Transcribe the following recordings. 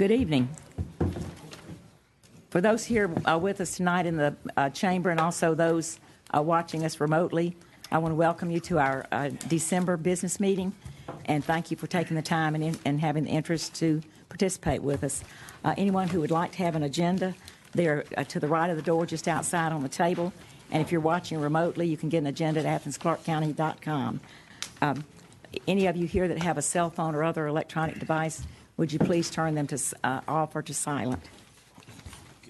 Good evening. For those here with us tonight in the chamber and also those watching us remotely, I want to welcome you to our December business meeting, and thank you for taking the time and having the interest to participate with us. Anyone who would like to have an agenda, they're to the right of the door just outside on the table, and if you're watching remotely, you can get an agenda at athens-clarkecounty.com. Any of you here that have a cell phone or other electronic device, would you please turn them to off or to silent?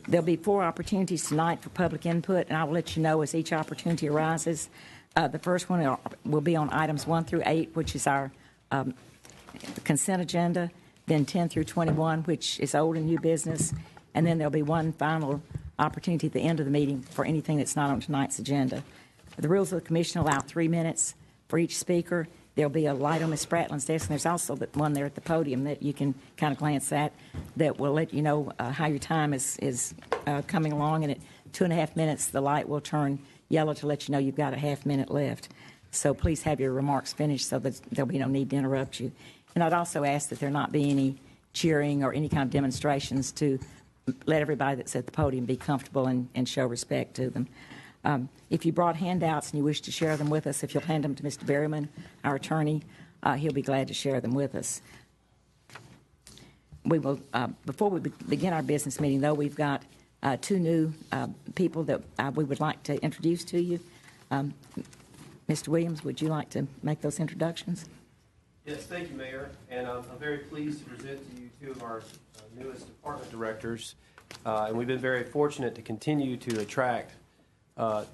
There'll be 4 opportunities tonight for public input, and I will let you know as each opportunity arises. The first one will be on items 1 through 8, which is our consent agenda, then 10 through 21, which is old and new business, and then there'll be one final opportunity at the end of the meeting for anything that's not on tonight's agenda. The rules of the commission allow 3 minutes for each speaker. There'll be a light on Ms. Spratlin's desk, and there's also one there at the podium that you can kind of glance at that will let you know how your time is coming along. And at 2.5 minutes, the light will turn yellow to let you know you've got a half minute left. So please have your remarks finished so that there'll be no need to interrupt you. And I'd also ask that there not be any cheering or any kind of demonstrations to let everybody that's at the podium be comfortable and show respect to them. If you brought handouts and you wish to share them with us, if you'll hand them to Mr. Berryman, our attorney, he'll be glad to share them with us. We will, before we begin our business meeting, though, we've got 2 new people that we would like to introduce to you. Mr. Williams, would you like to make those introductions? Yes, thank you, Mayor. And I'm very pleased to present to you 2 of our newest department directors. And we've been very fortunate to continue to attract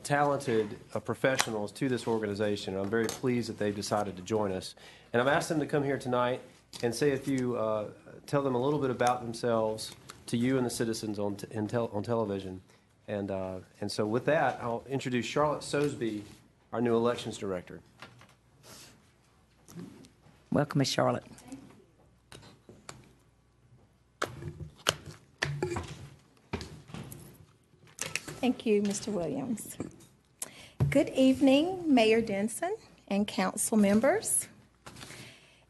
talented professionals to this organization. I'm very pleased that they've decided to join us. And I've asked them to come here tonight and say a few, tell them a little bit about themselves to you and the citizens on television. And so with that, I'll introduce Charlotte Sosebee, our new elections director. Welcome, Ms. Charlotte. Thank you, Mr. Williams. Good evening, Mayor Denson and council members.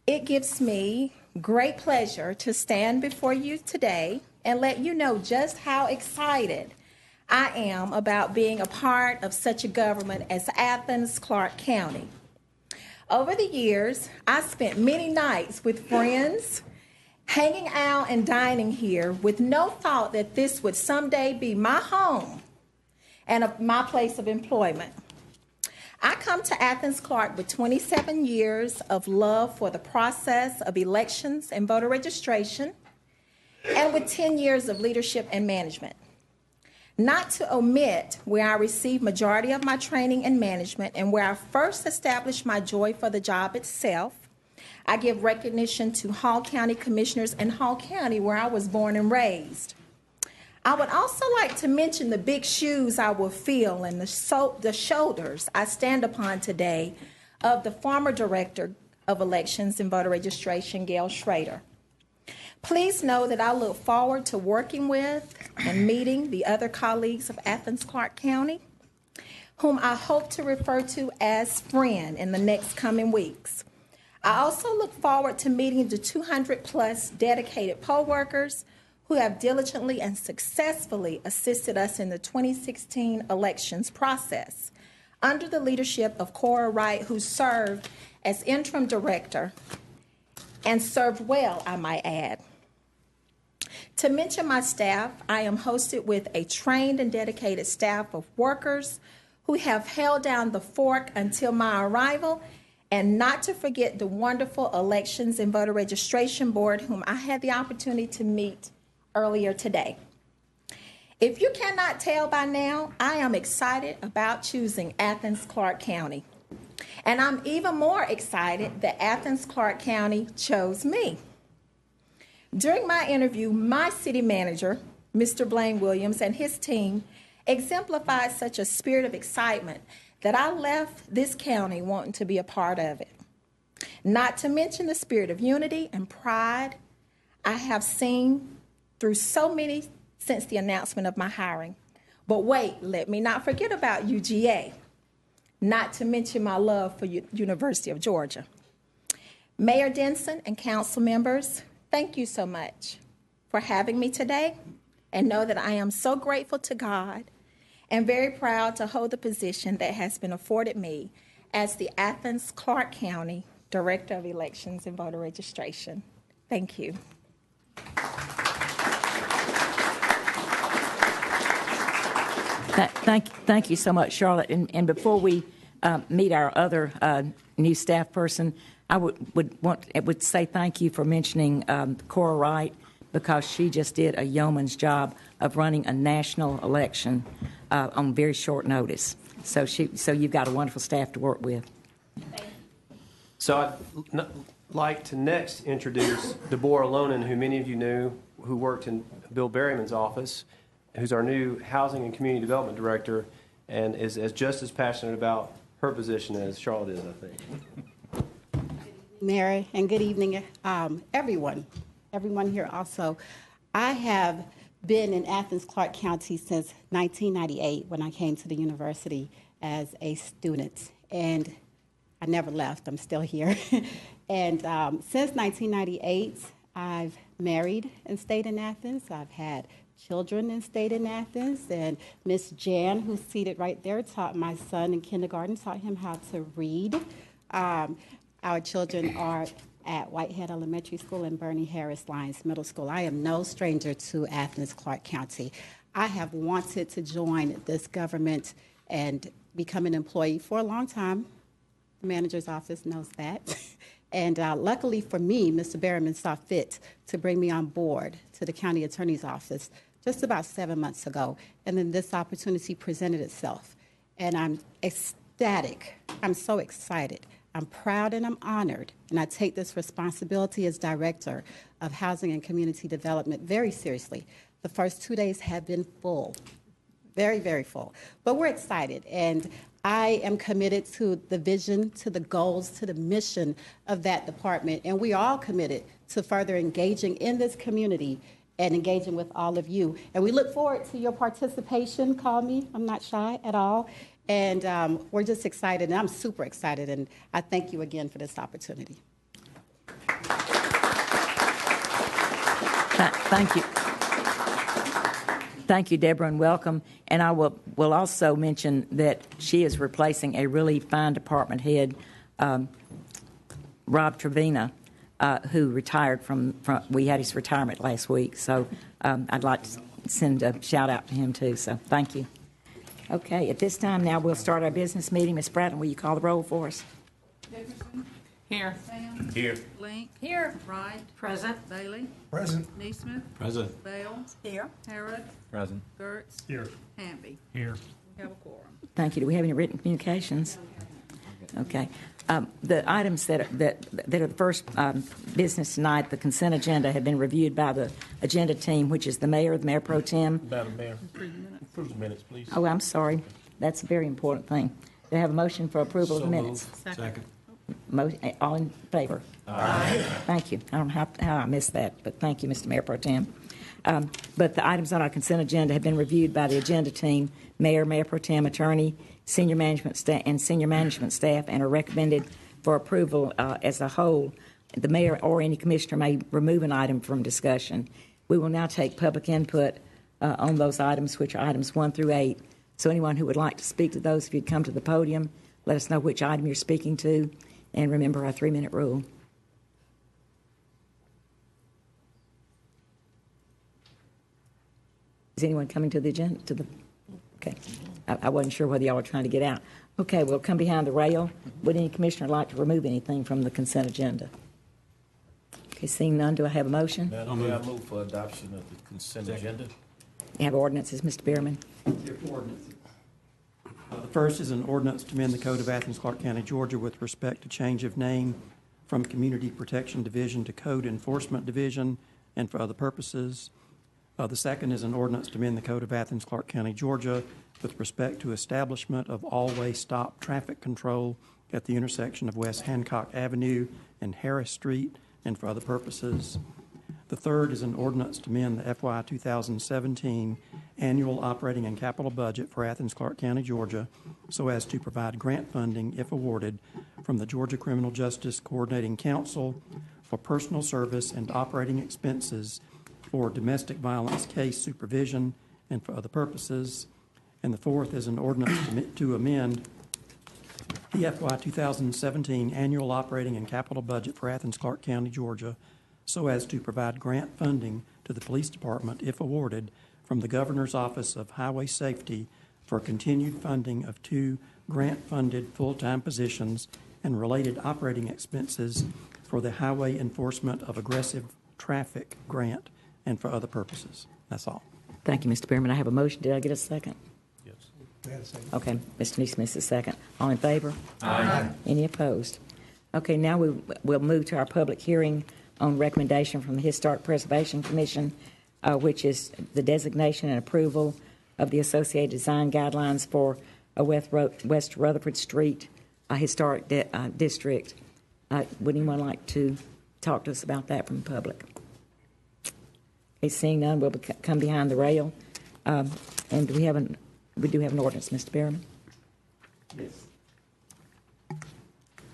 It gives me great pleasure to stand before you today and let you know just how excited I am about being a part of such a government as Athens-Clarke County. Over the years, I spent many nights with friends, hanging out and dining here with no thought that this would someday be my home and my place of employment. I come to Athens-Clarke with 27 years of love for the process of elections and voter registration, and with 10 years of leadership and management. Not to omit where I received majority of my training and management and where I first established my joy for the job itself, I give recognition to Hall County Commissioners and Hall County, where I was born and raised. I would also like to mention the big shoes I will fill and the shoulders I stand upon today of the former Director of Elections and Voter Registration, Gail Schrader. Please know that I look forward to working with and meeting the other colleagues of Athens-Clarke County, whom I hope to refer to as friend in the next coming weeks. I also look forward to meeting the 200-plus dedicated poll workers who have diligently and successfully assisted us in the 2016 elections process, under the leadership of Cora Wright, who served as interim director and served well, I might add. To mention my staff, I am hosted with a trained and dedicated staff of workers who have held down the fort until my arrival, and not to forget the wonderful Elections and Voter Registration Board, whom I had the opportunity to meet earlier today. If you cannot tell by now, I am excited about choosing Athens-Clarke County. And I'm even more excited that Athens-Clarke County chose me. During my interview, my city manager, Mr. Blaine Williams, and his team exemplified such a spirit of excitement that I left this county wanting to be a part of it. Not to mention the spirit of unity and pride I have seen through so many since the announcement of my hiring. But wait, let me not forget about UGA, not to mention my love for University of Georgia. Mayor Denson and council members, thank you so much for having me today, and know that I am so grateful to God and very proud to hold the position that has been afforded me as the Athens-Clarke County Director of Elections and Voter Registration. Thank you. Thank you so much, Charlotte. And before we meet our other new staff person, I would say thank you for mentioning Cora Wright, because she just did a yeoman's job of running a national election on very short notice. So you've got a wonderful staff to work with. So I'd like to next introduce Deborah Lonon, who many of you knew, who worked in Bill Berryman's office, who's our new Housing and Community Development Director, and is just as passionate about her position as Charlotte is, I think. Mary, and good evening, everyone here also. I have been in Athens-Clarke County since 1998 when I came to the university as a student, and I never left. I'm still here. And since 1998, I've married and stayed in Athens. I've had children and stayed in Athens, and Miss Jan, who's seated right there, taught my son in kindergarten, taught him how to read. Our children are at Whitehead Elementary School and Bernie Harris Lyons Middle School. I am no stranger to Athens-Clarke County. I have wanted to join this government and become an employee for a long time. The manager's office knows that. And luckily for me, Mr. Berryman saw fit to bring me on board to the county attorney's office just about 7 months ago. And then this opportunity presented itself. And I'm ecstatic. I'm so excited. I'm proud and I'm honored. And I take this responsibility as Director of Housing and Community Development very seriously. The first 2 days have been full, very, very full. But we're excited. And I am committed to the vision, to the goals, to the mission of that department. And we are all committed to further engaging in this community and engaging with all of you. And we look forward to your participation. Call me. I'm not shy at all. And we're just excited, and I'm super excited. And I thank you again for this opportunity. Thank you. Thank you, Deborah, and welcome. And I will also mention that she is replacing a really fine department head, Rob Trevina, who retired from we had his retirement last week. So I'd like to send a shout out to him too. So thank you. Okay, at this time now we'll start our business meeting. Ms. Bratton, will you call the roll for us? Dickerson. Here. Sam. Here. Link. Here. Wright. Present. Bailey. Present. Neesmith. Present. Bale. Here. Harrod. Present. Gertz. Here. Hamby. Here. We have a quorum. Thank you. Do we have any written communications? Okay. The items that are the first business tonight, the consent agenda, have been reviewed by the agenda team, which is the mayor, the mayor pro tem. Madam Mayor, approve the minutes, please. Oh, I'm sorry. That's a very important thing. Do I have a motion for approval of the minutes? Second. All in favor? Aye. Thank you. I don't know how I missed that, but thank you, Mr. Mayor Pro Tem. But the items on our consent agenda have been reviewed by the agenda team, mayor, mayor pro tem, attorney, senior management staff, and are recommended for approval as a whole. The mayor or any commissioner may remove an item from discussion. We will now take public input on those items, which are items 1 through 8. So anyone who would like to speak to those, if you'd come to the podium, let us know which item you're speaking to, and remember our 3-minute rule. Is anyone coming to the agenda? Okay. I wasn't sure whether y'all were trying to get out. Okay, we'll come behind the rail. Would any commissioner like to remove anything from the consent agenda? Okay, seeing none, do I have a motion? Madam Mayor, I move for adoption of the consent agenda. You have ordinances, Mr. Bierman. The first is an ordinance to amend the Code of Athens-Clarke County, Georgia, with respect to change of name from Community Protection Division to Code Enforcement Division and for other purposes. The second is an ordinance to amend the Code of Athens-Clarke County, Georgia, with respect to establishment of all-way stop traffic control at the intersection of West Hancock Avenue and Harris Street and for other purposes. The third is an ordinance to amend the FY2017 annual operating and capital budget for Athens-Clarke County, Georgia, so as to provide grant funding, if awarded, from the Georgia Criminal Justice Coordinating Council for personal service and operating expenses for domestic violence case supervision and for other purposes. And the fourth is an ordinance to amend the FY2017 annual operating and capital budget for Athens-Clarke County, Georgia, so as to provide grant funding to the police department, if awarded, from the Governor's Office of Highway Safety for continued funding of 2 grant-funded full-time positions and related operating expenses for the Highway Enforcement of Aggressive Traffic Grant and for other purposes. That's all. Thank you, Mr. Behrman. I have a motion. Did I get a second? Yes. Okay, Mr. Neesmith is second. All in favor? Aye. Any opposed? Okay, now we'll move to our public hearing on recommendation from the Historic Preservation Commission, which is the designation and approval of the associated design guidelines for West Rutherford Street Historic District. Would anyone like to talk to us about that from the public? Okay, seeing none, we'll come behind the rail. And we do have an ordinance, Mr. Behrman. Yes.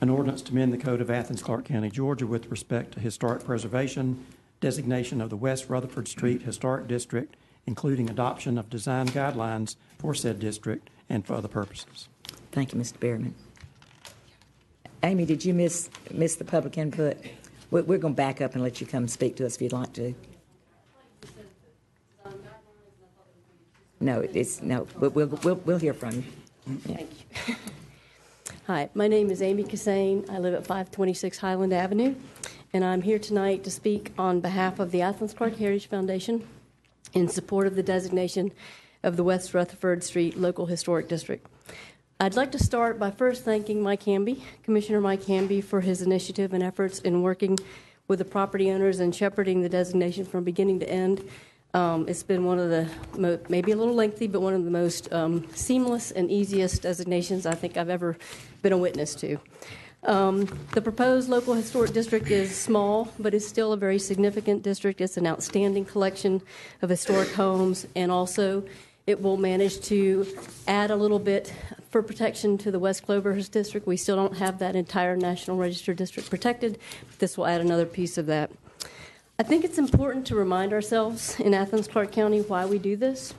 An ordinance to amend the Code of Athens-Clarke County, Georgia with respect to historic preservation, designation of the West Rutherford Street Historic District, including adoption of design guidelines for said district and for other purposes. Thank you, Mr. Behrman. Amy, did you miss the public input? We're going to back up and let you come speak to us if you'd like to. No, we'll hear from you. Yeah. Thank you. Hi, my name is Amy Cassane. I live at 526 Highland Avenue, and I'm here tonight to speak on behalf of the Athens-Clarke Heritage Foundation in support of the designation of the West Rutherford Street Local Historic District. I'd like to start by first thanking Commissioner Mike Hamby, for his initiative and efforts in working with the property owners and shepherding the designation from beginning to end. It's been one of the, maybe a little lengthy, but one of the most seamless and easiest designations I think I've ever been a witness to. The proposed local historic district is small, but it's still a very significant district. It's an outstanding collection of historic homes, and also it will manage to add a little bit for protection to the West Cloverhurst district. We still don't have that entire National Register district protected, but this will add another piece of that. I think it's important to remind ourselves in Athens-Clarke County why we do this.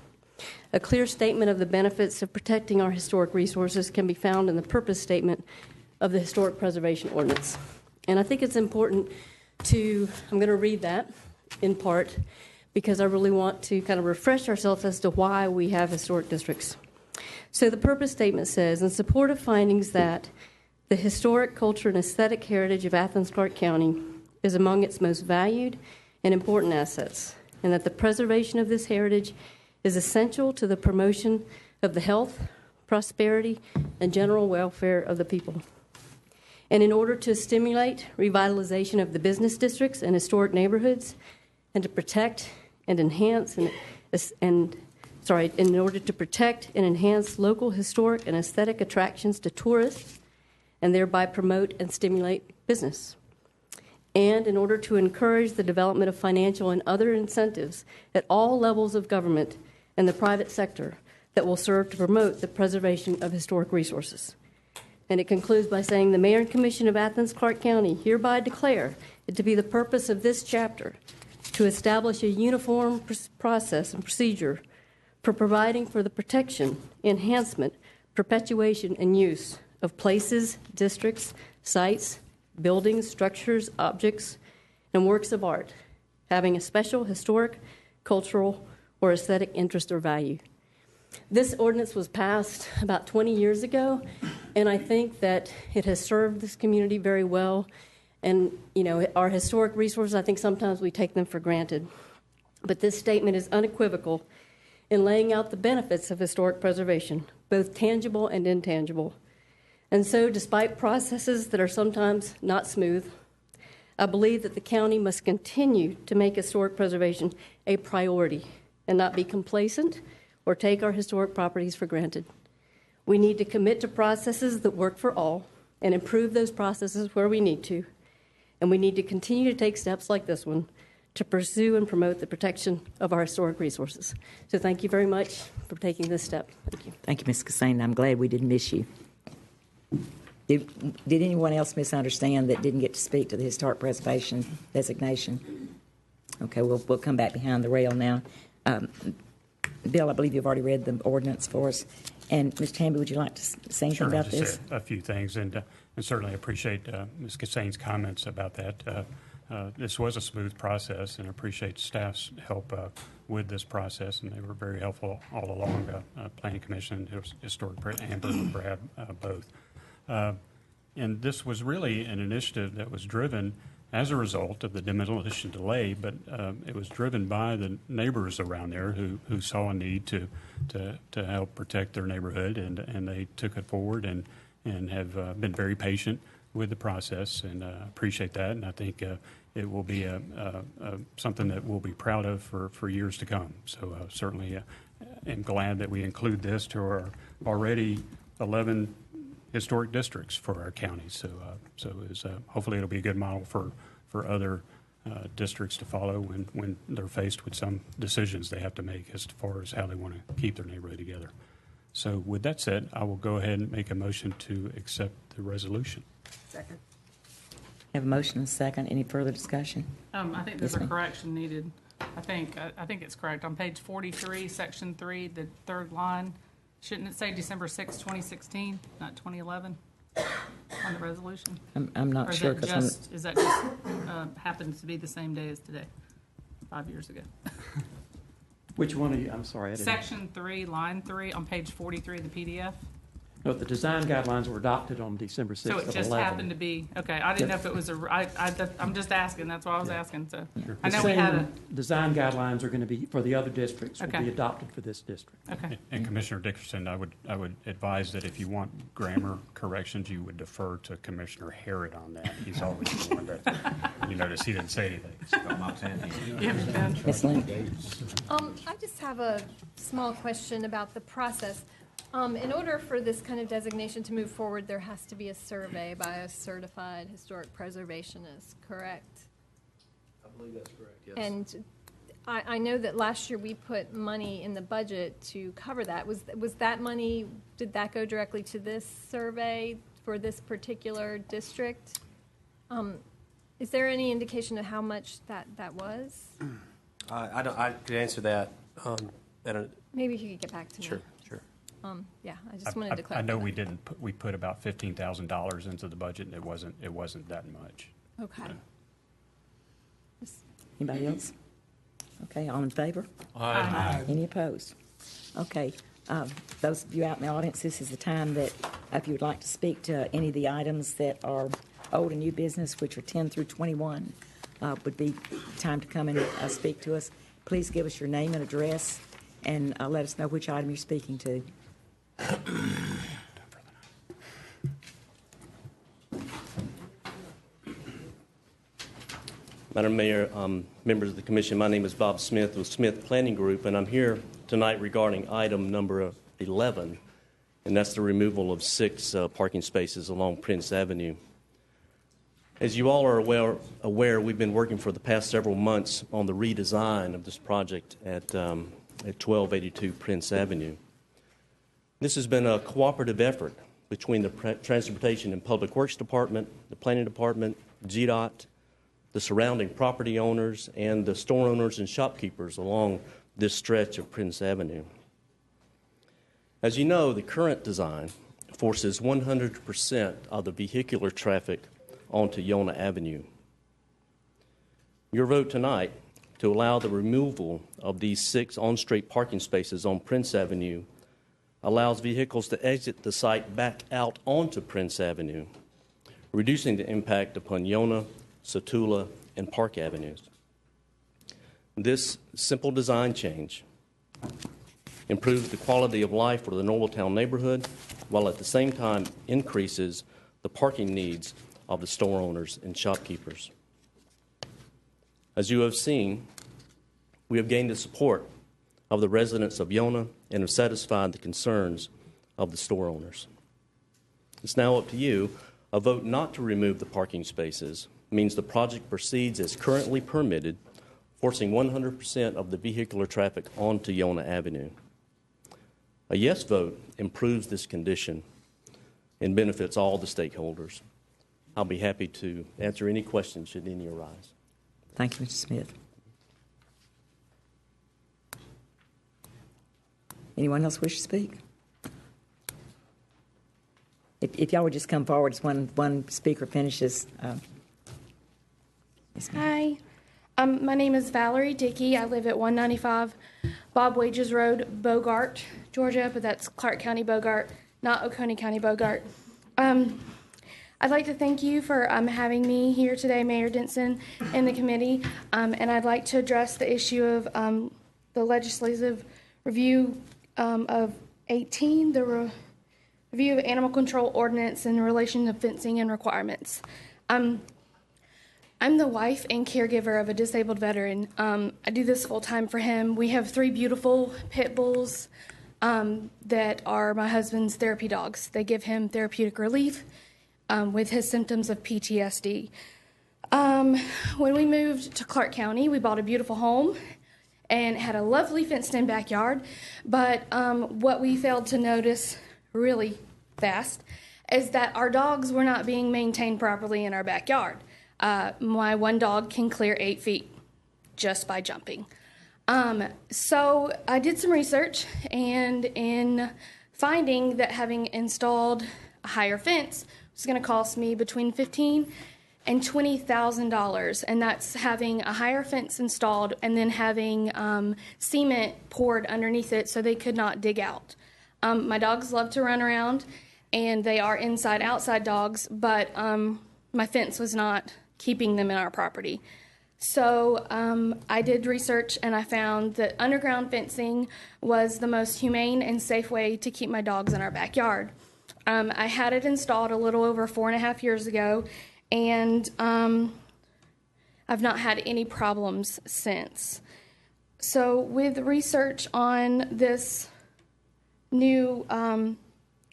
A clear statement of the benefits of protecting our historic resources can be found in the purpose statement of the Historic Preservation Ordinance. And I think it's important I'm going to read that in part because I really want to kind of refresh ourselves as to why we have historic districts. So the purpose statement says, in support of findings that the historic culture and aesthetic heritage of Athens-Clarke County is among its most valued and important assets, and that the preservation of this heritage is essential to the promotion of the health, prosperity, and general welfare of the people. And in order to stimulate revitalization of the business districts and historic neighborhoods, and to protect and enhance in order to protect and enhance local historic and aesthetic attractions to tourists, and thereby promote and stimulate business. And in order to encourage the development of financial and other incentives at all levels of government and the private sector that will serve to promote the preservation of historic resources. And it concludes by saying, the Mayor and Commission of Athens-Clarke County hereby declare it to be the purpose of this chapter to establish a uniform process and procedure for providing for the protection, enhancement, perpetuation, and use of places, districts, sites, buildings, structures, objects, and works of art having a special historic, cultural, or aesthetic interest or value. This ordinance was passed about 20 years ago, and I think that it has served this community very well. And, you know, our historic resources, I think sometimes we take them for granted. But this statement is unequivocal in laying out the benefits of historic preservation, both tangible and intangible. And so, despite processes that are sometimes not smooth, I believe that the county must continue to make historic preservation a priority and not be complacent or take our historic properties for granted. We need to commit to processes that work for all and improve those processes where we need to. And we need to continue to take steps like this one to pursue and promote the protection of our historic resources. So thank you very much for taking this step. Thank you. Thank you, Ms. Cassane. I'm glad we didn't miss you. Did anyone else misunderstand that didn't get to speak to the historic preservation designation? Okay, we'll come back behind the rail now. Bill, I believe you've already read the ordinance for us. And Mr. Hamby, would you like to say anything Sure, about I'll this? just say a few things, and certainly appreciate Ms. Kassane's comments about that. This was a smooth process, and appreciate staff's help with this process, and they were very helpful all along. Planning Commission, Historic, Amber and Brad both. And this was really an initiative that was driven as a result of the demolition delay, but it was driven by the neighbors around there who saw a need to help protect their neighborhood, and they took it forward and have been very patient with the process, and appreciate that. And I think it will be something that we'll be proud of for years to come. So certainly am glad that we include this to our already 11 historic districts for our county. So hopefully it'll be a good model for other districts to follow when they're faced with some decisions they have to make as far as how they want to keep their neighborhood together. So with that said, I will go ahead and make a motion to accept the resolution. Second. Have a motion and a second. Any further discussion? I think there's Yes, a ma'am. correction needed. I think it's correct. On page 43, section 3, the third line, shouldn't it say December 6, 2016, not 2011 on the resolution? I'm not Or sure. is that just happens to be the same day as today, 5 years ago? Which one are you, I'm sorry, I didn't. Section 3, line 3, on page 43 of the PDF. No, the design guidelines were adopted on December 6th So of it just 11. happened to be, okay, I didn't know if it was I'm just asking, that's why I was asking, so. I The know we had same design guidelines are going to be, for the other districts, will Okay. be adopted for this district. okay. And Commissioner Dickerson, I would advise that if you want grammar corrections, you would defer to Commissioner Harrod on that. He's always the one that, you notice he didn't say anything. You have Ben? Ms. Lynn? I just have a small question about the process. In order for this kind of designation to move forward, there has to be a survey by a certified historic preservationist, correct? I believe that's correct, yes. And I know that last year we put money in the budget to cover that. Was that money, did that go directly to this survey for this particular district? Is there any indication of how much that was? I could answer that. Maybe if you could get back to me. Sure. Yeah, I just wanted to clarify. I know that. we put about $15,000 into the budget, and it wasn't that much. Okay. Anybody else? Okay, all in favor? Aye. Any opposed? Okay, those of you out in the audience, this is the time that if you would like to speak to any of the items that are old and new business, which are 10 through 21, would be time to come and speak to us. Please give us your name and address, and let us know which item you're speaking to. Madam Mayor, members of the Commission, my name is Bob Smith with Smith Planning Group, and I'm here tonight regarding item number 11, and that's the removal of 6 parking spaces along Prince Avenue. As you all are aware, we've been working for the past several months on the redesign of this project at 1282 Prince Avenue. This has been a cooperative effort between the Transportation and Public Works Department, the Planning Department, GDOT, the surrounding property owners, and the store owners and shopkeepers along this stretch of Prince Avenue. As you know, the current design forces 100% of the vehicular traffic onto Yonah Avenue. Your vote tonight to allow the removal of these 6 on-street parking spaces on Prince Avenue allows vehicles to exit the site back out onto Prince Avenue, reducing the impact upon Yonah, Satula, and Park Avenues. This simple design change improves the quality of life for the Nobletown neighborhood, while at the same time increases the parking needs of the store owners and shopkeepers. As you have seen, we have gained the support of the residents of Yonah and have satisfied the concerns of the store owners. It's now up to you. A vote not to remove the parking spaces means the project proceeds as currently permitted, forcing 100% of the vehicular traffic onto Yonah Avenue. A yes vote improves this condition and benefits all the stakeholders. I'll be happy to answer any questions should any arise. Thank you, Mr. Smith. Anyone else wish to speak? If y'all would just come forward as one speaker finishes. Yes, ma'am. Hi, my name is Valerie Dickey. I live at 195 Bob Wages Road, Bogart, Georgia, but that's Clarke County Bogart, not Oconee County Bogart. I'd like to thank you for having me here today, Mayor Denson, and the committee, and I'd like to address the issue of the legislative review of 18, the review of animal control ordinance in relation to fencing and requirements. I'm the wife and caregiver of a disabled veteran. I do this full time for him. We have 3 beautiful pit bulls that are my husband's therapy dogs. They give him therapeutic relief with his symptoms of PTSD. When we moved to Clarke County, we bought a beautiful home and had a lovely fenced-in backyard. But what we failed to notice really fast is that our dogs were not being maintained properly in our backyard. My one dog can clear 8 feet just by jumping. So I did some research, and in finding that having installed a higher fence was going to cost me between $15,000 and $20,000, and that's having a higher fence installed and then having cement poured underneath it so they could not dig out. My dogs love to run around, and they are inside-outside dogs, but my fence was not keeping them in our property. So I did research, and I found that underground fencing was the most humane and safe way to keep my dogs in our backyard. I had it installed a little over 4.5 years ago, and I've not had any problems since. So with research on this new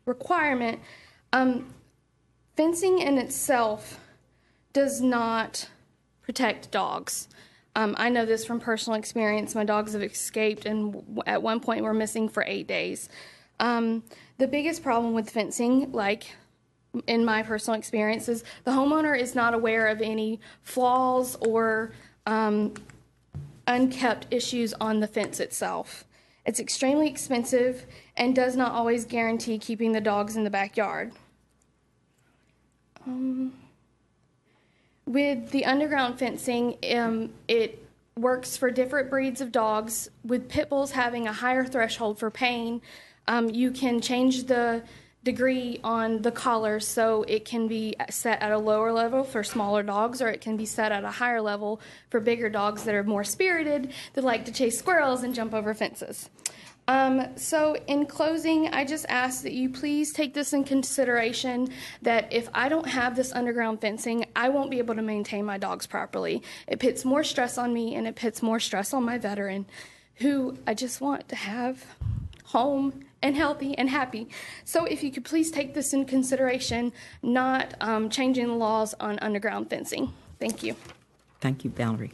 requirement, fencing in itself does not protect dogs. I know this from personal experience. My dogs have escaped and at one point were missing for 8 days. The biggest problem with fencing, like in my personal experience, is the homeowner is not aware of any flaws or unkept issues on the fence itself. It's extremely expensive and does not always guarantee keeping the dogs in the backyard. With the underground fencing, it works for different breeds of dogs. With pit bulls having a higher threshold for pain, you can change the degree on the collar so it can be set at a lower level for smaller dogs, or it can be set at a higher level for bigger dogs that are more spirited, that like to chase squirrels and jump over fences. So in closing, I just ask that you please take this in consideration, that if I don't have this underground fencing, I won't be able to maintain my dogs properly. It puts more stress on me, and it puts more stress on my veteran, who I just want to have home and healthy and happy. So if you could please take this in consideration, not changing the laws on underground fencing. Thank you. Thank you, Valerie.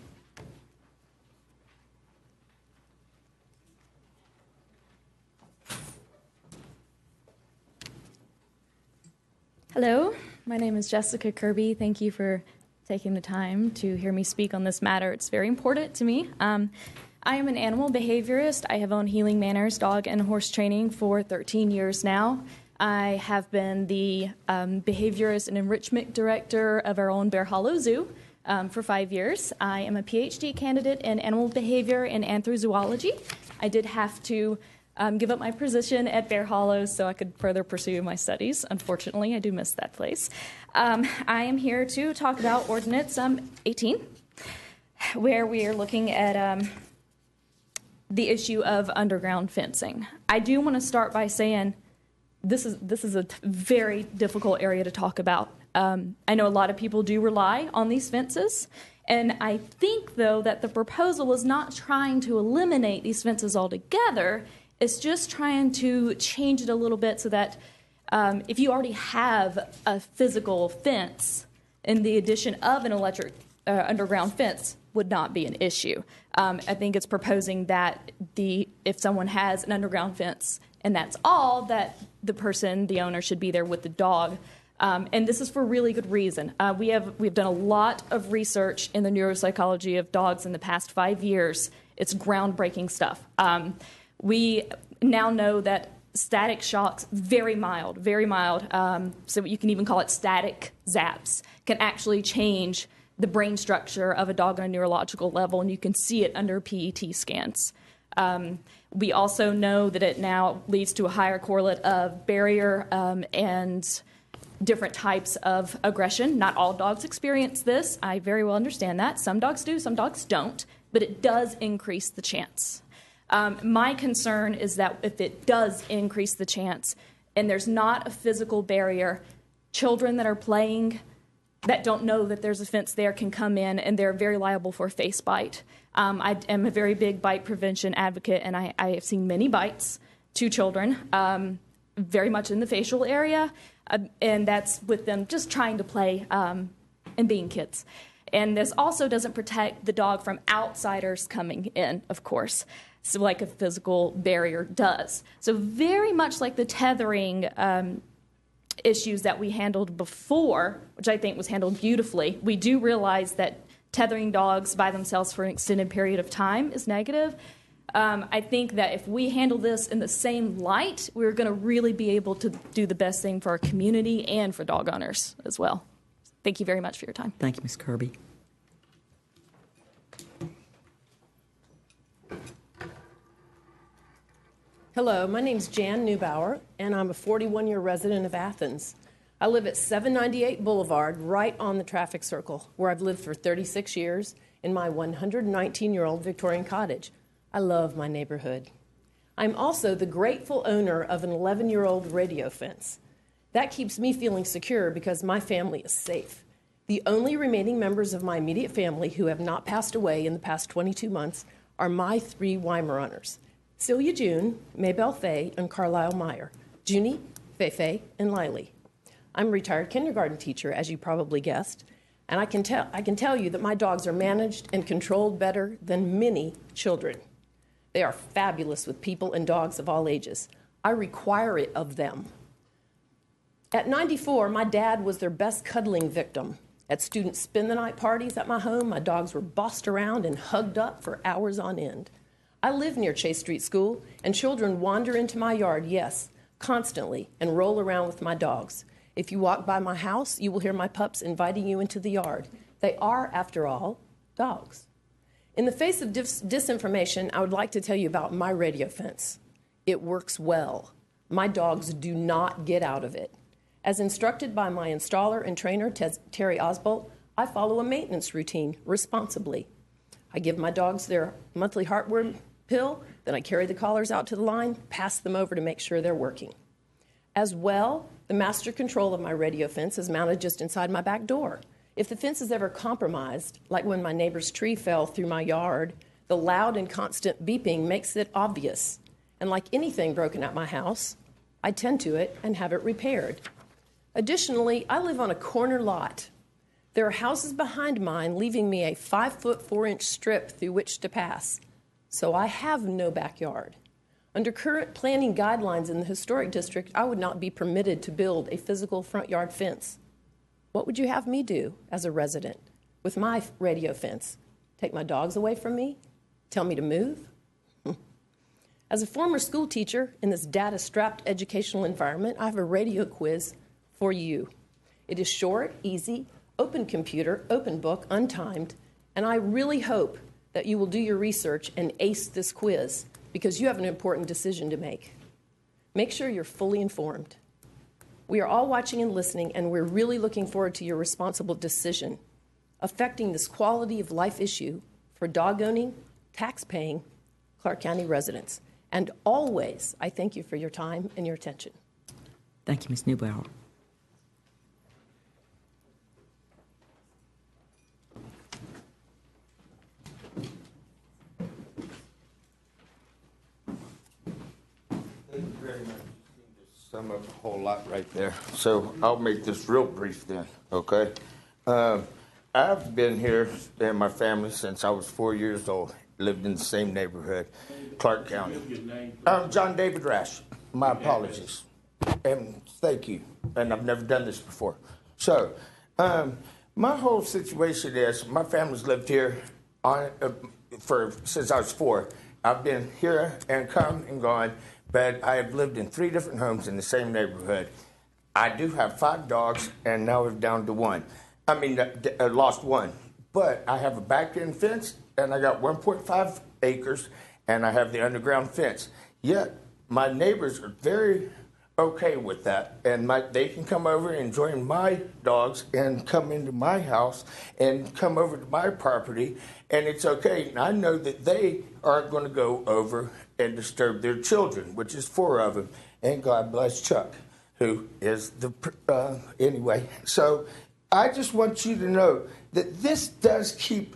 Hello, my name is Jessica Kirby. Thank you for taking the time to hear me speak on this matter. It's very important to me. I am an animal behaviorist. I have owned Healing Manners dog and horse training for 13 years now. I have been the behaviorist and enrichment director of our own Bear Hollow Zoo for 5 years. I am a PhD candidate in animal behavior and anthrozoology. I did have to give up my position at Bear Hollow so I could further pursue my studies. Unfortunately, I do miss that place. I am here to talk about Ordinance 18, where we are looking at the issue of underground fencing. I do want to start by saying this is a very difficult area to talk about. I know a lot of people do rely on these fences, and I think, though, that the proposal is not trying to eliminate these fences altogether. It's just trying to change it a little bit so that if you already have a physical fence, and the addition of an electric underground fence would not be an issue. I think it's proposing that if someone has an underground fence and that's all, that the owner should be there with the dog. And this is for really good reason. We've done a lot of research in the neuropsychology of dogs in the past 5 years. It's groundbreaking stuff. We now know that static shocks, very mild, so you can even call it static zaps, can actually change the brain structure of a dog on a neurological level, and you can see it under PET scans. We also know that it now leads to a higher correlate of barrier and different types of aggression. Not all dogs experience this. I very well understand that. Some dogs do, some dogs don't, but it does increase the chance. My concern is that if it does increase the chance and there's not a physical barrier, children that are playing that don't know that there's a fence there can come in, and they're very liable for a face bite. I am a very big bite prevention advocate, and I have seen many bites to children, very much in the facial area, and that's with them just trying to play and being kids. And this also doesn't protect the dog from outsiders coming in, of course, so like a physical barrier does. So very much like the tethering issues that we handled before, which I think was handled beautifully, we do realize that tethering dogs by themselves for an extended period of time is negative. I think that if we handle this in the same light, we're going to really be able to do the best thing for our community and for dog owners as well. Thank you very much for your time. Thank you, Ms. Kirby. Hello, my name's Jan Neubauer, and I'm a 41-year resident of Athens. I live at 798 Boulevard, right on the traffic circle, where I've lived for 36 years in my 119-year-old Victorian cottage. I love my neighborhood. I'm also the grateful owner of an 11-year-old radio fence. That keeps me feeling secure because my family is safe. The only remaining members of my immediate family who have not passed away in the past 22 months are my 3 Weimaraners, Celia June, Maybelle Faye, and Carlisle Meyer, Junie, Feifei, and Lily. I'm a retired kindergarten teacher, as you probably guessed, and I can tell you that my dogs are managed and controlled better than many children. They are fabulous with people and dogs of all ages. I require it of them. At 94, my dad was their best cuddling victim. At student spend-the-night parties at my home, my dogs were bossed around and hugged up for hours on end. I live near Chase Street School, and children wander into my yard, yes, constantly, and roll around with my dogs. If you walk by my house, you will hear my pups inviting you into the yard. They are, after all, dogs. In the face of disinformation, I would like to tell you about my radio fence. It works well. My dogs do not get out of it. As instructed by my installer and trainer, Terry Osbolt, I follow a maintenance routine responsibly. I give my dogs their monthly heartworm pill, then I carry the collars out to the line, pass them over to make sure they're working. As well, the master control of my radio fence is mounted just inside my back door. If the fence is ever compromised, like when my neighbor's tree fell through my yard, the loud and constant beeping makes it obvious. And like anything broken at my house, I tend to it and have it repaired. Additionally, I live on a corner lot. There are houses behind mine, leaving me a 5-foot 4-inch strip through which to pass. So I have no backyard. Under current planning guidelines in the historic district, I would not be permitted to build a physical front yard fence. What would you have me do as a resident with my radio fence? Take my dogs away from me? Tell me to move? As a former school teacher in this data-strapped educational environment, I have a radio quiz for you. It is short, easy, open computer, open book, untimed, and I really hope that you will do your research and ace this quiz because you have an important decision to make. Make sure you're fully informed. We are all watching and listening, and we're really looking forward to your responsible decision affecting this quality of life issue for dog-owning, tax-paying Clarke County residents. And always, I thank you for your time and your attention. Thank you, Ms. Neubauer. Thank you very much. You seem to sum up a whole lot right there. So I'll make this real brief then, okay? I've been here in my family since I was 4 years old. Lived in the same neighborhood, Clarke County. I'm John David Rash. My apologies. And thank you. And I've never done this before. So, my whole situation is my family's lived here since I was 4. I've been here and come and gone, but I have lived in 3 different homes in the same neighborhood. I do have 5 dogs, and now we're down to 1. Lost 1. But I have a back-end fence, and I got 1.5 acres, and I have the underground fence. Yet, my neighbors are very okay with that, and they can come over and join my dogs and come into my house and come over to my property, and it's okay. And I know that they aren't going to go over and disturb their children, which is 4 of them, and God bless Chuck, who is the anyway. So I just want you to know that this does keep,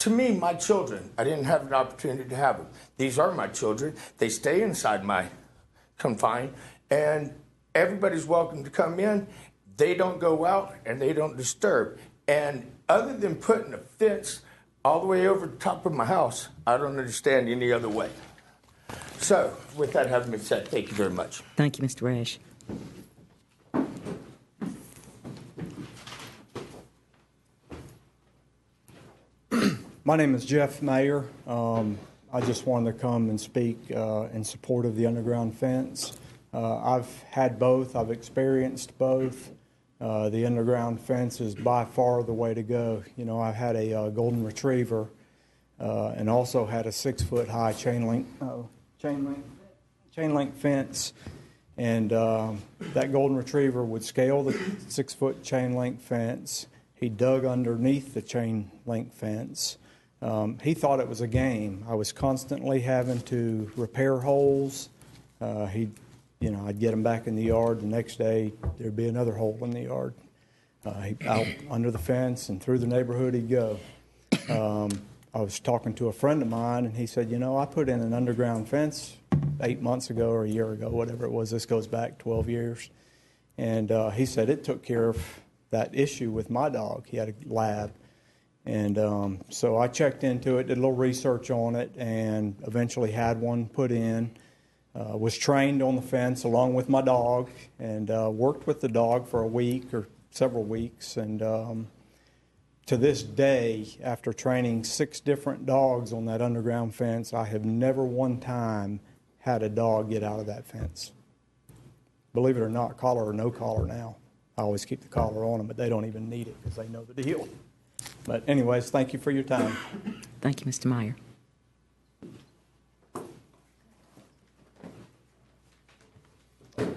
to me, my children. I didn't have an opportunity to have them. These are my children. They stay inside my confine, and everybody's welcome to come in. They don't go out, and they don't disturb. And other than putting a fence all the way over the top of my house, I don't understand any other way. So, with that having been said, thank you very much. Thank you, Mr. Rash. My name is Jeff Mayer. I just wanted to come and speak in support of the underground fence. I've had both. I've experienced both. The underground fence is by far the way to go. You know, I've had a golden retriever and also had a 6-foot-high chain link fence. And that golden retriever would scale the 6-foot chain link fence. He dug underneath the chain link fence. He thought it was a game. I was constantly having to repair holes. I'd get him back in the yard. The next day, there'd be another hole in the yard. Out under the fence and through the neighborhood he'd go. I was talking to a friend of mine, and he said, you know, I put in an underground fence 8 months ago or a year ago, whatever it was. This goes back 12 years. And he said it took care of that issue with my dog. He had a lab. And so I checked into it, did a little research on it, and eventually had one put in. Was trained on the fence along with my dog, and worked with the dog for a week or several weeks. And to this day, after training 6 different dogs on that underground fence, I have never one time had a dog get out of that fence. Believe it or not, collar or no collar now. I always keep the collar on them, but they don't even need it because they know the deal. But anyways, thank you for your time. Thank you, Mr. Meyer.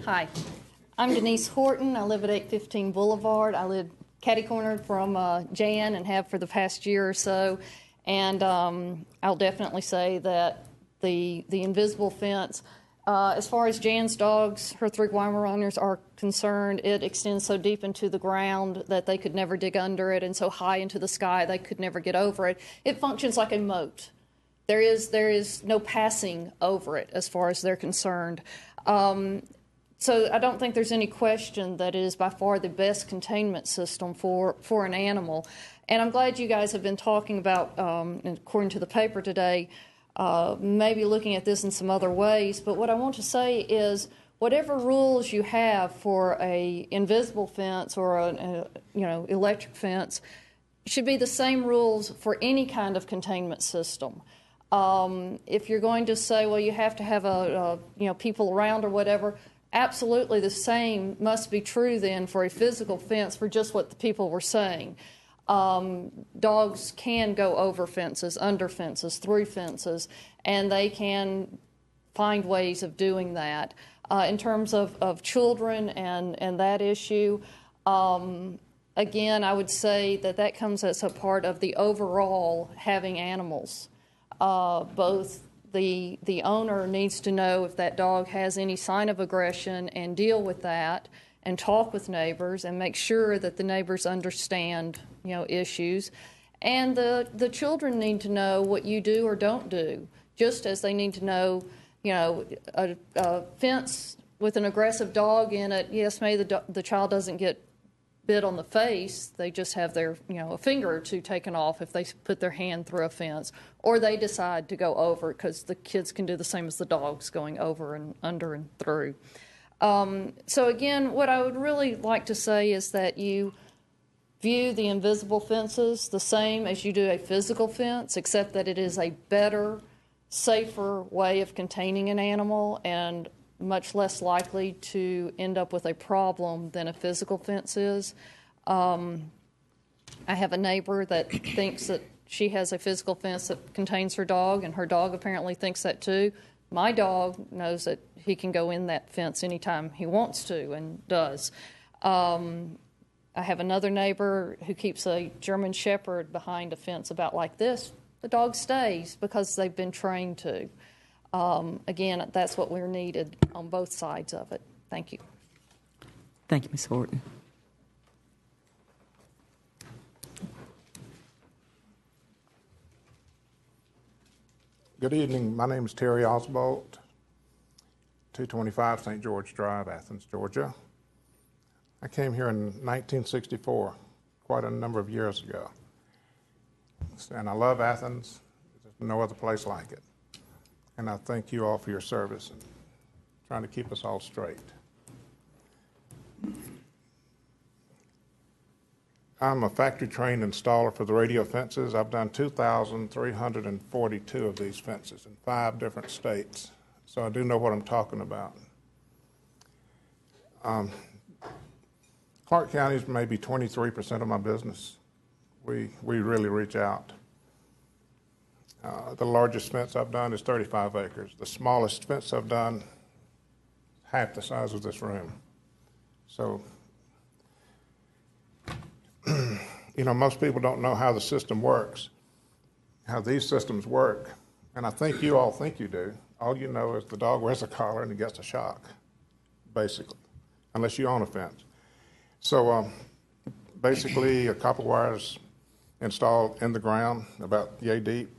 Hi, I'm Denise Horton. I live at 815 Boulevard. I live catty-cornered from Jan and have for the past year or so. And I'll definitely say that the invisible fence, as far as Jan's dogs, her 3 Weimaraners are concerned, it extends so deep into the ground that they could never dig under it, and so high into the sky they could never get over it. It functions like a moat. There is no passing over it as far as they're concerned. So I don't think there's any question that it is by far the best containment system for an animal. And I'm glad you guys have been talking about, according to the paper today, maybe looking at this in some other ways. But what I want to say is whatever rules you have for a invisible fence or an electric fence should be the same rules for any kind of containment system. If you're going to say, well, you have to have people around or whatever, absolutely the same must be true then for a physical fence for just what the people were saying. Dogs can go over fences, under fences, through fences, and they can find ways of doing that. In terms of children and that issue, again, I would say that comes as a part of the overall having animals. Both the owner needs to know if that dog has any sign of aggression and deal with that and talk with neighbors and make sure that the neighbors understand, issues. And the children need to know what you do or don't do, just as they need to know, a fence with an aggressive dog in it, yes, maybe the child doesn't get bit on the face, they just have their, a finger or two taken off if they put their hand through a fence, or they decide to go over because the kids can do the same as the dogs going over and under and through. So again, what I would really like to say is that you view the invisible fences the same as you do a physical fence, except that it is a better safer way of containing an animal and much less likely to end up with a problem than a physical fence is. I have a neighbor that thinks that she has a physical fence that contains her dog, and her dog apparently thinks that too. My dog knows that he can go in that fence anytime he wants to and does. I have another neighbor who keeps a German Shepherd behind a fence about like this. The dog stays because they've been trained to. Again, that's what we're needed on both sides of it. Thank you. Thank you, Ms. Horton. Good evening. My name is Terry Oswald, 225 St. George Drive, Athens, Georgia. I came here in 1964, quite a number of years ago. And I love Athens. There's no other place like it. And I thank you all for your service and trying to keep us all straight. I'm a factory-trained installer for the radio fences. I've done 2,342 of these fences in 5 different states, so I do know what I'm talking about. Clarke County is maybe 23% of my business. We really reach out. The largest fence I've done is 35 acres. The smallest fence I've done, half the size of this room. So, you know, most people don't know how the system works, how these systems work. And I think you all think you do. All you know is the dog wears a collar and he gets a shock, basically, unless you own a fence. So basically, a copper wire is installed in the ground about yay deep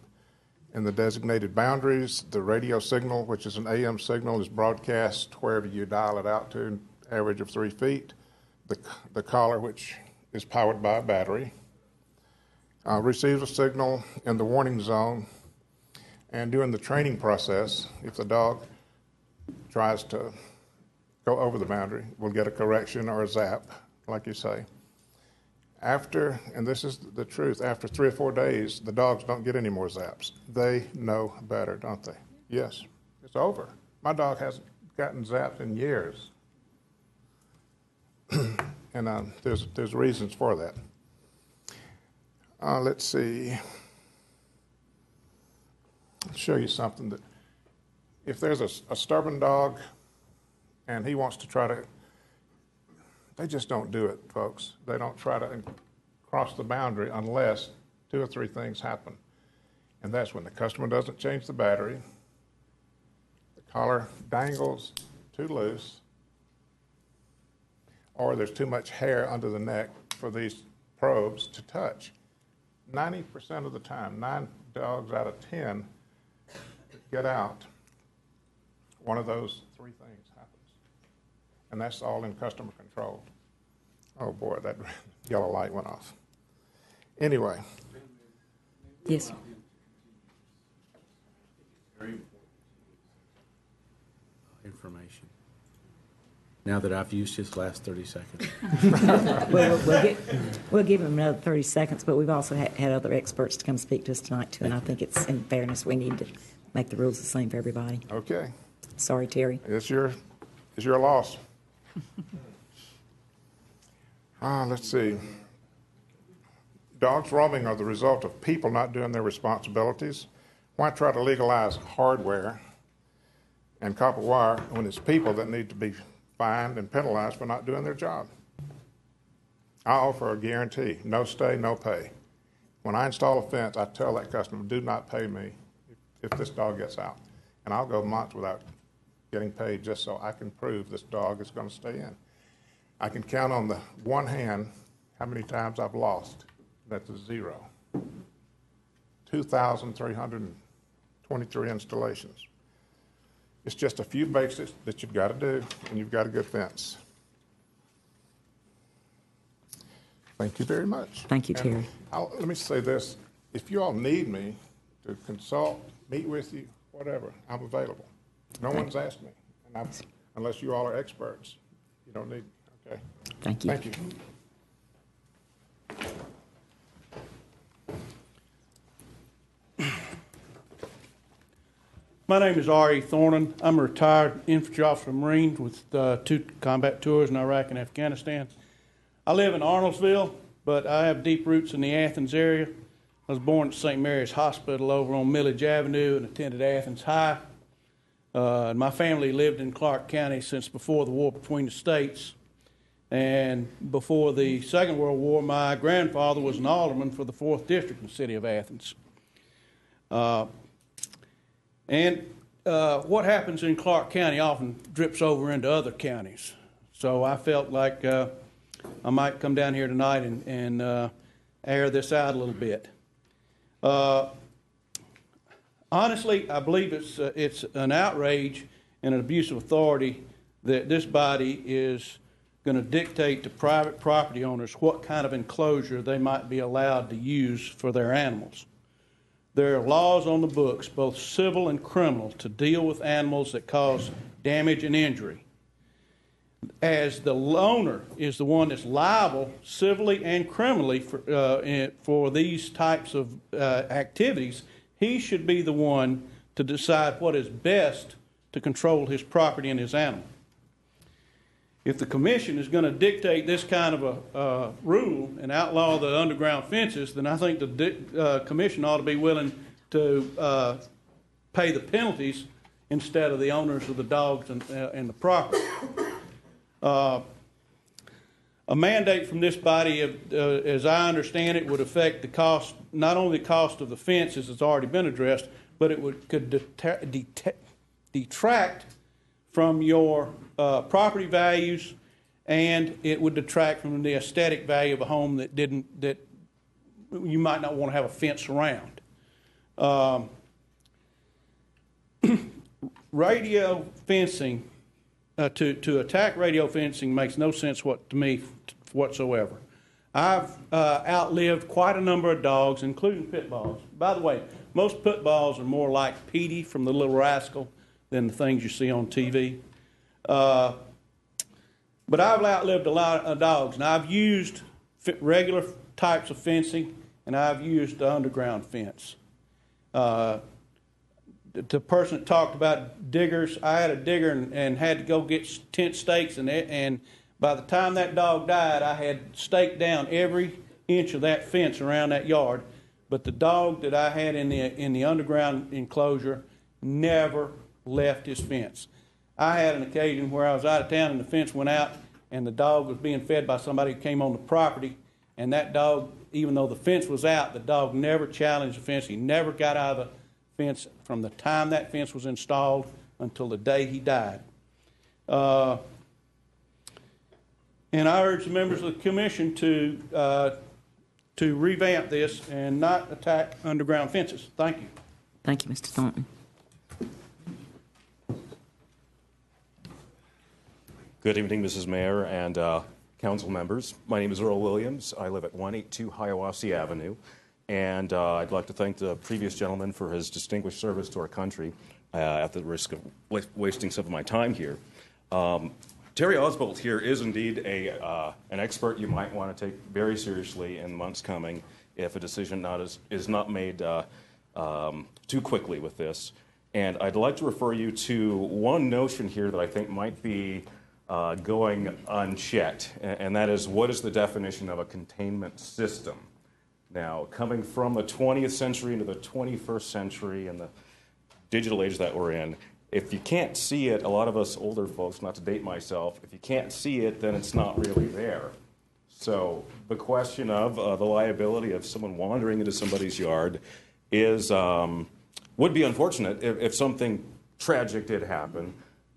in the designated boundaries. The radio signal, which is an AM signal, is broadcast wherever you dial it out to, an average of 3 feet. The collar, which is powered by a battery, receives a signal in the warning zone, and during the training process, if the dog tries to go over the boundary, we'll get a correction or a zap, like you say. After, and this is the truth, after 3 or 4 days, the dogs don't get any more zaps. They know better, don't they? Yes, it's over. My dog hasn't gotten zapped in years. And there's reasons for that. Let's see. I'll show you something that, if there's a stubborn dog and he wants to try to, they just don't do it, folks. They don't try to cross the boundary unless 2 or 3 things happen. And that's when the customer doesn't change the battery, the collar dangles too loose, or there's too much hair under the neck for these probes to touch. 90% of the time, 9 dogs out of 10 get out, one of those 3 things happens. And that's all in customer control. Oh boy, that yellow light went off. Anyway. Yes. Information. Now that I've used his last 30 seconds. We'll give him another 30 seconds, but we've also had other experts to come speak to us tonight, too, and I think it's, in fairness, we need to make the rules the same for everybody. Okay. Sorry, Terry. It's your loss. Let's see. Dogs roaming are the result of people not doing their responsibilities. Why try to legalize hardware and copper wire when it's people that need to be fined and penalized for not doing their job? I offer a guarantee, no stay, no pay. When I install a fence, I tell that customer, do not pay me if this dog gets out. And I'll go months without getting paid just so I can prove this dog is going to stay in. I can count on the one hand how many times I've lost. That's a 0. 2,323 installations. It's just a few basics that you've got to do, and you've got a good fence. Thank you very much. Thank you, Terry. Let me say this. If you all need me to consult, meet with you, whatever, I'm available. No one's asked me, and unless you all are experts, you don't need me. Okay. Thank you. Thank you. My name is R.E. Thornton. I'm a retired infantry officer Marine with 2 combat tours in Iraq and Afghanistan. I live in Arnoldville, but I have deep roots in the Athens area. I was born at St. Mary's Hospital over on Millage Avenue and attended Athens High. My family lived in Clarke County since before the war between the states. And before the Second World War, my grandfather was an alderman for the 4th District in the city of Athens. What happens in Clarke County often drips over into other counties. So I felt like I might come down here tonight and air this out a little bit. Honestly, I believe it's an outrage and an abuse of authority that this body is going to dictate to private property owners what kind of enclosure they might be allowed to use for their animals. There are laws on the books, both civil and criminal, to deal with animals that cause damage and injury. As the owner is the one that's liable civilly and criminally for these types of activities, he should be the one to decide what is best to control his property and his animal. If the commission is going to dictate this kind of a rule and outlaw the underground fences, then I think the commission ought to be willing to pay the penalties instead of the owners of the dogs and the property. A mandate from this body, as I understand it, would affect the cost, not only the cost of the fence, as it's already been addressed, but it could detract from your property values, and it would detract from the aesthetic value of a home that you might not want to have a fence around. Radio fencing, to attack radio fencing makes no sense to me whatsoever. I've outlived quite a number of dogs, including pit bulls. By the way, most pit bulls are more like Petey from The Little Rascal than the things you see on TV. But I've outlived a lot of dogs, and I've used regular types of fencing, and I've used the underground fence. The person that talked about diggers, I had a digger and had to go get tent stakes, and by the time that dog died, I had staked down every inch of that fence around that yard. But the dog that I had in the underground enclosure never left his fence. I had an occasion where I was out of town and the fence went out, and the dog was being fed by somebody who came on the property, and that dog, even though the fence was out, the dog never challenged the fence. He never got out of the fence from the time that fence was installed until the day he died. And I urge the members of the commission to revamp this and not attack underground fences. Thank you. Thank you, Mr. Thornton. Good evening, Mrs. Mayor and council members. My name is Earl Williams. I live at 182 Hiawassee Avenue, and I'd like to thank the previous gentleman for his distinguished service to our country at the risk of wasting some of my time here. Terry Oswald here is indeed an expert you might want to take very seriously in months coming if a decision is not made too quickly with this. And I'd like to refer you to one notion here that I think might be going unchecked, and that is, what is the definition of a containment system? Now, coming from the 20th century into the 21st century and the digital age that we're in, if you can't see it, a lot of us older folks, not to date myself, if you can't see it, then it's not really there. So the question of the liability of someone wandering into somebody's yard would be unfortunate if something tragic did happen.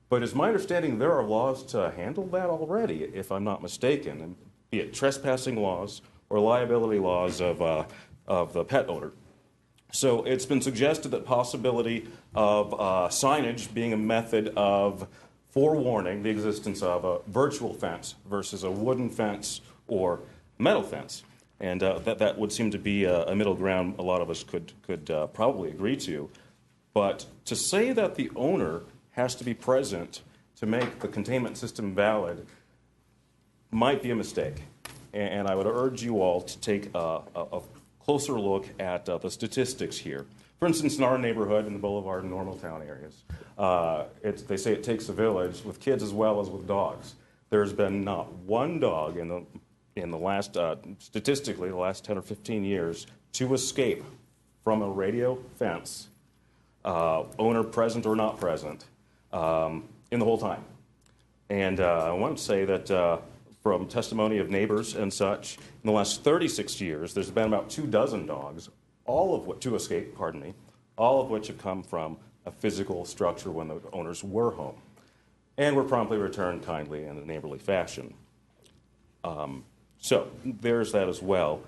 But it's my understanding there are laws to handle that already, if I'm not mistaken, and be it trespassing laws or liability laws of the pet owner. So it's been suggested that possibility of signage being a method of forewarning the existence of a virtual fence versus a wooden fence or metal fence. And that would seem to be a middle ground a lot of us could probably agree to. But to say that the owner has to be present to make the containment system valid might be a mistake. And I would urge you all to take a closer look at the statistics here. For instance, in our neighborhood, in the Boulevard and Normaltown areas, they say it takes a village with kids as well as with dogs. There's been not one dog in the last, statistically, the last 10 or 15 years to escape from a radio fence, owner present or not present, in the whole time. And I want to say that from testimony of neighbors and such, in the last 36 years, there's been about 24 dogs, all of which have come from a physical structure when the owners were home, and were promptly returned kindly in a neighborly fashion. So there's that as well.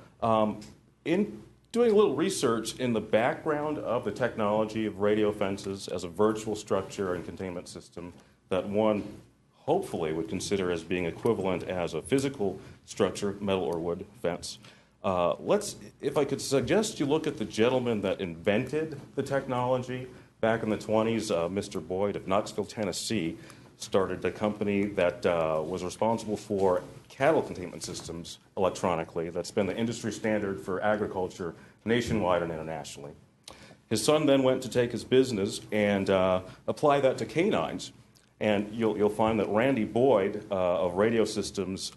In doing a little research in the background of the technology of radio fences as a virtual structure and containment system that one hopefully would consider as being equivalent as a physical structure, metal or wood fence. If I could suggest you look at the gentleman that invented the technology back in the 20s, Mr. Boyd of Knoxville, Tennessee, started a company that was responsible for cattle containment systems electronically. That's been the industry standard for agriculture nationwide and internationally. His son then went to take his business and apply that to canines. And you'll find that Randy Boyd of Radio Systems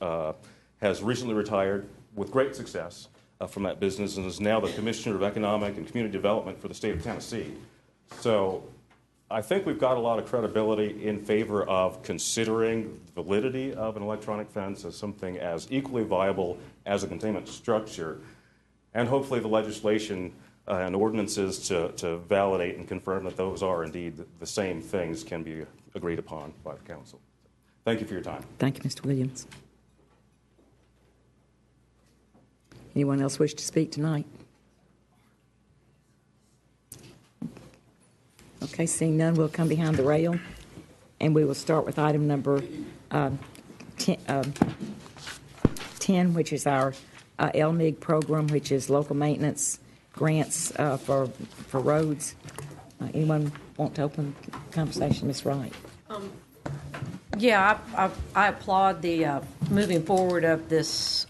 has recently retired with great success from that business and is now the Commissioner of Economic and Community Development for the state of Tennessee. So I think we've got a lot of credibility in favor of considering the validity of an electronic fence as something as equally viable as a containment structure, and hopefully the legislation and ordinances to validate and confirm that those are indeed the same things can be agreed upon by the council. Thank you for your time. Thank you, Mr. Williams. Anyone else wish to speak tonight? Okay, seeing none, we'll come behind the rail, and we will start with item number 10, which is our LMIG program, which is local maintenance grants for roads. Anyone want to open the conversation? Ms. Wright. Yeah, I applaud the moving forward of this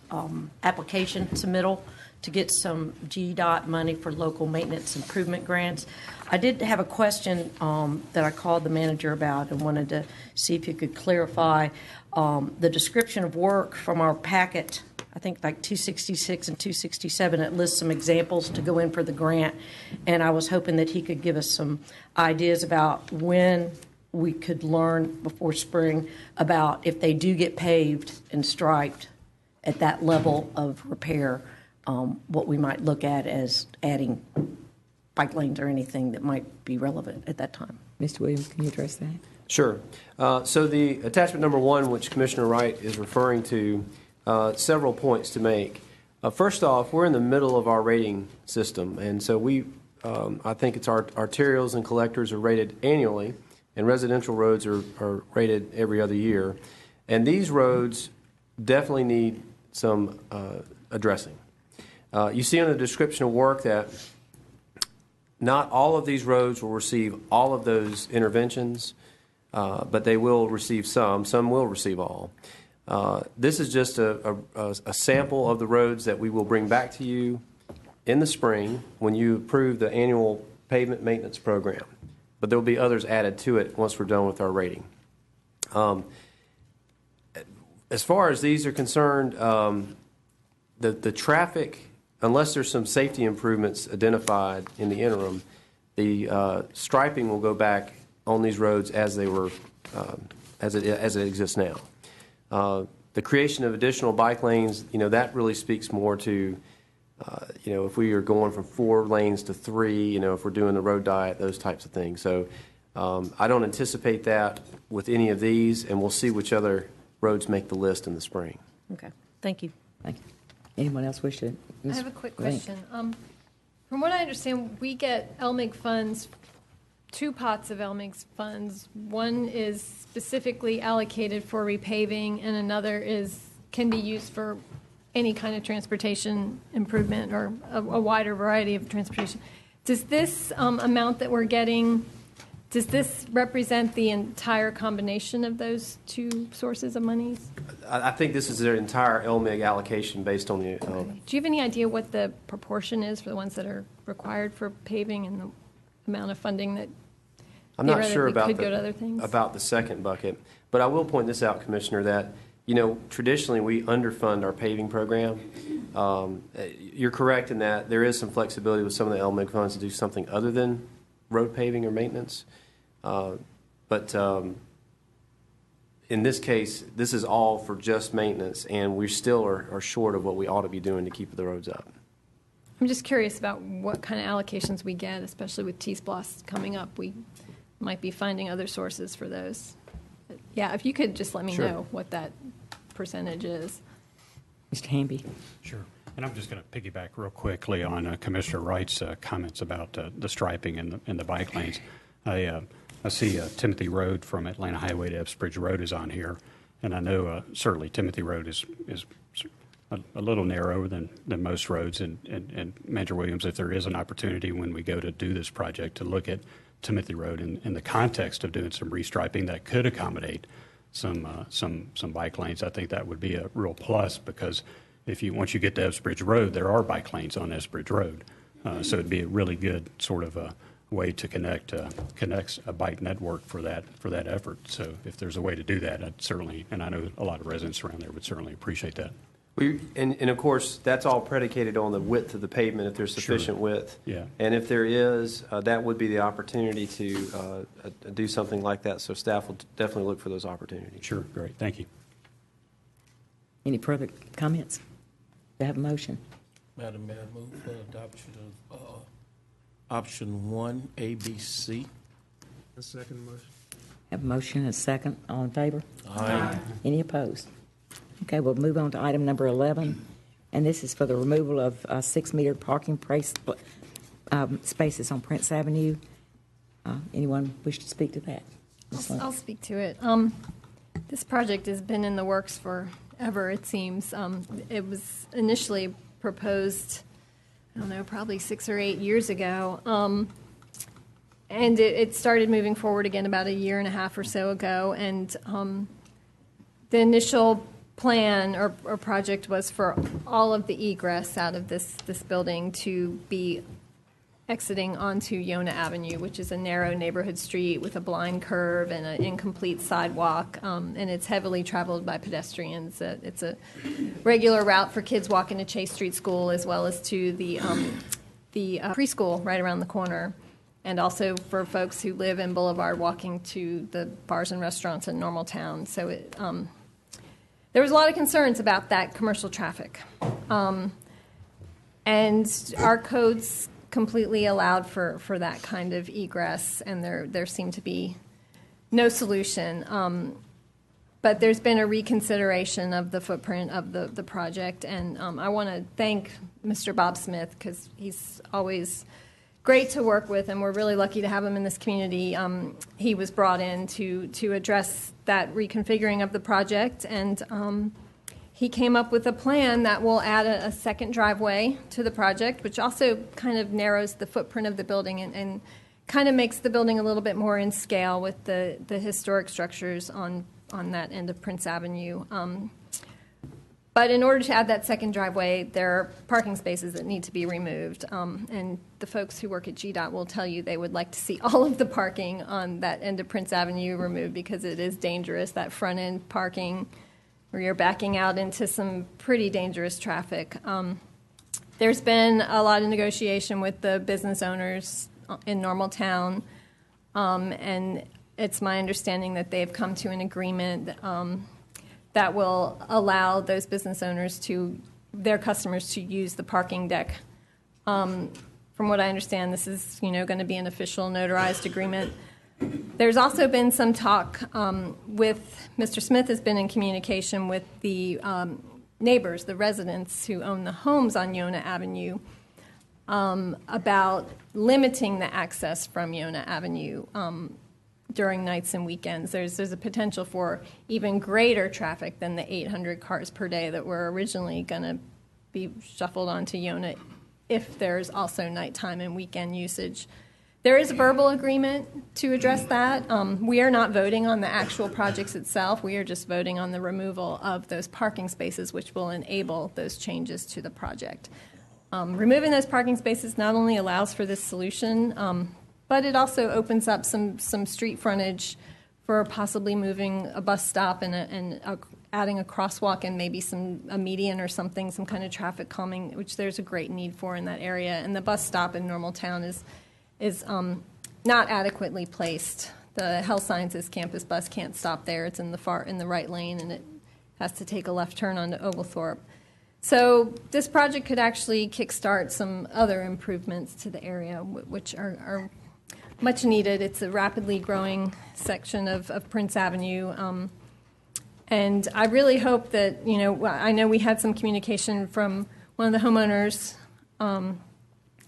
application submittal to get some GDOT money for local maintenance improvement grants. I did have a question that I called the manager about and wanted to see if you could clarify the description of work from our packet. I think like 266 and 267, it lists some examples to go in for the grant, and I was hoping that he could give us some ideas about when we could learn before spring about if they do get paved and striped at that level of repair, what we might look at as adding bike lanes or anything that might be relevant at that time. Mr. Williams, can you address that? Sure. So the attachment number 1, which Commissioner Wright is referring to, several points to make. First off, we're in the middle of our rating system, and so I think it's our arterials and collectors are rated annually, and residential roads are rated every other year. And these roads definitely need some addressing. You see in the description of work that not all of these roads will receive all of those interventions, but they will receive some. Some will receive all. This is just a sample of the roads that we will bring back to you in the spring when you approve the annual pavement maintenance program. But there will be others added to it once we're done with our rating. As far as these are concerned, the traffic, unless there's some safety improvements identified in the interim, the striping will go back on these roads as they were, as it exists now. The creation of additional bike lanes, that really speaks more to, if we are going from 4 lanes to 3, if we're doing the road diet, those types of things. So I don't anticipate that with any of these, and we'll see which other roads make the list in the spring. Okay. Thank you. Thank you. Anyone else wish to? I have a quick question. From what I understand, we get LMIG funds, 2 pots of LMIG funds. One is specifically allocated for repaving, and another can be used for any kind of transportation improvement or a wider variety of transportation. Does this amount that we're getting, Does this represent the entire combination of those two sources of monies? I think this is their entire LMIG allocation based on the. Do you have any idea what the proportion is for the ones that are required for paving and the amount of funding that I'm not sure about could go to other things? About the second bucket, but I will point this out, Commissioner, that traditionally we underfund our paving program. You're correct in that there is some flexibility with some of the LMIG funds to do something other than road paving or maintenance. But in this case, this is all for just maintenance, and we still are short of what we ought to be doing to keep the roads up. I'm just curious about what kind of allocations we get, especially with SPLOST coming up. We might be finding other sources for those. But yeah, if you could just let me Sure. know what that percentage is. Mr. Hamby. Sure. And I'm just going to piggyback real quickly on Commissioner Wright's comments about the striping and the bike lanes. I see Timothy Road from Atlanta Highway to Epsbridge Road is on here, and I know certainly Timothy Road is a little narrower than most roads. And Manager Williams, if there is an opportunity when we go to do this project to look at Timothy Road in the context of doing some restriping that could accommodate some bike lanes, I think that would be a real plus, because once you get to Epsbridge Road, there are bike lanes on Epsbridge Road. So it'd be a really good sort of a way to connects a bike network for that effort. So if there's a way to do that, I'd certainly, and I know a lot of residents around there would certainly appreciate that. And of course, that's all predicated on the width of the pavement, if there's sufficient width. Yeah. And if there is, that would be the opportunity to do something like that. So staff will definitely look for those opportunities. Sure, great, thank you. Any further comments? Do I have a motion? Madam Mayor, move for adoption of option 1, A, B, C. A second motion. Have a motion and a second. All in favor? Aye. Any opposed? Okay, we'll move on to item number 11, and this is for the removal of 6-meter parking spaces on Prince Avenue. Anyone wish to speak to that? I'll speak to it. This project has been in the works forever, it seems. It was initially proposed, I don't know, probably 6 or 8 years ago. And it started moving forward again about a year and a half or so ago. And the initial plan or project was for all of the egress out of this building to be exiting onto Yonah Avenue, which is a narrow neighborhood street with a blind curve and an incomplete sidewalk, and it's heavily traveled by pedestrians. It's a regular route for kids walking to Chase Street School, as well as to the preschool right around the corner, and also for folks who live in Boulevard walking to the bars and restaurants in Normaltown. So there was a lot of concerns about that commercial traffic. And our codes completely allowed for that kind of egress, and there seemed to be no solution. But there's been a reconsideration of the footprint of the project, and I want to thank Mr. Bob Smith, because he's always great to work with, and we're really lucky to have him in this community. He was brought in to address that reconfiguring of the project, and he came up with a plan that will add a second driveway to the project, which also kind of narrows the footprint of the building and kind of makes the building a little bit more in scale with the historic structures on that end of Prince Avenue. But in order to add that second driveway, there are parking spaces that need to be removed. And the folks who work at GDOT will tell you they would like to see all of the parking on that end of Prince Avenue removed, because it is dangerous, that front end parking where you're backing out into some pretty dangerous traffic. There's been a lot of negotiation with the business owners in Normaltown, and it's my understanding that they've come to an agreement that will allow those business owners their customers to use the parking deck. From what I understand, this is going to be an official notarized agreement. There's also been some talk with Mr. Smith has been in communication with the neighbors, the residents who own the homes on Yonah Avenue, about limiting the access from Yonah Avenue during nights and weekends. There's a potential for even greater traffic than the 800 cars per day that were originally going to be shuffled onto Yonah if there's also nighttime and weekend usage. There is a verbal agreement to address that. We are not voting on the actual projects itself. We are just voting on the removal of those parking spaces, which will enable those changes to the project. Removing those parking spaces not only allows for this solution, but it also opens up some street frontage for possibly moving a bus stop and adding a crosswalk and maybe a median or something, some kind of traffic calming, which there's a great need for in that area. And the bus stop in Normaltown is not adequately placed. The health sciences campus bus can't stop there. It's in the right lane, and it has to take a left turn onto Oglethorpe. So this project could actually kickstart some other improvements to the area, which are much needed. It's a rapidly growing section of Prince Avenue. And I really hope that, I know we had some communication from one of the homeowners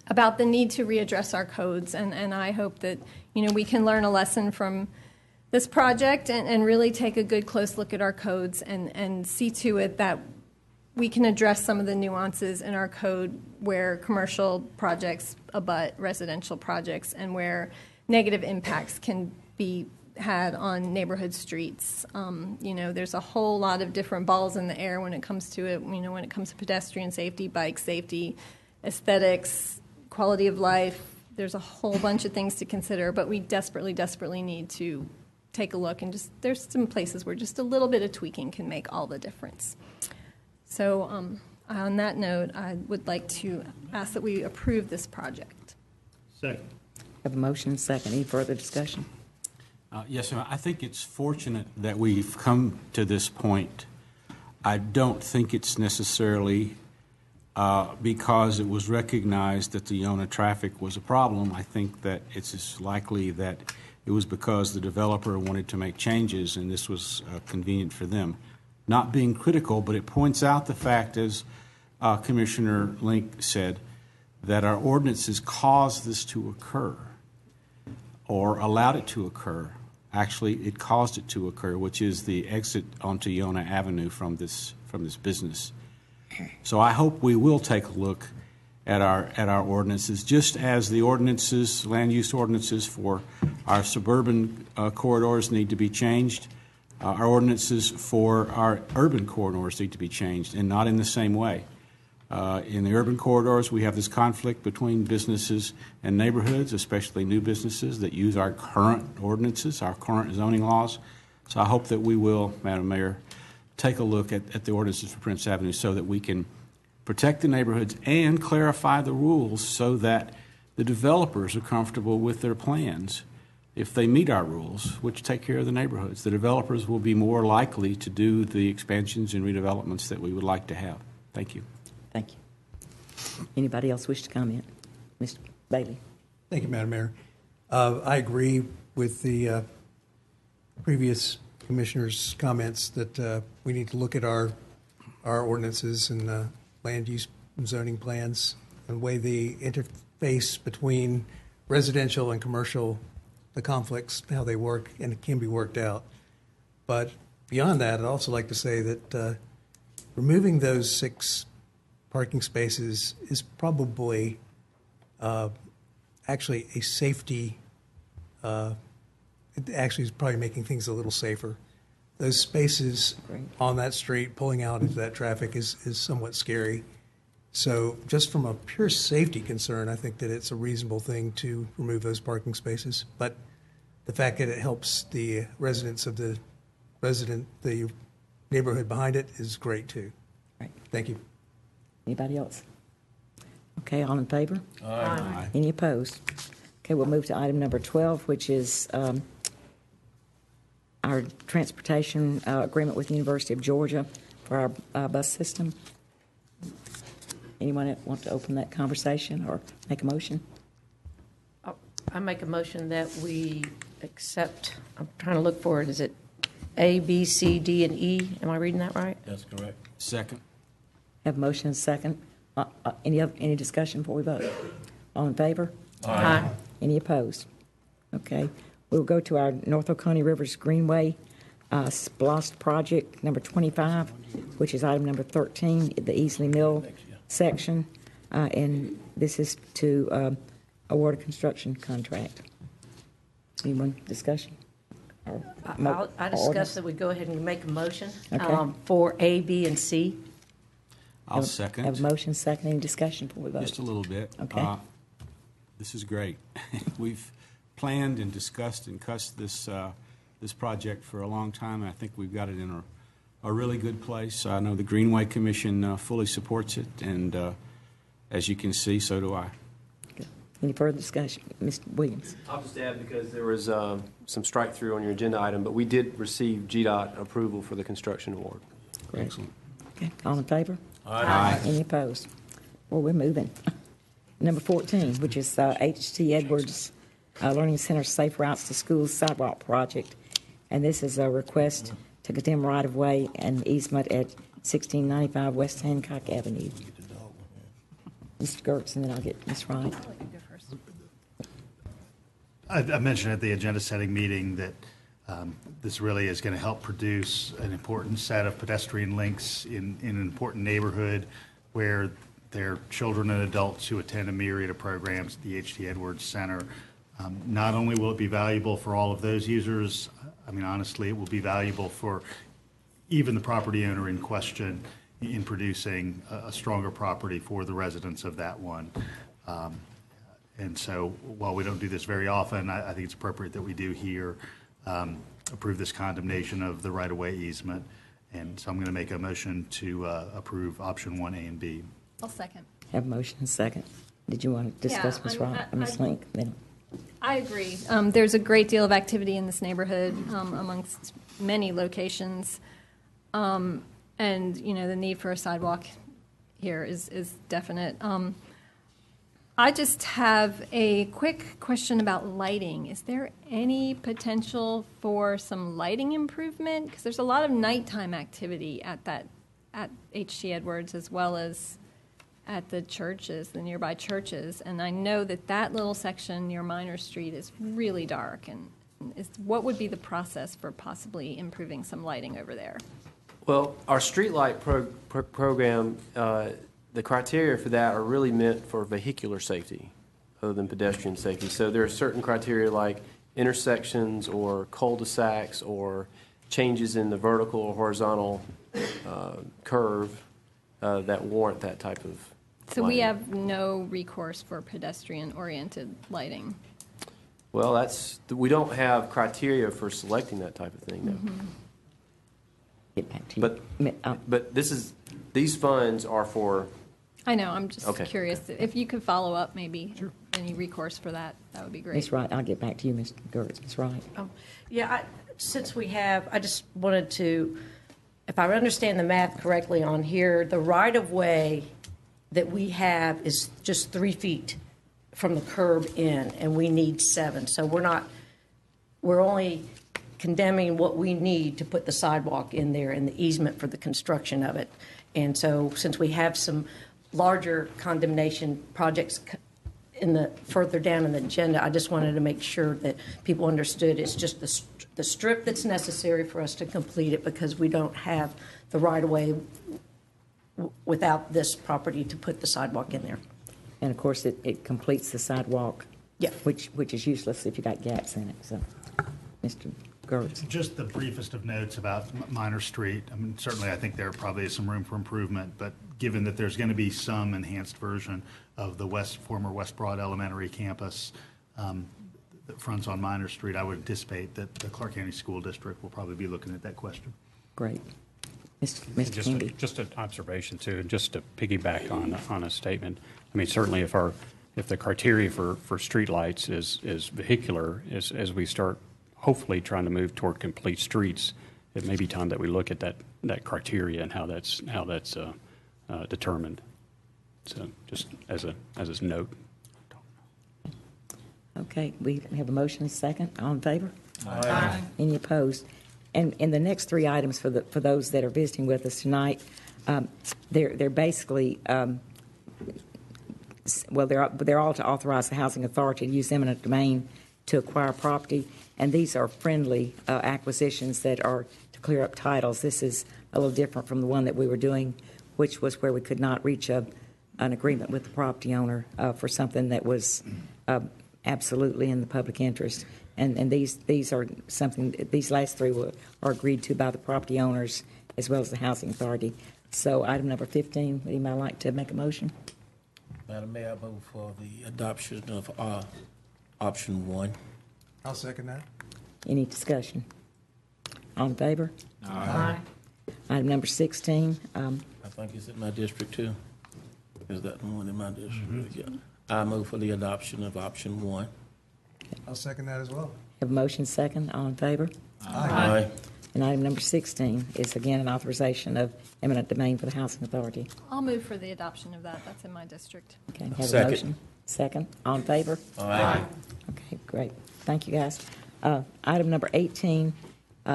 about the need to readdress our codes. And I hope that, we can learn a lesson from this project and really take a good close look at our codes and see to it that we can address some of the nuances in our code where commercial projects abut residential projects and where negative impacts can be had on neighborhood streets. There's a whole lot of different balls in the air when it comes to it, when it comes to pedestrian safety, bike safety, aesthetics, quality of life. There's a whole bunch of things to consider, but we desperately, desperately need to take a look. And there's some places where just a little bit of tweaking can make all the difference. So on that note, I would like to ask that we approve this project. Second. Have a motion and second. Any further discussion? Yes, sir. I think it's fortunate that we've come to this point. I don't think it's necessarily because it was recognized that the Iona traffic was a problem. I think that it's as likely that it was because the developer wanted to make changes and this was convenient for them. Not being critical, but it points out the fact, as Commissioner Link said, that our ordinances caused this to occur or allowed it to occur. Actually, it caused it to occur, which is the exit onto Iona Avenue from this business. So I hope we will take a look at our ordinances, just as the ordinances, land use ordinances for our suburban corridors need to be changed. Our ordinances for our urban corridors need to be changed, and not in the same way. In the urban corridors, we have this conflict between businesses and neighborhoods, especially new businesses that use our current ordinances, our current zoning laws. So I hope that we will, Madam Mayor, take a look at the ordinances for Prince Avenue so that we can protect the neighborhoods and clarify the rules so that the developers are comfortable with their plans. If they meet our rules, which take care of the neighborhoods, the developers will be more likely to do the expansions and redevelopments that we would like to have. Thank you. Thank you. Anybody else wish to comment? Mr. Bailey. Thank you, Madam Mayor. I agree with the previous commissioner's comments that we need to look at our ordinances and land use and zoning plans and weigh the interface between residential and commercial, the conflicts, how they work, and it can be worked out. But beyond that, I'd also like to say that removing those 6 parking spaces is probably actually a safety, it actually is probably making things a little safer. Those spaces on that street pulling out into that traffic is somewhat scary. So just from a pure safety concern, I think that it's a reasonable thing to remove those parking spaces. But the fact that it helps the residents of the neighborhood behind it is great too. Right. Thank you. Anybody else? Okay, all in favor? Aye. Any opposed? Okay, we'll move to item number 12, which is our transportation agreement with the University of Georgia for our bus system. Anyone want to open that conversation or make a motion? I make a motion that we accept, I'm trying to look for it, is it A, B, C, D, and E? Am I reading that right? That's correct. Second. Have a motion and second. Any discussion before we vote? All in favor? Aye. Any opposed? Okay. We'll go to our North Oconee Rivers Greenway SPLOST project number 25, which is item number 13, the Easley Mill section. And this is to award a construction contract. Anyone discussion? I discuss that we go ahead and make a motion Okay. for A, B, and C. I'll second. Have a motion, second, any discussion before we vote? Just a little bit. Okay. This is great. We've planned and discussed and cussed this project for a long time, and I think we've got it in a really good place. I know the Greenway Commission fully supports it, and as you can see, so do I. Any further discussion? Mr. Williams? I'll just add, because there was some strike-through on your agenda item, but we did receive GDOT approval for the construction award. Great. Excellent. Okay, all in favor? Aye. Any opposed? Well, we're moving. Number 14, which is H.T. Edwards Learning Center Safe Routes to Schools Sidewalk Project. And this is a request to condemn right-of-way and easement at 1695 West Hancock Avenue. Mr. Gertz, and then I'll get Ms. Wright. I mentioned at the agenda-setting meeting that this really is going to help produce an important set of pedestrian links in an important neighborhood where there are children and adults who attend a myriad of programs at the H.T. Edwards Center. Not only will it be valuable for all of those users, I mean, honestly, it will be valuable for even the property owner in question in producing a stronger property for the residents of that one. And so while we don't do this very often, I think it's appropriate that we do here approve this condemnation of the right-of-way easement. And so I'm going to make a motion to approve option 1A and B. I'll second. Have a motion and second. Did you want to discuss, Ms. Wright, Ms. Link? Then I agree. There's a great deal of activity in this neighborhood amongst many locations. And, you know, the need for a sidewalk here is definite. I just have a quick question about lighting. Is there any potential for some lighting improvement? Because there's a lot of nighttime activity at H.T. Edwards, as well as at the churches, the nearby churches. And I know that little section near Minor Street is really dark. And what would be the process for possibly improving some lighting over there? Well, our streetlight program, the criteria for that are really meant for vehicular safety other than pedestrian safety. So there are certain criteria like intersections or cul-de-sacs or changes in the vertical or horizontal curve that warrant that type of So lighting. we have no recourse for pedestrian-oriented lighting. Well, we don't have criteria for selecting that type of thing, no. Mm-hmm. get back to you. But these funds are for. I know, I'm just Okay. curious. If you could follow up, maybe any recourse for that, that would be great. Ms. Wright, I'll get back to you, Mr. Gertz. Ms. Wright. Yeah, I just wanted to, if I understand the math correctly on here, the right-of-way that we have is just 3 feet from the curb in, and we need 7. So we're only condemning what we need to put the sidewalk in there and the easement for the construction of it. And so since we have some larger condemnation projects further down in the agenda, I just wanted to make sure that people understood it's just the strip that's necessary for us to complete it, because we don't have the right-of-way without this property to put the sidewalk in there. And of course, it completes the sidewalk, yeah, which is useless if you got gaps in it. So, Mr. Gertz. Just the briefest of notes about Minor Street. I mean, certainly I think there probably is some room for improvement, but given that there's going to be some enhanced version of the former West Broad Elementary campus that fronts on Minor Street, I would anticipate that the Clarke County School District will probably be looking at that question. Great. Mr. Kennedy. Just an observation, too, and just to piggyback on a statement. I mean, certainly if the criteria for streetlights is vehicular, as we start hopefully trying to move toward complete streets, it may be time that we look at that criteria and how that's determined. So just as a note. Okay, we have a motion and a second. All in favor? Aye. Any opposed? And in the next 3 items for those that are visiting with us tonight, they're basically they're all to authorize the housing authority to use eminent domain to acquire property, and these are friendly acquisitions that are to clear up titles. This is a little different from the one that we were doing, which was where we could not reach an agreement with the property owner for something that was absolutely in the public interest. And these are something, these last three are agreed to by the property owners as well as the housing authority. So item number 15, would anybody like to make a motion? Madam Mayor, I move for the adoption of option 1. I'll second that. Any discussion? All in favor? Aye. Item number 16. I think it's in my district too. Is that the one in my district? Yeah. I move for the adoption of option 1. I'll second that as well. Have a motion second. All in favor? Aye. And item number 16 is again an authorization of eminent domain for the housing authority. I'll move for the adoption of that. That's in my district. Okay, have Second. a motion. Second. All in favor? Aye. Okay, great. Thank you, guys. Item number 18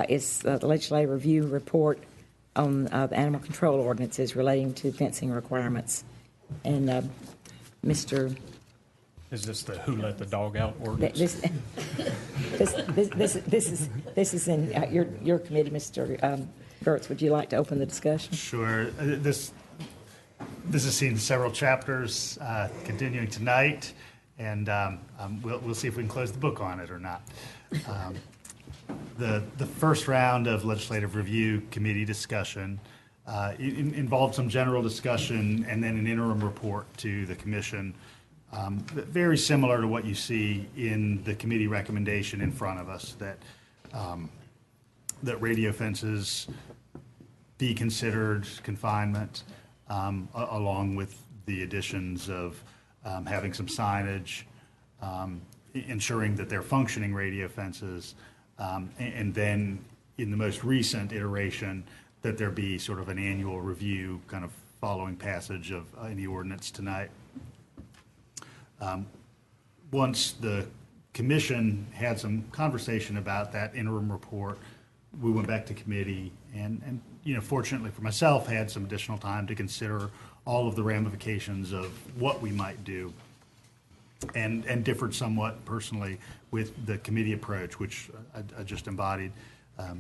is the legislative review report on the animal control ordinances relating to fencing requirements. And Mr. Is this the who let the dog out ordinance? This is in your committee, Mr. Gertz. Would you like to open the discussion? Sure. This has seen several chapters continuing tonight, and we'll see if we can close the book on it or not. The first round of legislative review committee discussion involved some general discussion and then an interim report to the commission, very similar to what you see in the committee recommendation in front of us, that radio fences be considered confinement, along with the additions of having some signage, ensuring that they're functioning radio fences, and then in the most recent iteration, that there be sort of an annual review kind of following passage of any ordinance tonight. Once the commission had some conversation about that interim report, we went back to committee and fortunately for myself, had some additional time to consider all of the ramifications of what we might do, and differed somewhat personally with the committee approach, which I just embodied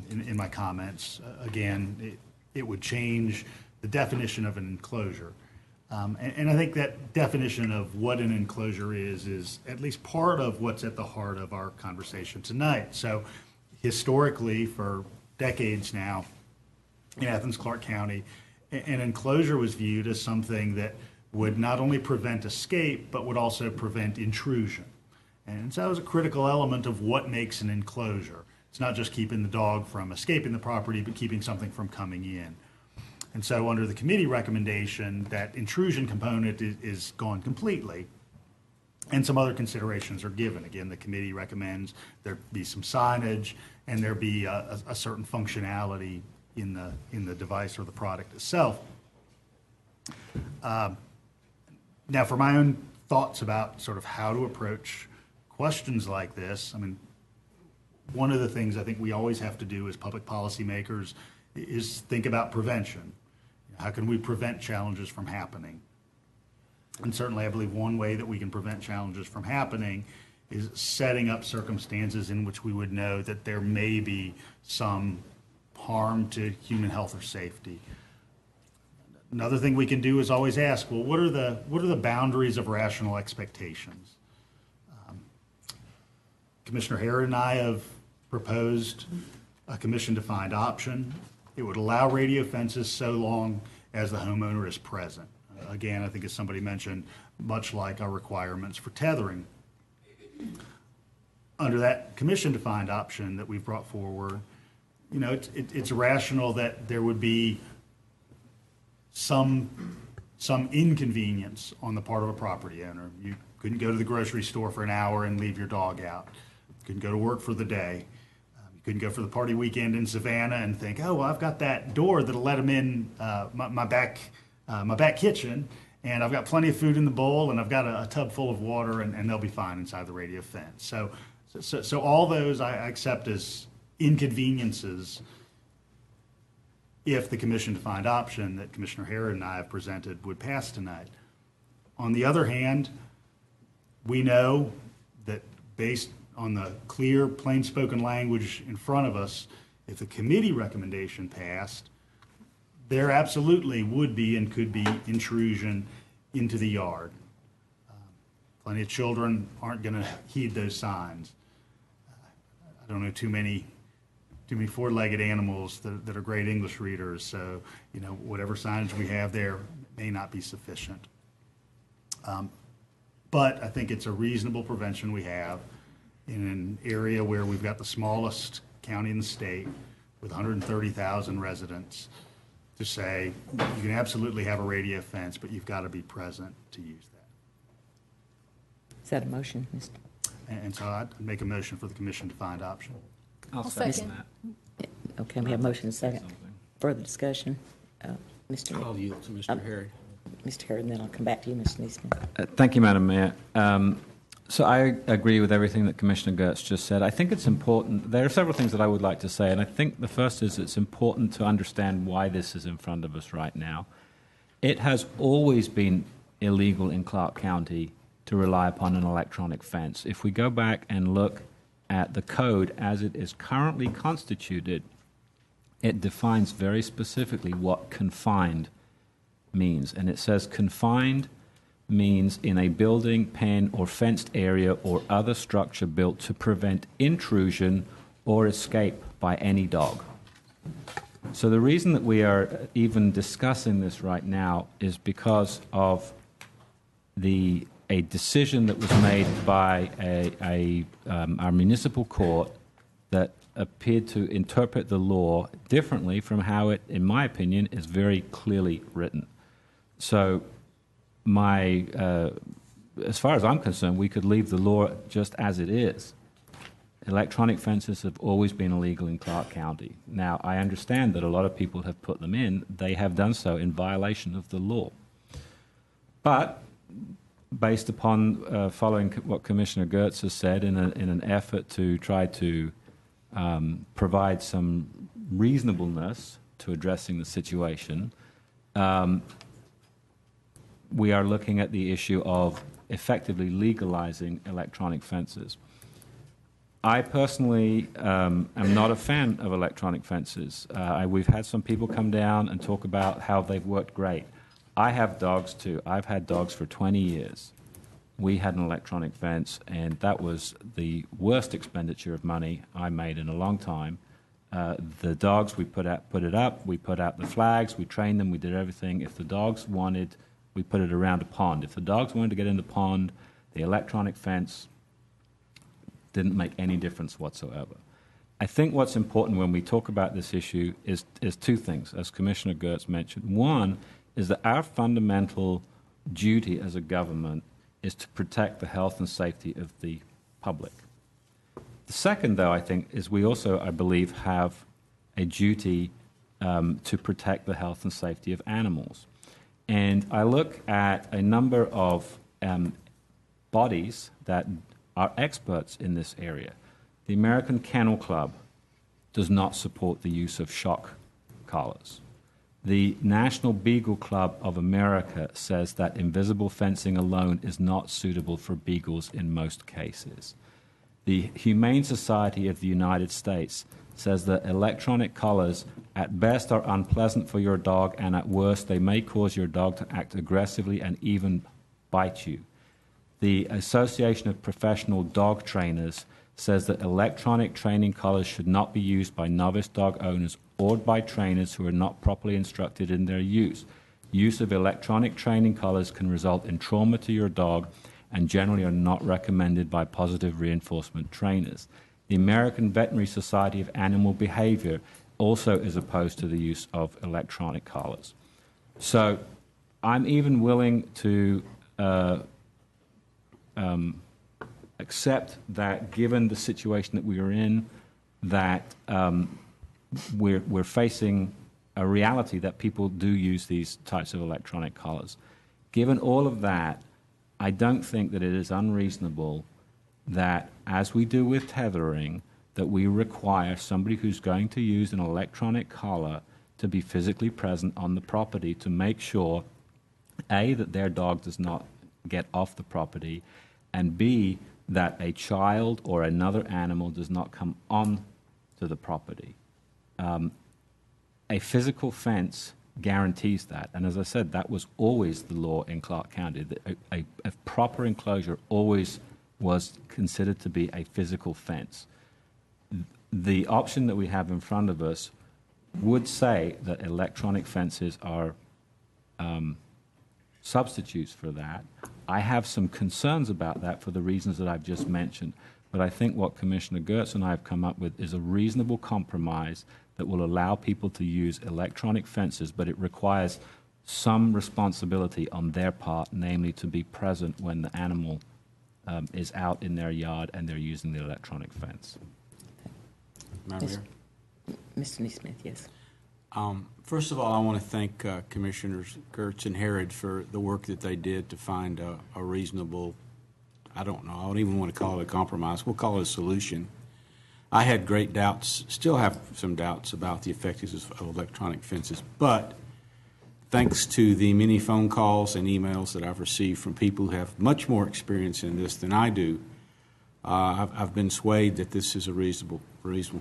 in my comments. Again, it would change the definition of an enclosure. And I think that definition of what an enclosure is at least part of what's at the heart of our conversation tonight. So historically, for decades now, in Athens-Clarke County, an enclosure was viewed as something that would not only prevent escape, but would also prevent intrusion. And so that was a critical element of what makes an enclosure. It's not just keeping the dog from escaping the property, but keeping something from coming in. And so under the committee recommendation, that intrusion component is gone completely, and some other considerations are given. Again, the committee recommends there be some signage and there be a certain functionality in the device or the product itself. Now, for my own thoughts about sort of how to approach questions like this, I mean, one of the things I think we always have to do as public policymakers is think about prevention. How can we prevent challenges from happening? And certainly I believe one way that we can prevent challenges from happening is setting up circumstances in which we would know that there may be some harm to human health or safety. Another thing we can do is always ask, well, what are the boundaries of rational expectations? Commissioner Harrod and I have proposed a commission-defined option. It would allow radio fences so long as the homeowner is present. Again, I think as somebody mentioned, much like our requirements for tethering. Under that commission-defined option that we've brought forward, it's rational that there would be some inconvenience on the part of a property owner. You couldn't go to the grocery store for an hour and leave your dog out. You couldn't go to work for the day. You couldn't go for the party weekend in Savannah and think, oh, well, I've got that door that'll let them in my back kitchen, and I've got plenty of food in the bowl, and I've got a tub full of water, and they'll be fine inside the radio fence. So all those I accept as inconveniences if the commission-defined option that Commissioner Harrod and I have presented would pass tonight. On the other hand, we know that based on the clear, plain-spoken language in front of us, if the committee recommendation passed, there absolutely would be and could be intrusion into the yard. Plenty of children aren't going to heed those signs. I don't know too many four-legged animals that are great English readers, so whatever signage we have there may not be sufficient. But I think it's a reasonable prevention we have in an area where we've got the smallest county in the state with 130,000 residents to say you can absolutely have a radio fence, but you've got to be present to use that. Is that a motion, Mr.? And so I'd make a motion for the commission to find option. I'll second that. Okay, we have motion and second. Further discussion? Mr. I'll yield to Mr. Harry. Mr. Harry, and then I'll come back to you, Mr. Neesmith. Thank you, Madam Mayor. So I agree with everything that Commissioner Gertz just said. I think it's important. There are several things that I would like to say, and I think the first is it's important to understand why this is in front of us right now. It has always been illegal in Clarke County to rely upon an electronic fence. If we go back and look at the code as it is currently constituted, it defines very specifically what confined means. And it says confined means in a building, pen, or fenced area or other structure built to prevent intrusion or escape by any dog. So the reason that we are even discussing this right now is because of a decision that was made by our municipal court that appeared to interpret the law differently from how it, in my opinion, is very clearly written. So as far as I'm concerned, we could leave the law just as it is. Electronic fences have always been illegal in Clarke County. Now, I understand that a lot of people have put them in. They have done so in violation of the law. But based upon following what Commissioner Gertz has said in an effort to try to provide some reasonableness to addressing the situation, we are looking at the issue of effectively legalizing electronic fences. I personally am not a fan of electronic fences. We've had some people come down and talk about how they've worked great. I have dogs too. I've had dogs for 20 years. We had an electronic fence, and that was the worst expenditure of money I made in a long time. The dogs, we put it up, we put out the flags, we trained them, we did everything. If the dogs wanted, we put it around a pond. If the dogs wanted to get in the pond, the electronic fence didn't make any difference whatsoever. I think what's important when we talk about this issue is two things, as Commissioner Gertz mentioned. One is that our fundamental duty as a government is to protect the health and safety of the public. The second, though, I think, is we also, I believe, have a duty to protect the health and safety of animals. And I look at a number of bodies that are experts in this area. The American Kennel Club does not support the use of shock collars. The National Beagle Club of America says that invisible fencing alone is not suitable for beagles in most cases. The Humane Society of the United States says that electronic collars at best are unpleasant for your dog, and at worst they may cause your dog to act aggressively and even bite you. The Association of Professional Dog Trainers says that electronic training collars should not be used by novice dog owners or by trainers who are not properly instructed in their use. Use of electronic training collars can result in trauma to your dog and generally are not recommended by positive reinforcement trainers. The American Veterinary Society of Animal Behavior also is opposed to the use of electronic collars. So I'm even willing to accept that, given the situation that we are in, that we're facing a reality that people do use these types of electronic collars. Given all of that, I don't think that it is unreasonable that, as we do with tethering, that we require somebody who's going to use an electronic collar to be physically present on the property to make sure, A, that their dog does not get off the property, and B, that a child or another animal does not come on to the property. A physical fence guarantees that. And as I said, that was always the law in Clarke County. A proper enclosure always was considered to be a physical fence. The option that we have in front of us would say that electronic fences are substitutes for that. I have some concerns about that for the reasons that I've just mentioned, but I think what Commissioner Gertz and I have come up with is a reasonable compromise that will allow people to use electronic fences, but it requires some responsibility on their part, namely to be present when the animal is out in their yard and they're using the electronic fence. Madam Mayor? Mr. Neesmith, yes. First of all, I want to thank Commissioners Gertz and Harrod for the work that they did to find a reasonable, I don't know, I don't even want to call it a compromise. We'll call it a solution. I had great doubts, still have some doubts about the effectiveness of electronic fences, but thanks to the many phone calls and emails that I've received from people who have much more experience in this than I do, I've been swayed that this is a reasonable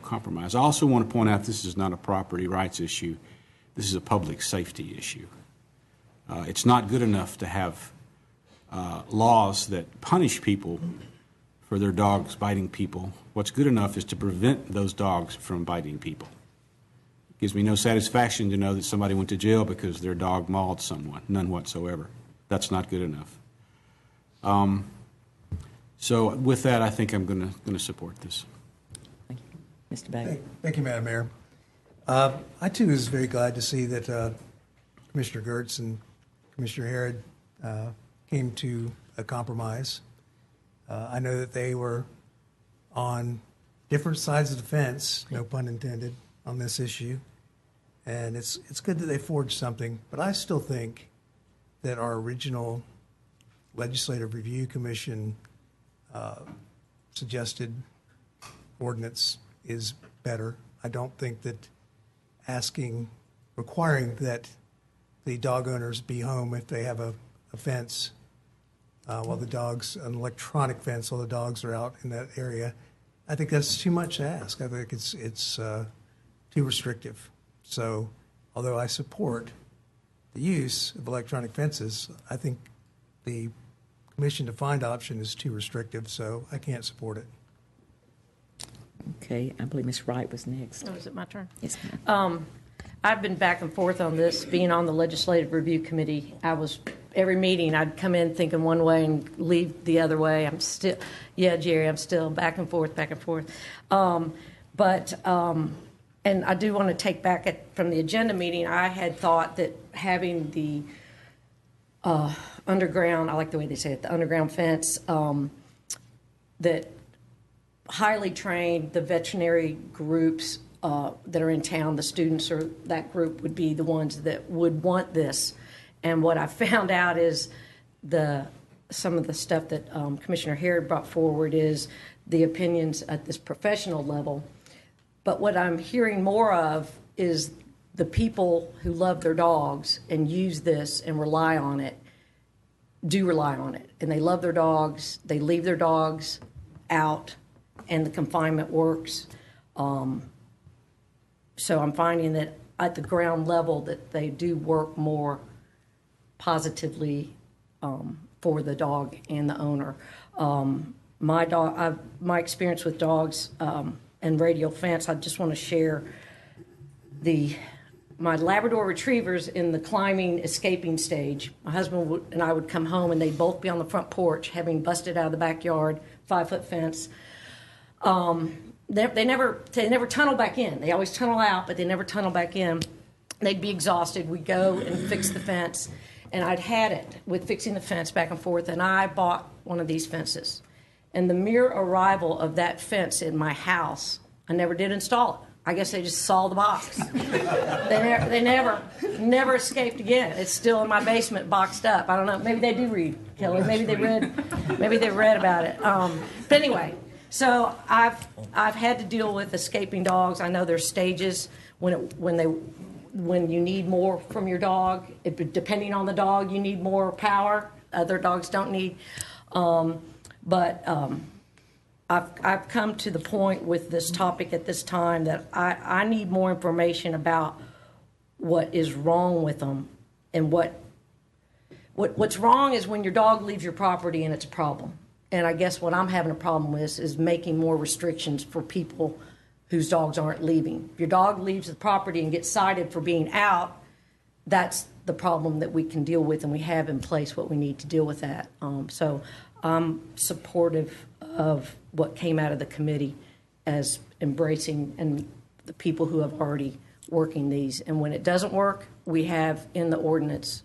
compromise. I also want to point out this is not a property rights issue. This is a public safety issue. It's not good enough to have laws that punish people for their dogs biting people. What's good enough is to prevent those dogs from biting people. It gives me no satisfaction to know that somebody went to jail because their dog mauled someone. None whatsoever. That's not good enough. So with that, I think I'm going to support this. Thank you. Mr. Bailey. Thank you, Madam Mayor. I, too, was very glad to see that Commissioner Gertz and Commissioner Harrod came to a compromise. I know that they were on different sides of the fence, no pun intended, on this issue. And it's good that they forged something, but I still think that our original Legislative Review Commission suggested ordinance is better. I don't think that requiring that the dog owners be home if they have a fence while the dogs, an electronic fence while the dogs are out in that area, I think that's too much to ask. I think it's too restrictive. So although I support the use of electronic fences, I think the commission-defined option is too restrictive, so I can't support it. Okay, I believe Ms. Wright was next. Oh, is it my turn? Yes, ma'am. I've been back and forth on this. Being on the Legislative Review Committee, every meeting I'd come in thinking one way and leave the other way. I'm still, Jerry, I'm still back and forth. And I do want to take back from the agenda meeting, I had thought that having the underground, I like the way they say it, the underground fence, that highly trained, the veterinary groups that are in town, the students or that group would be the ones that would want this. And what I found out is some of the stuff that Commissioner Harrod brought forward is the opinions at this professional level. But what I'm hearing more of is the people who love their dogs and use this and rely on it, do rely on it. And they love their dogs, they leave their dogs out, and the confinement works. So I'm finding that at the ground level that they do work more positively for the dog and the owner. My experience with dogs and radial fence, I just want to share my Labrador retrievers in the climbing, escaping stage. My husband and I would come home and they'd both be on the front porch having busted out of the backyard, 5-foot fence. They never tunnel back in. They always tunnel out, but they never tunnel back in. They'd be exhausted. We'd go and fix the fence. And I'd had it with fixing the fence back and forth, and I bought one of these fences. And the mere arrival of that fence in my house, I never did install it. I guess they just saw the box. They never escaped again. It's still in my basement boxed up. I don't know. Maybe they do read, Kelly. Maybe they read about it. But anyway, so I've had to deal with escaping dogs. I know there's stages when you need more from your dog. Depending on the dog, you need more power. Other dogs don't need. I've come to the point with this topic at this time that I need more information about what is wrong with them. And what's wrong is when your dog leaves your property and it's a problem. And I guess what I'm having a problem with is making more restrictions for people whose dogs aren't leaving. If your dog leaves the property and gets cited for being out, that's the problem that we can deal with, and we have in place what we need to deal with that. So I'm supportive of what came out of the committee as embracing and the people who have already working these. And when it doesn't work, we have in the ordinance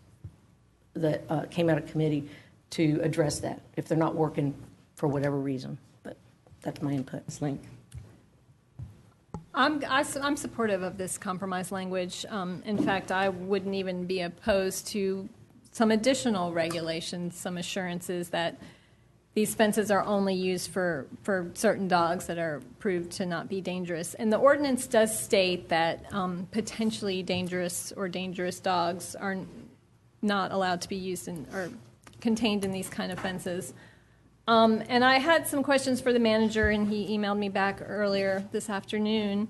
that came out of committee to address that if they're not working for whatever reason. But that's my input. Slink. I'm supportive of this compromise language. In fact, I wouldn't even be opposed to some additional regulations, some assurances that these fences are only used for certain dogs that are proved to not be dangerous. And the ordinance does state that potentially dangerous or dangerous dogs are not allowed to be used in or contained in these kind of fences. And I had some questions for the manager, and he emailed me back earlier this afternoon.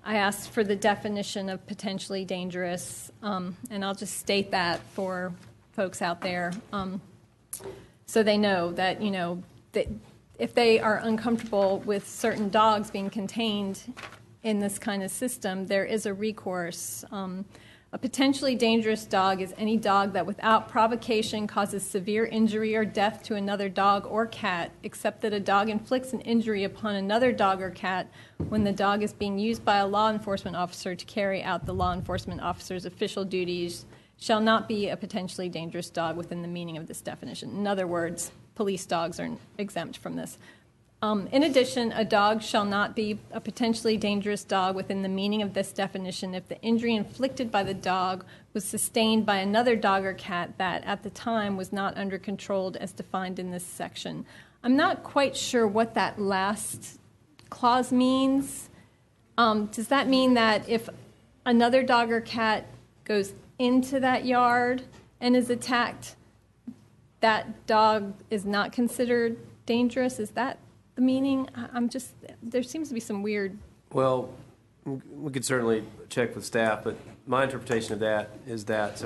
I asked for the definition of potentially dangerous, and I'll just state that for folks out there, so they know that, that if they are uncomfortable with certain dogs being contained in this kind of system, there is a recourse. A potentially dangerous dog is any dog that without provocation causes severe injury or death to another dog or cat, except that a dog inflicts an injury upon another dog or cat when the dog is being used by a law enforcement officer to carry out the law enforcement officer's official duties, shall not be a potentially dangerous dog within the meaning of this definition. In other words, police dogs are exempt from this. In addition, a dog shall not be a potentially dangerous dog within the meaning of this definition if the injury inflicted by the dog was sustained by another dog or cat that, at the time, was not under control as defined in this section. I'm not quite sure what that last clause means. Does that mean that if another dog or cat goes into that yard and is attacked, that dog is not considered dangerous? Is that the meaning? There seems to be some weird. Well, we could certainly check with staff, but my interpretation of that is that,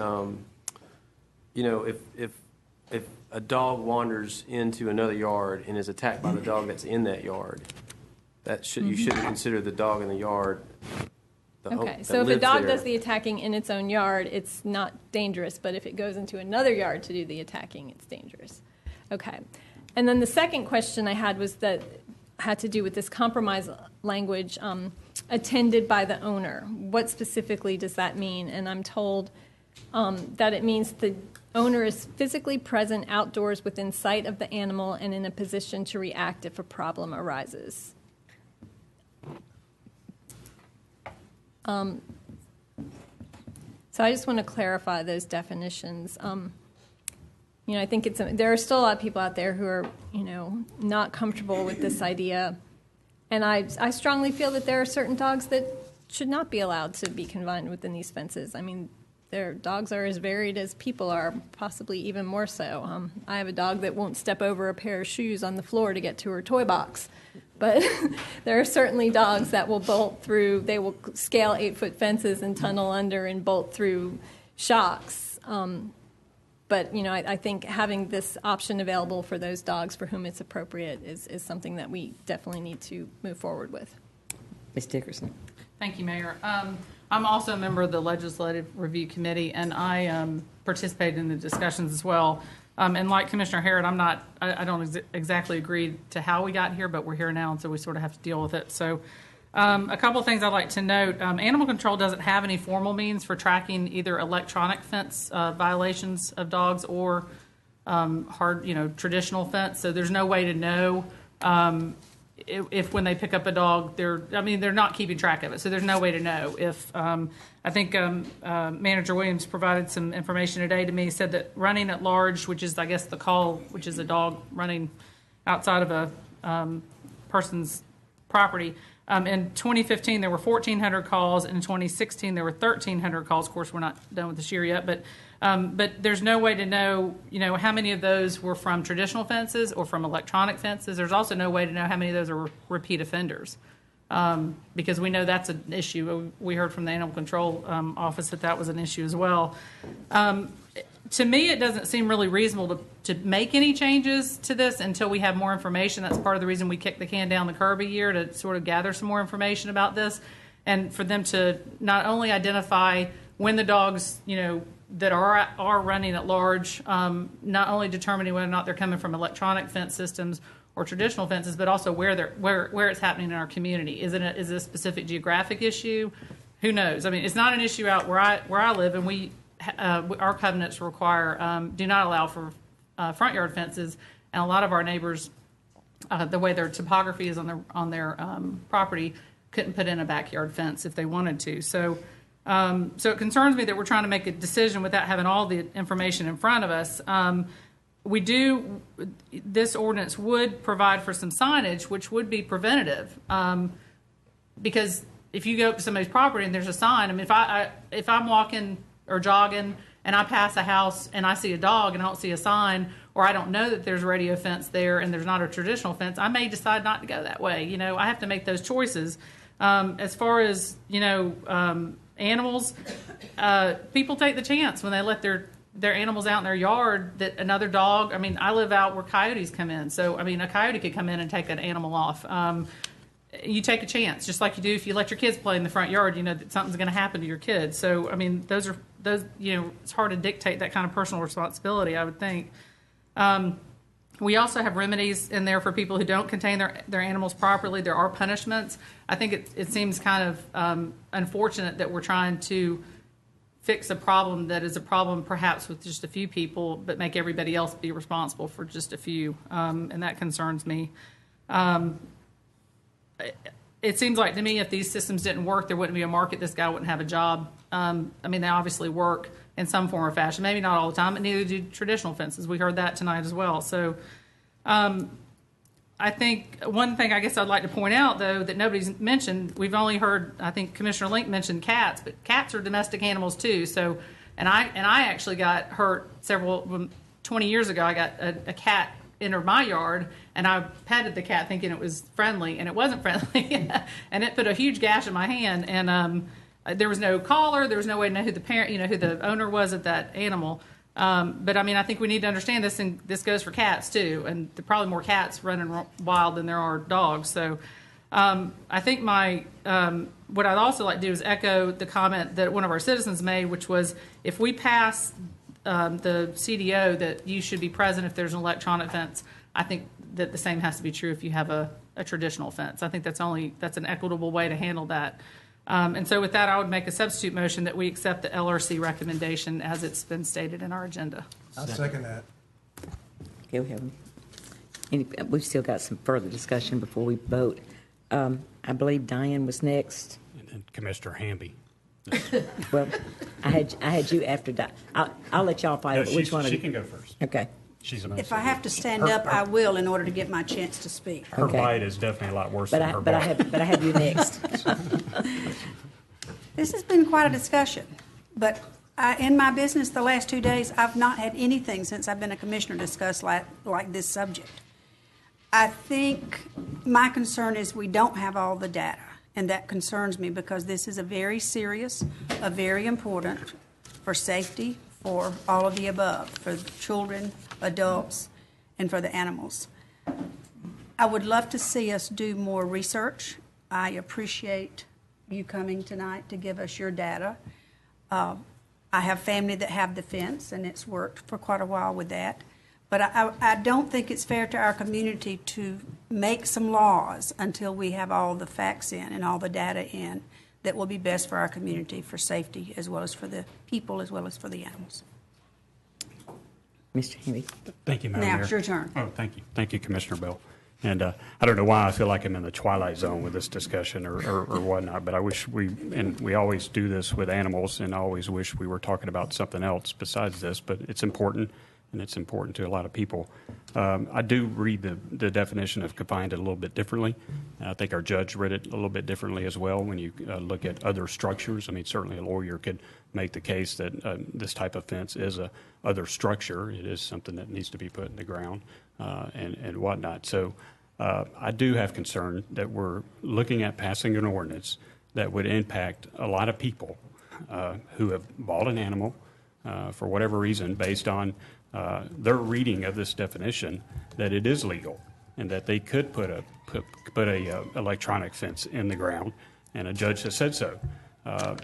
if a dog wanders into another yard and is attacked by the dog that's in that yard, you shouldn't consider the dog in the yard. Okay, so if a dog does the attacking in its own yard, it's not dangerous, but if it goes into another yard to do the attacking, it's dangerous. Okay. And then the second question I had had to do with this compromise language, attended by the owner. What specifically does that mean? And I'm told that it means the owner is physically present outdoors within sight of the animal and in a position to react if a problem arises. So I just want to clarify those definitions. I think there are still a lot of people out there who are, not comfortable with this idea. And I strongly feel that there are certain dogs that should not be allowed to be confined within these fences. I mean, their dogs are as varied as people are, possibly even more so. I have a dog that won't step over a pair of shoes on the floor to get to her toy box. But there are certainly dogs that will bolt through, they will scale 8-foot fences and tunnel under and bolt through shocks. But, I think having this option available for those dogs for whom it's appropriate is something that we definitely need to move forward with. Ms. Dickerson. Thank you, Mayor. I'm also a member of the Legislative Review Committee, and I participated in the discussions as well. And like Commissioner Harrod, I don't exactly agree to how we got here, but we're here now, and so we sort of have to deal with it. So a couple of things I'd like to note. Animal control doesn't have any formal means for tracking either electronic fence violations of dogs or traditional fence. So there's no way to know if when they pick up a dog, they're not keeping track of it. So there's no way to know if. I think Manager Williams provided some information today to me. He said that running at large, which is, I guess, the call, which is a dog running outside of a person's property. In 2015, there were 1,400 calls. In 2016, there were 1,300 calls. Of course, we're not done with this year yet, but there's no way to know, how many of those were from traditional fences or from electronic fences. There's also no way to know how many of those are repeat offenders. because we know that's an issue. We heard from the Animal Control Office that was an issue as well. To me, it doesn't seem really reasonable to make any changes to this until we have more information. That's part of the reason we kicked the can down the curb a year, to sort of gather some more information about this, and for them to not only identify when the dogs, that are running at large, not only determining whether or not they're coming from electronic fence systems or traditional fences, but also where it's happening in our community. Is it a specific geographic issue? Who knows? I mean, it's not an issue out where I live, and our covenants require do not allow for front yard fences, and a lot of our neighbors, the way their topography is on their property, couldn't put in a backyard fence if they wanted to. So it concerns me that we're trying to make a decision without having all the information in front of us. This ordinance would provide for some signage, which would be preventative, because if you go up to somebody's property and there's a sign, I mean, if I'm walking or jogging and I pass a house and I see a dog and I don't see a sign, or I don't know that there's a radio fence there and there's not a traditional fence, I may decide not to go that way. I have to make those choices. As far as, animals, people take the chance when they let their animals out in their yard that another dog, I mean, I live out where coyotes come in. So, I mean, a coyote could come in and take an animal off. You take a chance, just like you do if you let your kids play in the front yard, that something's going to happen to your kids. So, I mean, those, it's hard to dictate that kind of personal responsibility, I would think. We also have remedies in there for people who don't contain their animals properly. There are punishments. I think it seems kind of unfortunate that we're trying to fix a problem that is a problem perhaps with just a few people, but make everybody else be responsible for just a few, and that concerns me. It seems like to me if these systems didn't work, there wouldn't be a market. This guy wouldn't have a job. I mean, they obviously work in some form or fashion, maybe not all the time, and neither do traditional fences. We heard that tonight as well. So I think one thing I guess I'd like to point out, though, that nobody's mentioned, we've only heard, I think Commissioner Link mentioned cats, but cats are domestic animals too. So, and I actually got hurt 20 years ago. I got a cat entered my yard, and I petted the cat thinking it was friendly, and it wasn't friendly, and it put a huge gash in my hand, and there was no collar, there was no way to know who the parent, who the owner was of that animal. But I mean, I think we need to understand this, and this goes for cats too, and there are probably more cats running wild than there are dogs. So I think what I'd also like to do is echo the comment that one of our citizens made, which was if we pass the CDO that you should be present if there's an electronic fence, I think that the same has to be true if you have a traditional fence. I think that's an equitable way to handle that. And so with that, I would make a substitute motion that we accept the LRC recommendation as it's been stated in our agenda. I'll second that. Okay, we've still got some further discussion before we vote. I believe Diane was next. And then Commissioner Hamby. Well, I had you after that. I'll let y'all fight over which one of you. She can go first. Okay. If I have to stand up, I will in order to get my chance to speak. Her bite is definitely a lot worse than her bite. But I have you next. This has been quite a discussion, but in my business the last 2 days, I've not had anything since I've been a commissioner discuss like this subject. I think my concern is we don't have all the data, and that concerns me because this is a very serious, a very important for safety, for all of the above, for children, adults, and for the animals. I would love to see us do more research. I appreciate you coming tonight to give us your data. I have family that have the fence, and it's worked for quite a while with that. But I don't think it's fair to our community to make some laws until we have all the facts in and all the data in that will be best for our community, for safety, as well as for the people, as well as for the animals. Mr. Henry. Thank you, Madam Mayor. Now it's your turn. Oh, thank you. Thank you, Commissioner Bell. And I don't know why I feel like I'm in the twilight zone with this discussion or whatnot, but I wish we always do this with animals, and I always wish we were talking about something else besides this, but it's important, and it's important to a lot of people. I do read the definition of confined a little bit differently. I think our judge read it a little bit differently as well when you look at other structures. I mean, certainly a lawyer could make the case that this type of fence is a other structure. It is something that needs to be put in the ground and whatnot. So I do have concern that we're looking at passing an ordinance that would impact a lot of people who have bought an animal for whatever reason based on their reading of this definition that it is legal and that they could put a electronic fence in the ground, and a judge has said so.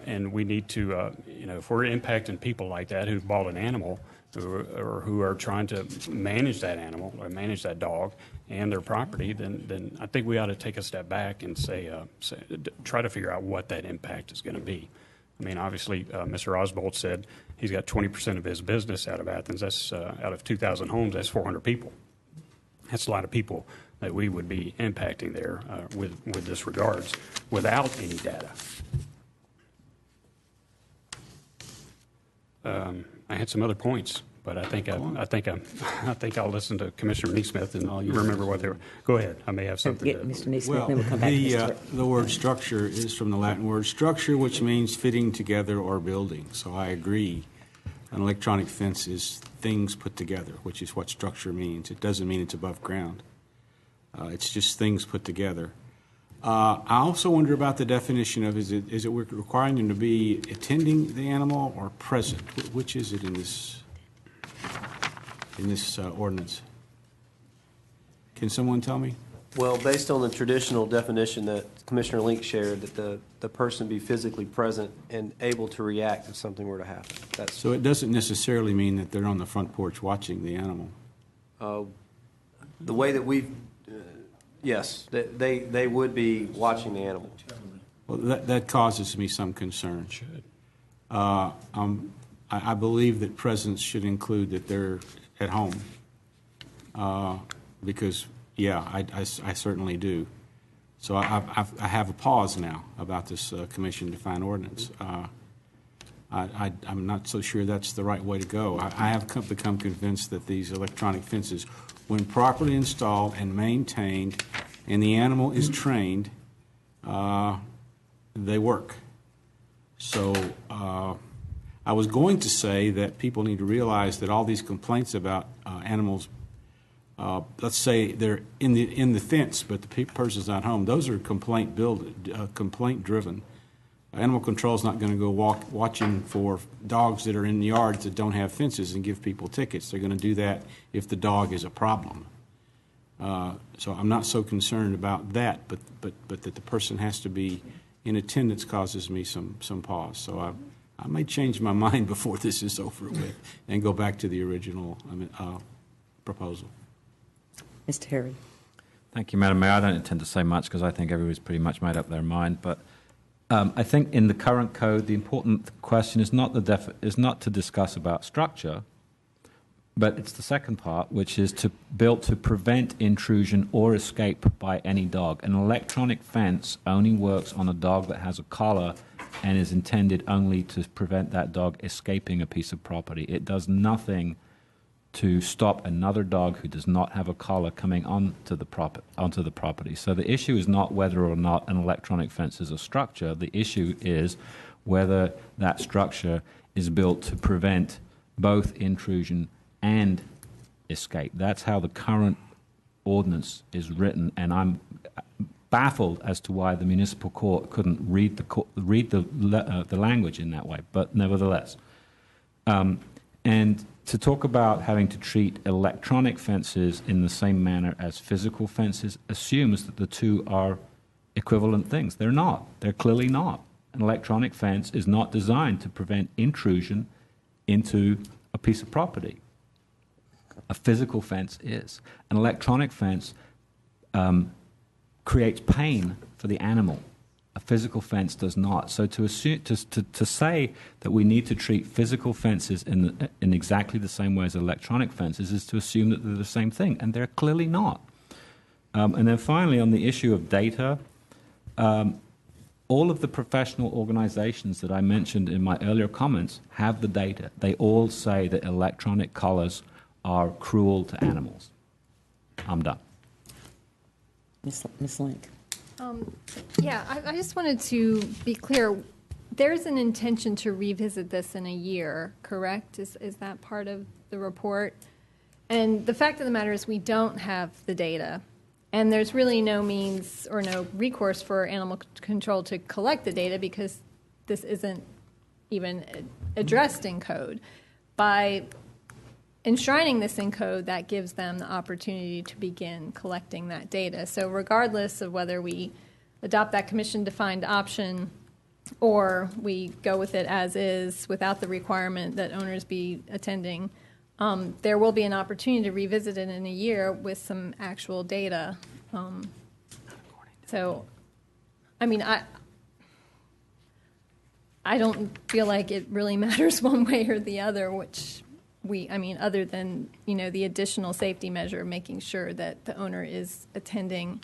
And we need to, if we're impacting people like that who've bought an animal or who are trying to manage that animal or manage that dog and their property, then I think we ought to take a step back and try to figure out what that impact is going to be. I mean, obviously, Mr. Oswald said he's got 20% of his business out of Athens. That's out of 2,000 homes, that's 400 people. That's a lot of people that we would be impacting there with this regards without any data. I had some other points, but I think I'll listen to Commissioner Neesmith and I'll remember what they were. Go ahead. I may have something. Get Mr. Neesmith, Well, then we'll come back to Mr. the word structure is from the Latin word structure, which means fitting together or building. So I agree. An electronic fence is things put together, which is what structure means. It doesn't mean it's above ground. It's just things put together. I also wonder about the definition of is it requiring them to be attending the animal or present? Which is it in this ordinance? Can someone tell me? Well, based on the traditional definition that Commissioner Link shared, that the person be physically present and able to react if something were to happen. So it doesn't necessarily mean that they're on the front porch watching the animal. The way that we've yes, they would be watching the animal. Well, that causes me some concern. I believe that presence should include that they're at home, because, yeah, I certainly do. So I have a pause now about this commission-defined ordinance. I'm not so sure that's the right way to go. I have become convinced that these electronic fences, when properly installed and maintained, and the animal is trained, they work. So I was going to say that people need to realize that all these complaints about animals, let's say they're in the fence, but the person's not home, those are complaint-driven. Animal control is not going to go watching for dogs that are in yards that don't have fences and give people tickets. They're going to do that if the dog is a problem. So I'm not so concerned about that, but that the person has to be in attendance causes me some pause. So I may change my mind before this is over with and go back to the original proposal. Mr. Harry. Thank you, Madam Mayor. I don't intend to say much because I think everybody's pretty much made up their mind, but I think in the current code, the important question is not to discuss about structure, but it's the second part, which is built to prevent intrusion or escape by any dog. An electronic fence only works on a dog that has a collar and is intended only to prevent that dog escaping a piece of property. It does nothing to stop another dog who does not have a collar coming onto the property. So the issue is not whether or not an electronic fence is a structure. The issue is whether that structure is built to prevent both intrusion and escape. That's how the current ordinance is written, and I'm baffled as to why the municipal court couldn't read the language in that way. But nevertheless, and to talk about having to treat electronic fences in the same manner as physical fences assumes that the two are equivalent things. They're not. They're clearly not. An electronic fence is not designed to prevent intrusion into a piece of property. A physical fence is. An electronic fence creates pain for the animal. A physical fence does not. So to say that we need to treat physical fences in exactly the same way as electronic fences is to assume that they're the same thing, and they're clearly not. And then finally, on the issue of data, all of the professional organizations that I mentioned in my earlier comments have the data. They all say that electronic collars are cruel to animals. I'm done. Ms. Link. Yeah, I just wanted to be clear. There's an intention to revisit this in a year, correct? Is that part of the report? And the fact of the matter is we don't have the data. And there's really no means or no recourse for animal control to collect the data because this isn't even addressed in code. By enshrining this in code, that gives them the opportunity to begin collecting that data. So regardless of whether we adopt that commission-defined option or we go with it as is without the requirement that owners be attending, there will be an opportunity to revisit it in a year with some actual data. So, I mean, I don't feel like it really matters one way or the other, other than, the additional safety measure of making sure that the owner is attending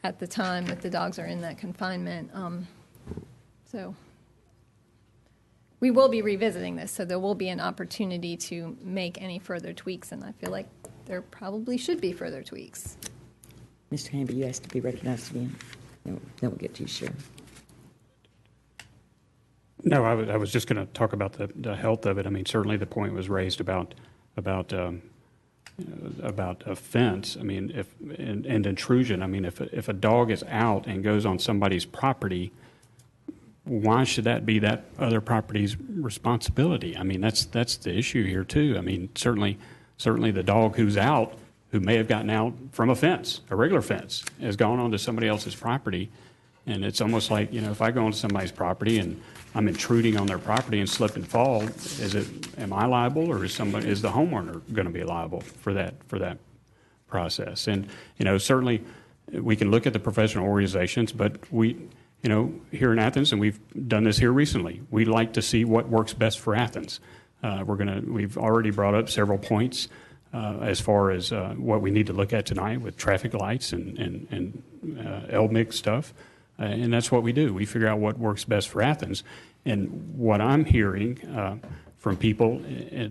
at the time that the dogs are in that confinement. So we will be revisiting this, so there will be an opportunity to make any further tweaks, and I feel like there probably should be further tweaks. Mr. Hamby, you asked to be recognized again. Then we'll get to you, Sharon. No, I was just going to talk about the health of it. I mean, certainly the point was raised about a fence. I mean, and intrusion. I mean, if a dog is out and goes on somebody's property, why should that be that other property's responsibility? I mean, that's the issue here too. I mean, certainly the dog who's out, who may have gotten out from a fence, a regular fence, has gone onto somebody else's property, and it's almost like, if I go onto somebody's property and I'm intruding on their property and slip and fall, am I liable, or is the homeowner going to be liable for that process? And certainly we can look at the professional organizations, but we, here in Athens, and we've done this here recently, we like to see what works best for Athens. We've already brought up several points as far as what we need to look at tonight with traffic lights and LMIG stuff. And that's what we do. We figure out what works best for Athens. And what I'm hearing from people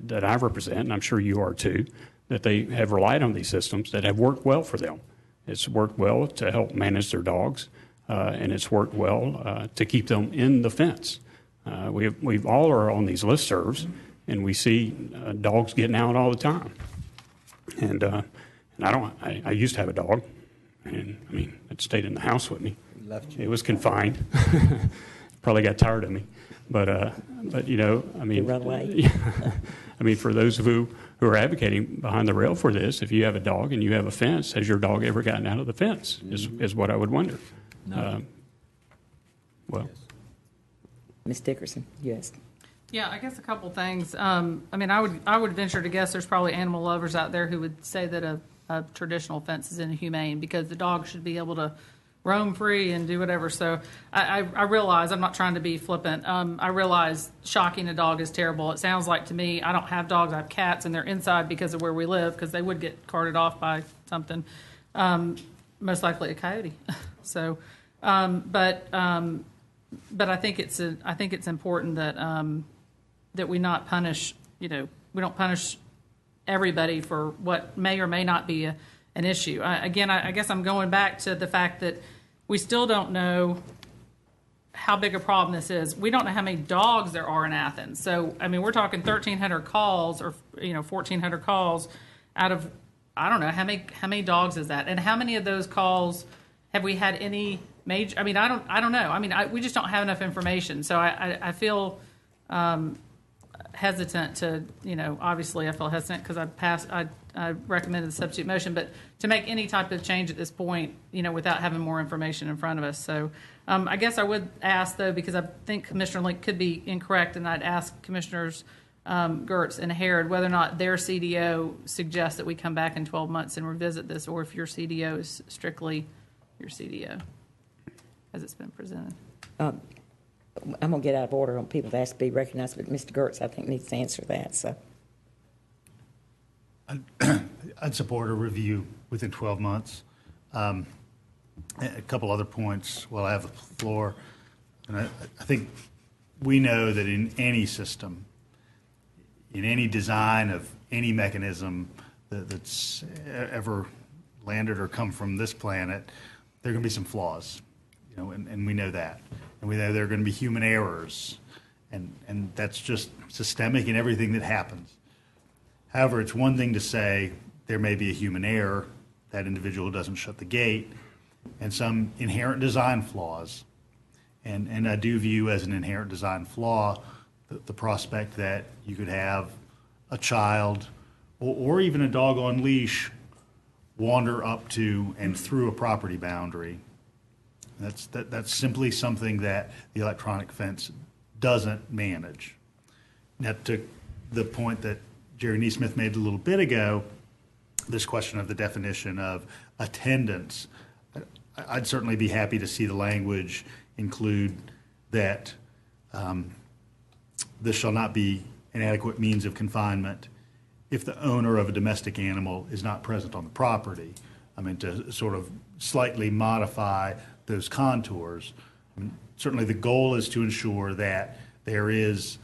that I represent, and I'm sure you are too, that they have relied on these systems that have worked well for them. It's worked well to help manage their dogs, and it's worked well to keep them in the fence. We all are on these listservs, and we see dogs getting out all the time. And I used to have a dog, and I mean, it stayed in the house with me. It was confined. Probably got tired of me, but I mean, run away. I mean, for those who are advocating behind the rail for this, if you have a dog and you have a fence, has your dog ever gotten out of the fence? Is what I would wonder. No. Well, Ms. Dickerson, yes. Yeah, I guess a couple things. I mean, I would venture to guess there's probably animal lovers out there who would say that a traditional fence is inhumane because the dog should be able to roam free and do whatever. So I realize, I'm not trying to be flippant. I realize shocking a dog is terrible. It sounds like to me, I don't have dogs, I have cats, and they're inside because of where we live, because they would get carted off by something, most likely a coyote. So, but I think it's important that we not punish, we don't punish everybody for what may or may not be an issue. I guess I'm going back to the fact that we still don't know how big a problem this is. We don't know how many dogs there are in Athens. So, I mean, we're talking 1,300 calls or 1,400 calls out of, I don't know, how many dogs is that? And how many of those calls have we had any major, I mean, I don't know. I mean, we just don't have enough information. So I feel hesitant to, obviously I feel hesitant because I recommended the substitute motion, but to make any type of change at this point, without having more information in front of us. So I guess I would ask, though, because I think Commissioner Link could be incorrect, and I'd ask Commissioners Gertz and Harrod whether or not their CDO suggests that we come back in 12 months and revisit this, or if your CDO is strictly your CDO as it's been presented. I'm going to get out of order on people that ask to be recognized, but Mr. Gertz, I think, needs to answer that. So, I'd support a review within 12 months. A couple other points while I have the floor. And I think we know that in any system, in any design of any mechanism that's ever landed or come from this planet, there are going to be some flaws, and we know that. And we know there are going to be human errors, and that's just systemic in everything that happens. However, it's one thing to say there may be a human error, that individual doesn't shut the gate, and some inherent design flaws. And I do view as an inherent design flaw the prospect that you could have a child or even a dog on leash wander up to and through a property boundary. That's simply something that the electronic fence doesn't manage. Now, to the point that Jerry Neesmith made a little bit ago, this question of the definition of attendance, I'd certainly be happy to see the language include that this shall not be an adequate means of confinement if the owner of a domestic animal is not present on the property. I mean, to sort of slightly modify those contours. I mean, certainly the goal is to ensure that there is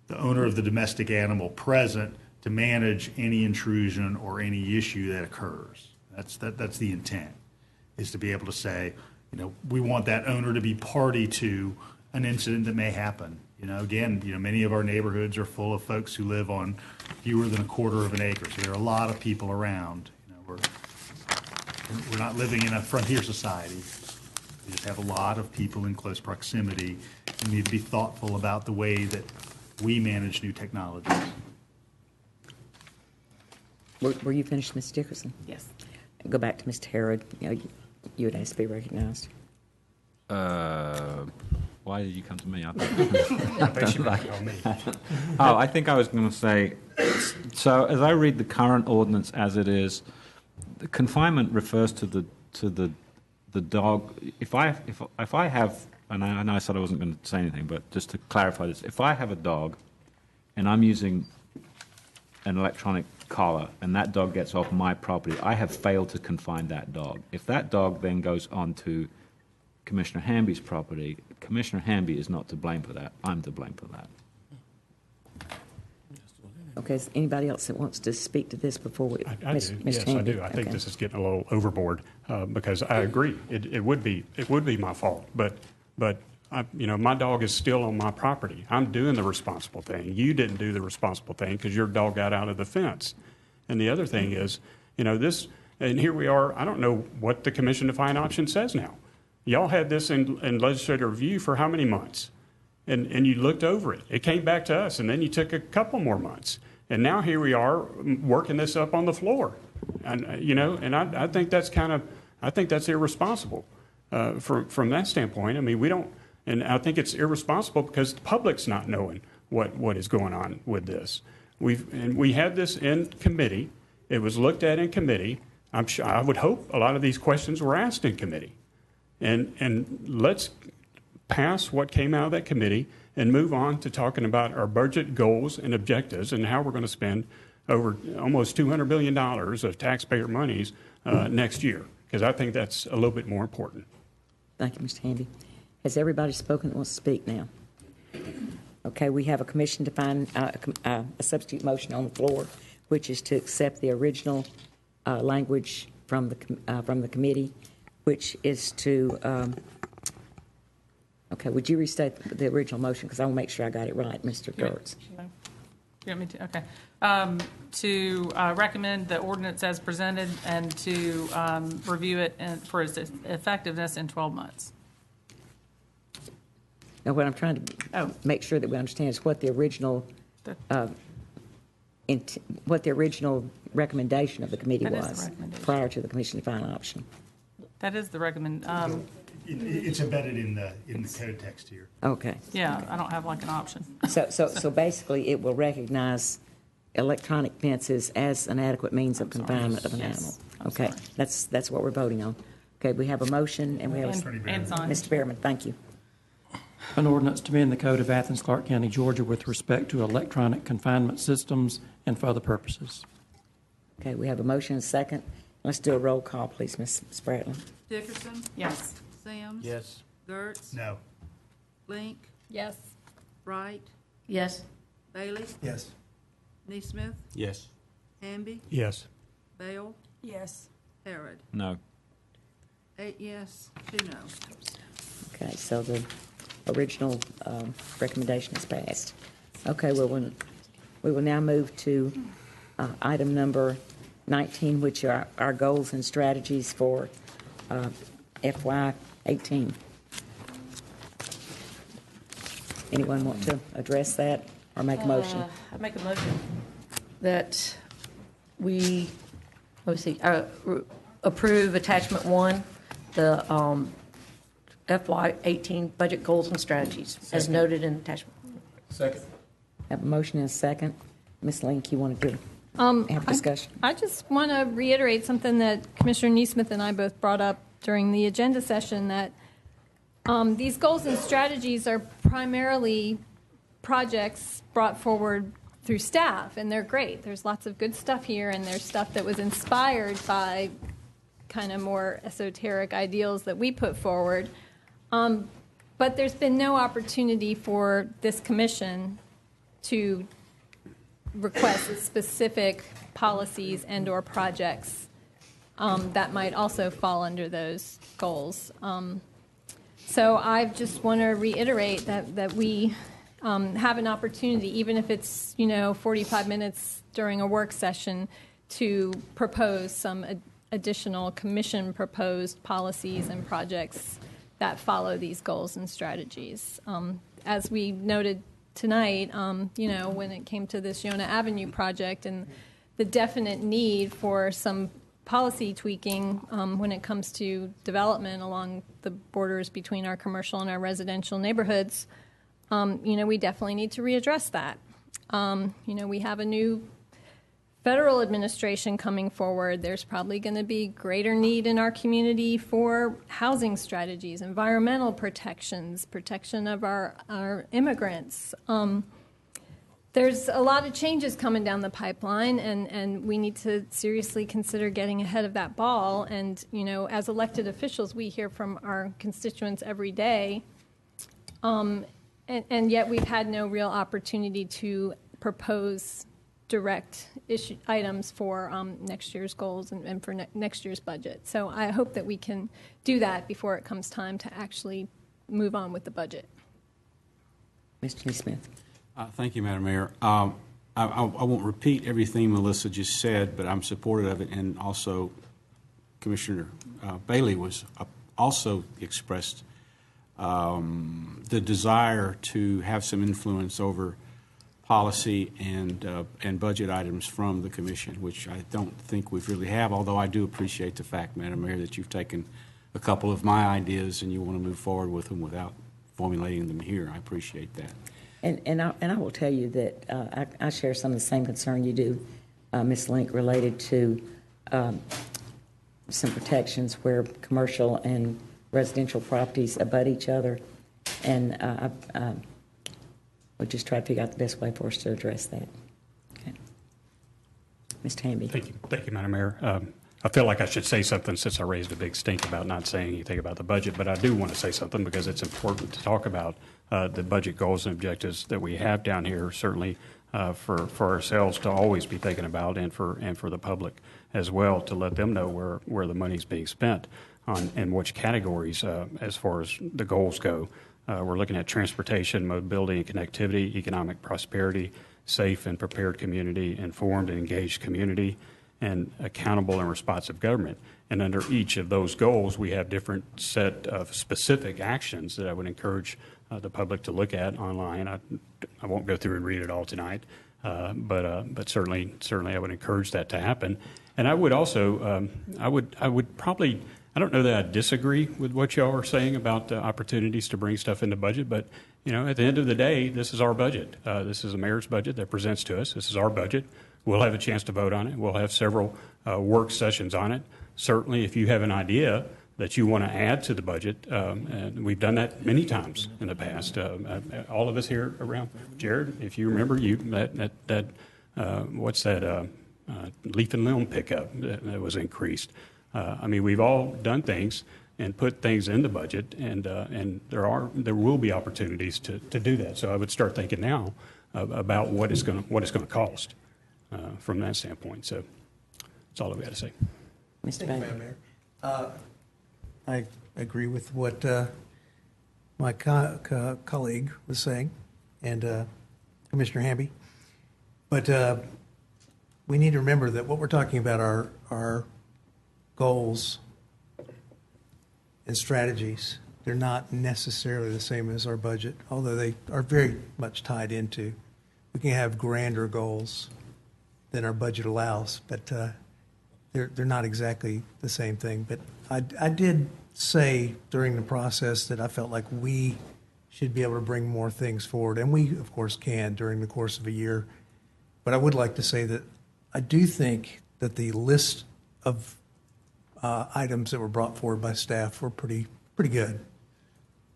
the owner of the domestic animal present to manage any intrusion or any issue that occurs. That's the intent, is to be able to say, you know, we want that owner to be party to an incident that may happen. You know, again, you know, many of our neighborhoods are full of folks who live on fewer than a quarter of an acre, so there are a lot of people around. You know, we're not living in a frontier society. We just have a lot of people in close proximity and need to be thoughtful about the way that we manage new technologies. Were you finished, Ms. Dickerson? Yes. Go back to Mr. Harrod. You would ask to be recognized. Why did you come to me? I think she might call me. Oh, I think I was going to say, so as I read the current ordinance as it is, the confinement refers to the dog. If I have, and I know I said I wasn't going to say anything, but just to clarify this, if I have a dog and I'm using an electronic collar and that dog gets off my property, I have failed to confine that dog. If that dog then goes onto Commissioner Hamby's property, Commissioner Hamby is not to blame for that. I'm to blame for that. Okay, is anybody else that wants to speak to this before we... I do. Yes, I do. I think this is getting a little overboard because I agree. It would be my fault, but you know, my dog is still on my property. I'm doing the responsible thing. You didn't do the responsible thing because your dog got out of the fence. And the other thing is, you know, this, and here we are, I don't know what the Commission Defined Option says now. Y'all had this in legislative review for how many months? And you looked over it. It came back to us, and then you took a couple more months. And now here we are working this up on the floor. And, you know, and I think that's I think that's irresponsible from that standpoint. I mean, we don't, and I think it's irresponsible because the public's not knowing what is going on with this. We had this in committee. It was looked at in committee. I'm sure, I would hope a lot of these questions were asked in committee. And let's pass what came out of that committee and move on to talking about our budget goals and objectives and how we're going to spend over almost $200 billion of taxpayer monies next year, because I think that's a little bit more important. Thank you, Mr. Handy. Has everybody spoken that wants to speak now? Okay, we have a commission defined, a substitute motion on the floor, which is to accept the original language from the committee, which is to, okay, would you restate the original motion? Because I want to make sure I got it right, Mr. Gertz. You want me to? Okay. To recommend the ordinance as presented and to review it for its effectiveness in 12 months. Now, what I'm trying to make sure that we understand is what the original recommendation of the committee was prior to the commission defined option. That is the It's embedded in the code text here. Okay. Yeah, I don't have like an option. So basically, it will recognize electronic fences as an adequate means of confinement of an animal. Okay, that's what we're voting on. Okay, we have a motion and we have Mr. Behrman. Thank you. An ordinance to amend the Code of Athens-Clarke County, Georgia with respect to electronic confinement systems and for other purposes. Okay, we have a motion and a second. Let's do a roll call, please, Ms. Spratlin. Dickerson? Yes. Sims? Yes. Gertz? No. Link? Yes. Wright? Yes. Bailey? Yes. Neesmith? Yes. Hamby? Yes. Bale? Yes. Harrod? No. 8 yes, 2 no. Okay, so the original recommendation is passed. Okay, well, we will now move to item number FY19, which are our goals and strategies for FY18. Anyone want to address that or make a motion? I make a motion that we, approve attachment 1, the FY18 budget goals and strategies, as noted in attachment. Second. Have a motion and a second. Ms. Link, you want to have discussion? I just want to reiterate something that Commissioner Neesmith and I both brought up during the agenda session, that these goals and strategies are primarily projects brought forward through staff, and they're great. There's lots of good stuff here, and there's stuff that was inspired by kind of more esoteric ideals that we put forward. But there's been no opportunity for this commission to request specific policies and or projects that might also fall under those goals. So I just want to reiterate that we have an opportunity, even if it's 45 minutes during a work session, to propose some additional commission proposed policies and projects that follow these goals and strategies. As we noted tonight, when it came to this Yonah Avenue project and the definite need for some policy tweaking when it comes to development along the borders between our commercial and our residential neighborhoods, we definitely need to readdress that. We have a new federal administration coming forward. There's probably going to be greater need in our community for housing strategies, environmental protections, protection of our immigrants. There's a lot of changes coming down the pipeline, and we need to seriously consider getting ahead of that ball. And, as elected officials, we hear from our constituents every day, and yet we've had no real opportunity to propose direct issue items for next year's goals and for next year's budget. So I hope that we can do that before it comes time to actually move on with the budget. Mr. Smith. Thank you, Madam Mayor. I won't repeat everything Melissa just said, but I'm supportive of it, and also Commissioner Bailey was also expressed the desire to have some influence over policy and budget items from the commission, which I don't think we really have, although I do appreciate the fact, Madam Mayor, that you've taken a couple of my ideas and you want to move forward with them without formulating them here. I appreciate that. And I will tell you that I share some of the same concern you do, Ms. Link, related to some protections where commercial and residential properties abut each other, and we'll just try to figure out the best way for us to address that. Okay. Mr. Hamby. Thank you, Madam Mayor. I feel like I should say something since I raised a big stink about not saying anything about the budget, but I do want to say something because it's important to talk about the budget goals and objectives that we have down here, certainly for ourselves to always be thinking about, and for the public as well, to let them know where the money's being spent on and which categories as far as the goals go. We're looking at transportation, mobility and connectivity, economic prosperity, safe and prepared community, informed and engaged community, and accountable and responsive government. And under each of those goals, we have different set of specific actions that I would encourage the public to look at online. I won't go through and read it all tonight, but certainly I would encourage that to happen. And I would also, I would probably, I don't know that I disagree with what y'all are saying about opportunities to bring stuff into budget, but at the end of the day, this is our budget. This is the mayor's budget that presents to us. This is our budget. We'll have a chance to vote on it. We'll have several work sessions on it. Certainly, if you have an idea that you want to add to the budget, and we've done that many times in the past. All of us here around, Jared, if you remember, what's that leaf and limb pickup that was increased. We've all done things and put things in the budget, and there will be opportunities to do that. So I would start thinking now about what it's going to cost from that standpoint. So that's all I've got to say. Mr. Mayor. I agree with what my colleague was saying, and Commissioner Hamby. But we need to remember that what we're talking about are our goals and strategies. They're not necessarily the same as our budget, although they are very much tied into. We can have grander goals than our budget allows, but they're not exactly the same thing. But I did say during the process that I felt like we should be able to bring more things forward, and we, of course, can during the course of a year. But I would like to say that I do think that the list of items that were brought forward by staff were pretty good.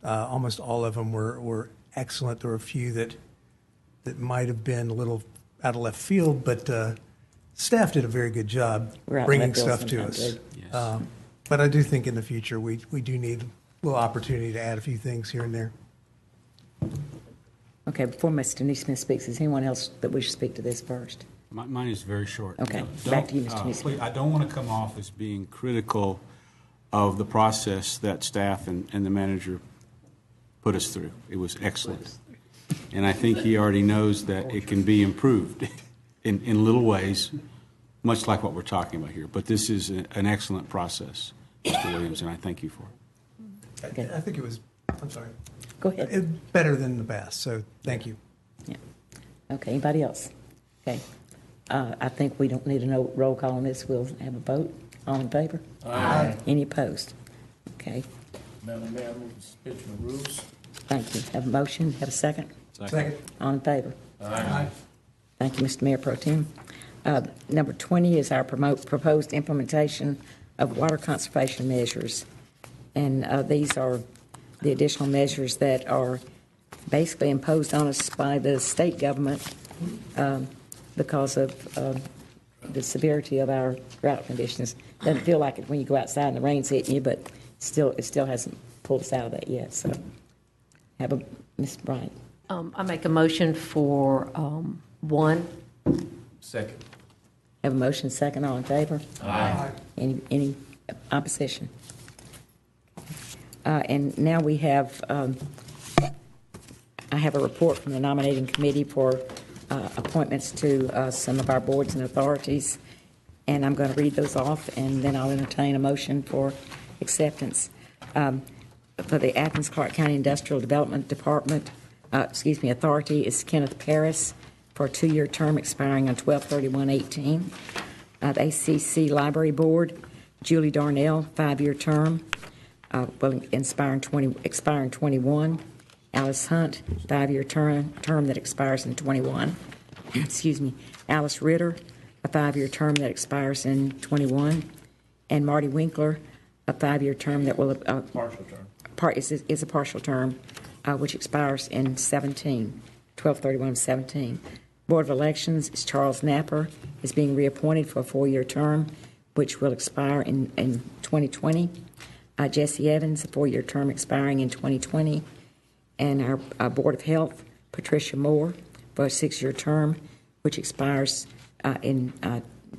Almost all of them were excellent. There were a few that might have been a little out of left field, but staff did a very good job bringing stuff to us. Yes. But I do think in the future we do need a little opportunity to add a few things here and there. Okay, before Mr. Neesmith speaks, is anyone else that we should speak to this first? Mine is very short. Okay, back to you, Mr. Neesmith. Please, I don't want to come off as being critical of the process that staff and the manager put us through. It was excellent. And I think he already knows that it can be improved in little ways, much like what we're talking about here. But this is an excellent process, Mr. Williams, and I thank you for it. Okay. I think it was, I'm sorry. Go ahead. Better than the past, so thank you. Yeah. Okay, anybody else? Okay. I think we don't need a roll call on this. We'll have a vote. All in favor? Aye. Any opposed? Okay. Madam Mayor, I move the suspension of rules. Thank you. Have a motion? Have a second? Second. All in favor? Aye. Thank you, Mr. Mayor Pro Tem. Number 20 is our proposed implementation of water conservation measures. And these are the additional measures that are basically imposed on us by the state government because of the severity of our drought conditions. Doesn't feel like it when you go outside and the rain's hitting you, but it still hasn't pulled us out of that yet. So, Ms. Bryant. I make a motion for 1. Second. Have a motion second. All in favor? Aye. Any opposition? And now we have, I have a report from the nominating committee for appointments to some of our boards and authorities, and I'm going to read those off, and then I'll entertain a motion for acceptance. For the Athens-Clarke County Industrial Development Department, Authority is Kenneth Paris for a 2-year term expiring on 12/31/18. The ACC Library Board, Julie Darnell, 5-year term, will expire in 21. Alice Hunt, 5-year term that expires in 21. Excuse me. Alice Ritter, a 5-year term that expires in 21. And Marty Winkler, a 5-year term that will Partial term. Is a partial term, which expires in 17, 12/31/17. Board of Elections is Charles Napper, is being reappointed for a 4-year term, which will expire in 2020. Jesse Evans, a 4-year term expiring in 2020. And our Board of Health, Patricia Moore, for a 6-year term, which expires in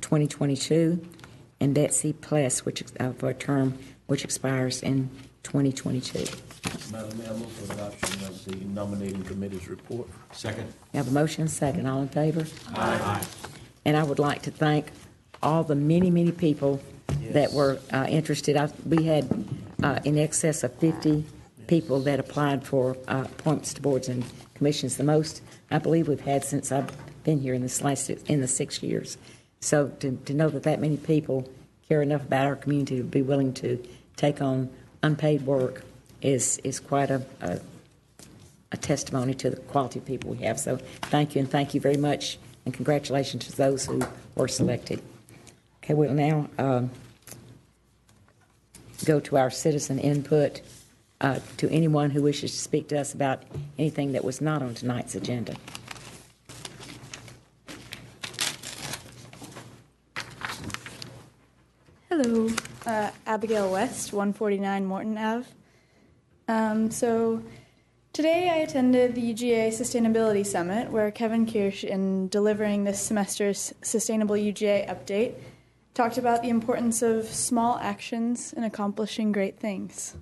2022. And Betsy Pless, for a term which expires in 2022. Madam Mayor, I move for adoption of the nominating committee's report. Second. We have a motion second. All in favor? Aye. And I would like to thank all the many people that were interested. We had in excess of 50 people that applied for appointments to boards and commissions, the most I believe we've had since I've been here in the 6 years. So to know that many people care enough about our community to be willing to take on unpaid work is quite a testimony to the quality of people we have. So thank you, and thank you very much, and congratulations to those who were selected. Okay, we'll now go to our citizen input. To anyone who wishes to speak to us about anything that was not on tonight's agenda. Hello, Abigail West, 149 Morton Ave. So today I attended the UGA Sustainability Summit, where Kevin Kirsch, in delivering this semester's Sustainable UGA update, talked about the importance of small actions in accomplishing great things.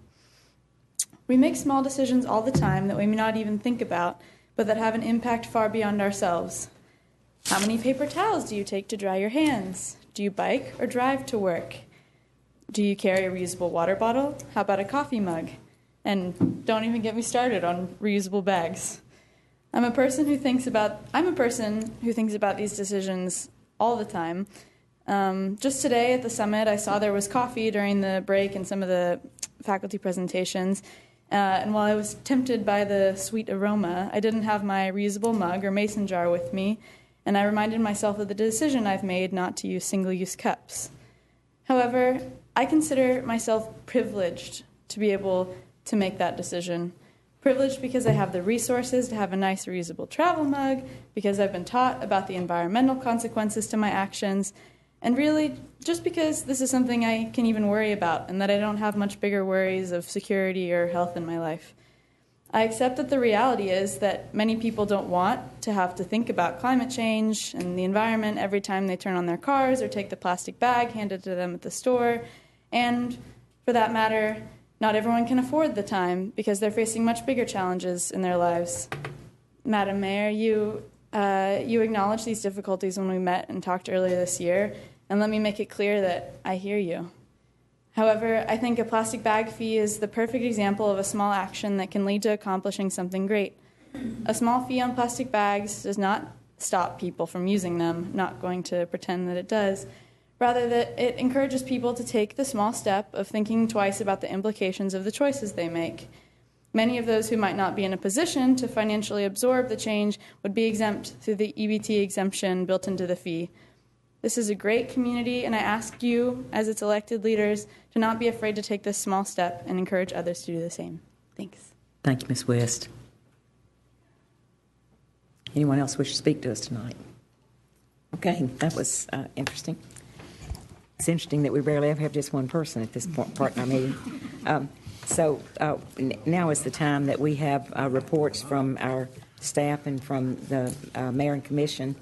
We make small decisions all the time that we may not even think about, but that have an impact far beyond ourselves. How many paper towels do you take to dry your hands? Do you bike or drive to work? Do you carry a reusable water bottle? How about a coffee mug? And don't even get me started on reusable bags. I'm a person who thinks about these decisions all the time. Just today at the summit, I saw there was coffee during the break in some of the faculty presentations. And while I was tempted by the sweet aroma, I didn't have my reusable mug or mason jar with me, and I reminded myself of the decision I've made not to use single-use cups. However, I consider myself privileged to be able to make that decision. Privileged because I have the resources to have a nice reusable travel mug, because I've been taught about the environmental consequences to my actions, and really just because this is something I can even worry about and that I don't have much bigger worries of security or health in my life. I accept that the reality is that many people don't want to have to think about climate change and the environment every time they turn on their cars or take the plastic bag handed to them at the store. And for that matter, not everyone can afford the time because they're facing much bigger challenges in their lives. Madam Mayor, you acknowledged these difficulties when we met and talked earlier this year, and let me make it clear that I hear you. However, I think a plastic bag fee is the perfect example of a small action that can lead to accomplishing something great. A small fee on plastic bags does not stop people from using them. I'm not going to pretend that it does. Rather, that it encourages people to take the small step of thinking twice about the implications of the choices they make. Many of those who might not be in a position to financially absorb the change would be exempt through the EBT exemption built into the fee. This is a great community, and I ask you, as its elected leaders, to not be afraid to take this small step and encourage others to do the same. Thanks. Thank you, Ms. West. Anyone else wish to speak to us tonight? Okay, that was interesting. It's interesting that we rarely ever have just one person at this part in our meeting. So now is the time that we have reports from our staff and from the mayor and commission.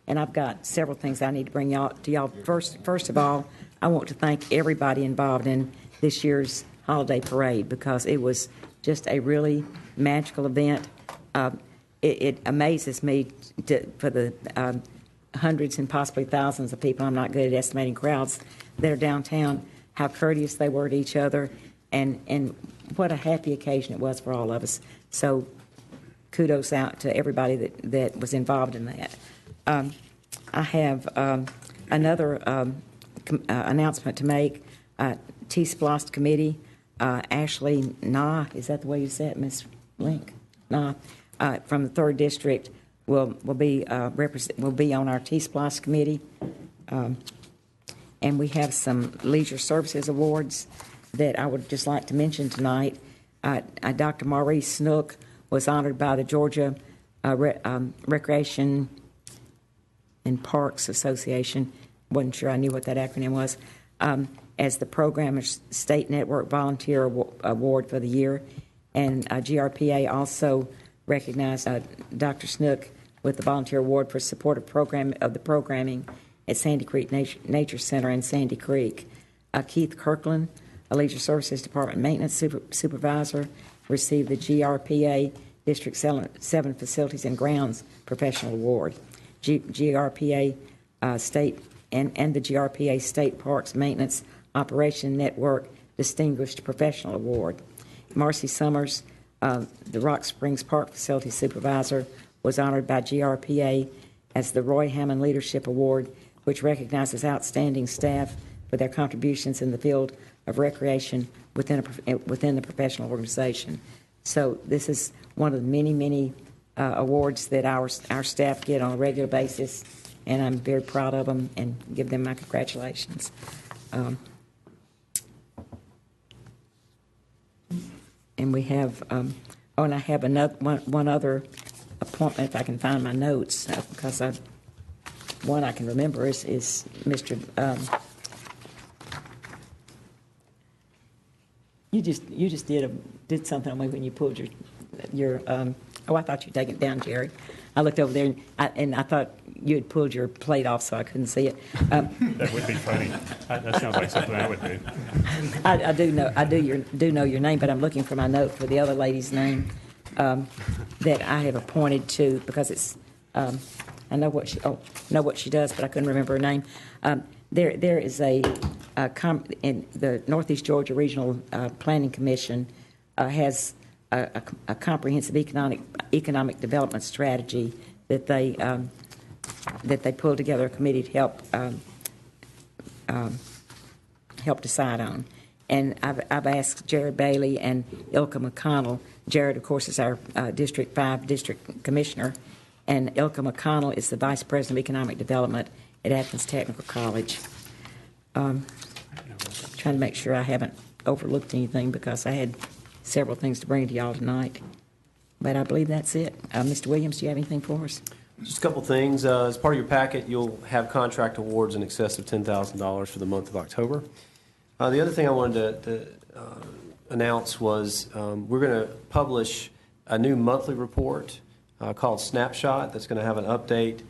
And I've got several things I need to bring to y'all. First of all, I want to thank everybody involved in this year's holiday parade because it was just a really magical event. It amazes me for the hundreds and possibly thousands of people, I'm not good at estimating crowds, that are downtown, how courteous they were to each other, and what a happy occasion it was for all of us. So kudos out to everybody that was involved in that. I have another announcement to make. SPLOST committee, Ashley Nah, is that the way you say it, Ms. Link? Nah, from the 3rd District will be on our SPLOST committee. And we have some leisure services awards that I would just like to mention tonight. Dr. Maurice Snook was honored by the Georgia Recreation and Parks Association. Wasn't sure I knew what that acronym was. As the Programmer's State Network Volunteer Award for the year. And GRPA also recognized Dr. Snook with the Volunteer Award for support of the programming at Sandy Creek Nature Center in Sandy Creek. Keith Kirkland, a Leisure Services Department Maintenance Supervisor, received the GRPA District 7 Facilities and Grounds Professional Award. GRPA State and the GRPA State Parks Maintenance Operation Network Distinguished Professional Award. Marcy Summers, the Rock Springs Park Facility Supervisor, was honored by GRPA as the Roy Hammond Leadership Award, which recognizes outstanding staff for their contributions in the field of recreation within the professional organization. So this is one of the many, many awards that our staff get on a regular basis, and I'm very proud of them and give them my congratulations. And we have, and I have another one other appointment, if I can find my notes, because one I can remember is Mr. You just did something on me when you pulled your I thought you'd taken it down, Jerry. I looked over there and I thought you had pulled your plate off, so I couldn't see it. That would be funny. That sounds like something I would do. I do know your name, but I'm looking for my note for the other lady's name that I have appointed to, because it's I know what she does, but I couldn't remember her name. There is in the Northeast Georgia Regional Planning Commission has a comprehensive economic development strategy that they pulled together a committee to help decide on. And I've asked Jared Bailey and Ilka McConnell. Jared, of course, is our District 5 district commissioner, and Ilka McConnell is the vice president of economic development at Athens Technical College. Trying to make sure I haven't overlooked anything because I had several things to bring to y'all tonight. But I believe that's it. Mr. Williams, do you have anything for us? Just a couple things. As part of your packet, you'll have contract awards in excess of $10,000 for the month of October. The other thing I wanted to announce was we're going to publish a new monthly report called Snapshot that's going to have an update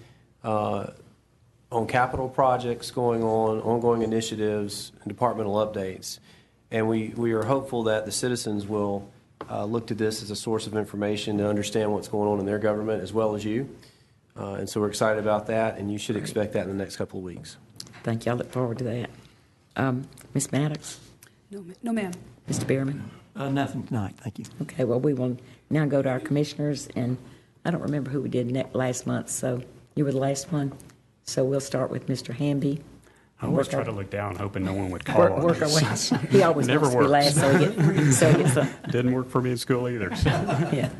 on capital projects going on, ongoing initiatives, and departmental updates. And we are hopeful that the citizens will look to this as a source of information to understand what's going on in their government as well as you. And so we're excited about that, and you should expect that in the next couple of weeks. Thank you. I look forward to that. Ms. Maddox? No, ma'am. Mr. Bierman? Nothing tonight, thank you. Okay, well, we will now go to our commissioners, and I don't remember who we did last month, so you were the last one. So we'll start with Mr. Hamby. I always try to look down, hoping no one would call on Work our way. us. He always Never wants to be last, so he gets the... Didn't work for me in school either. So. Yeah.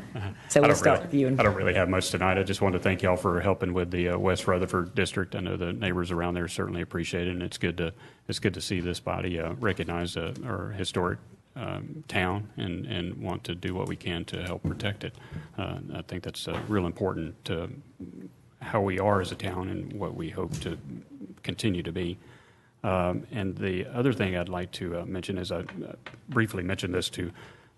So we'll start with you. I don't really have much tonight. I just wanted to thank y'all for helping with the West Rutherford district. I know the neighbors around there certainly appreciate it, and it's good to see this body recognize our historic town and want to do what we can to help protect it. I think that's real important to how we are as a town and what we hope to continue to be. And the other thing I'd like to mention is I briefly mentioned this to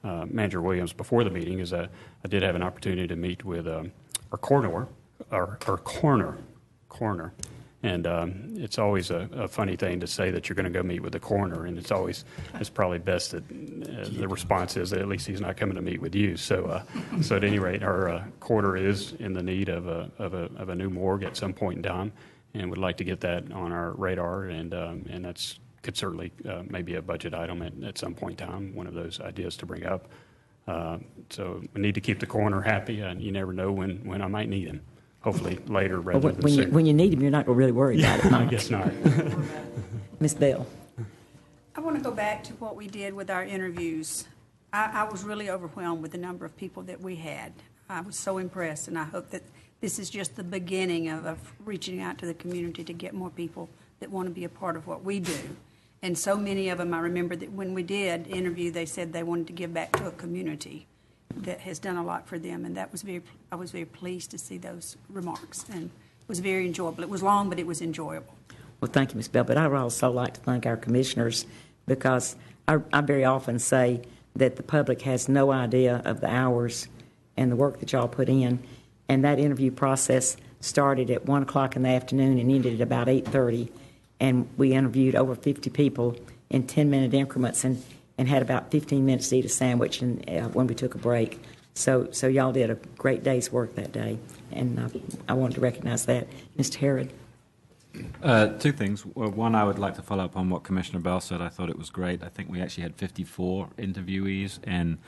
Manager Williams before the meeting is I did have an opportunity to meet with our coroner. And it's always a funny thing to say that you're going to go meet with the coroner, and it's probably best that the response is that at least he's not coming to meet with you. So at any rate, our coroner is in the need of a new morgue at some point in time, and would like to get that on our radar, and that's could certainly maybe a budget item at some point in time, one of those ideas to bring up. So we need to keep the coroner happy, and you never know when I might need him. Hopefully later rather than sooner. When you need him, you're not going to really worry about it. I guess not. Ms. Bell. I want to go back to what we did with our interviews. I was really overwhelmed with the number of people that we had. I was so impressed, and I hope that this is just the beginning of reaching out to the community to get more people that want to be a part of what we do. And so many of them, I remember that when we did interview, they said they wanted to give back to a community that has done a lot for them, and I was very pleased to see those remarks, and it was very enjoyable. It was long, but it was enjoyable. Well, thank you, Ms. Bell. But I would also like to thank our commissioners, because I very often say that the public has no idea of the hours and the work that y'all put in, and that interview process started at 1 o'clock in the afternoon and ended at about 8:30, and we interviewed over 50 people in 10-minute increments, and had about 15 minutes to eat a sandwich and when we took a break. So y'all did a great day's work that day, and I wanted to recognize that. Mr. Herod. Two things. Well, one, I would like to follow up on what Commissioner Bell said. I thought it was great. I think we actually had 54 interviewees, and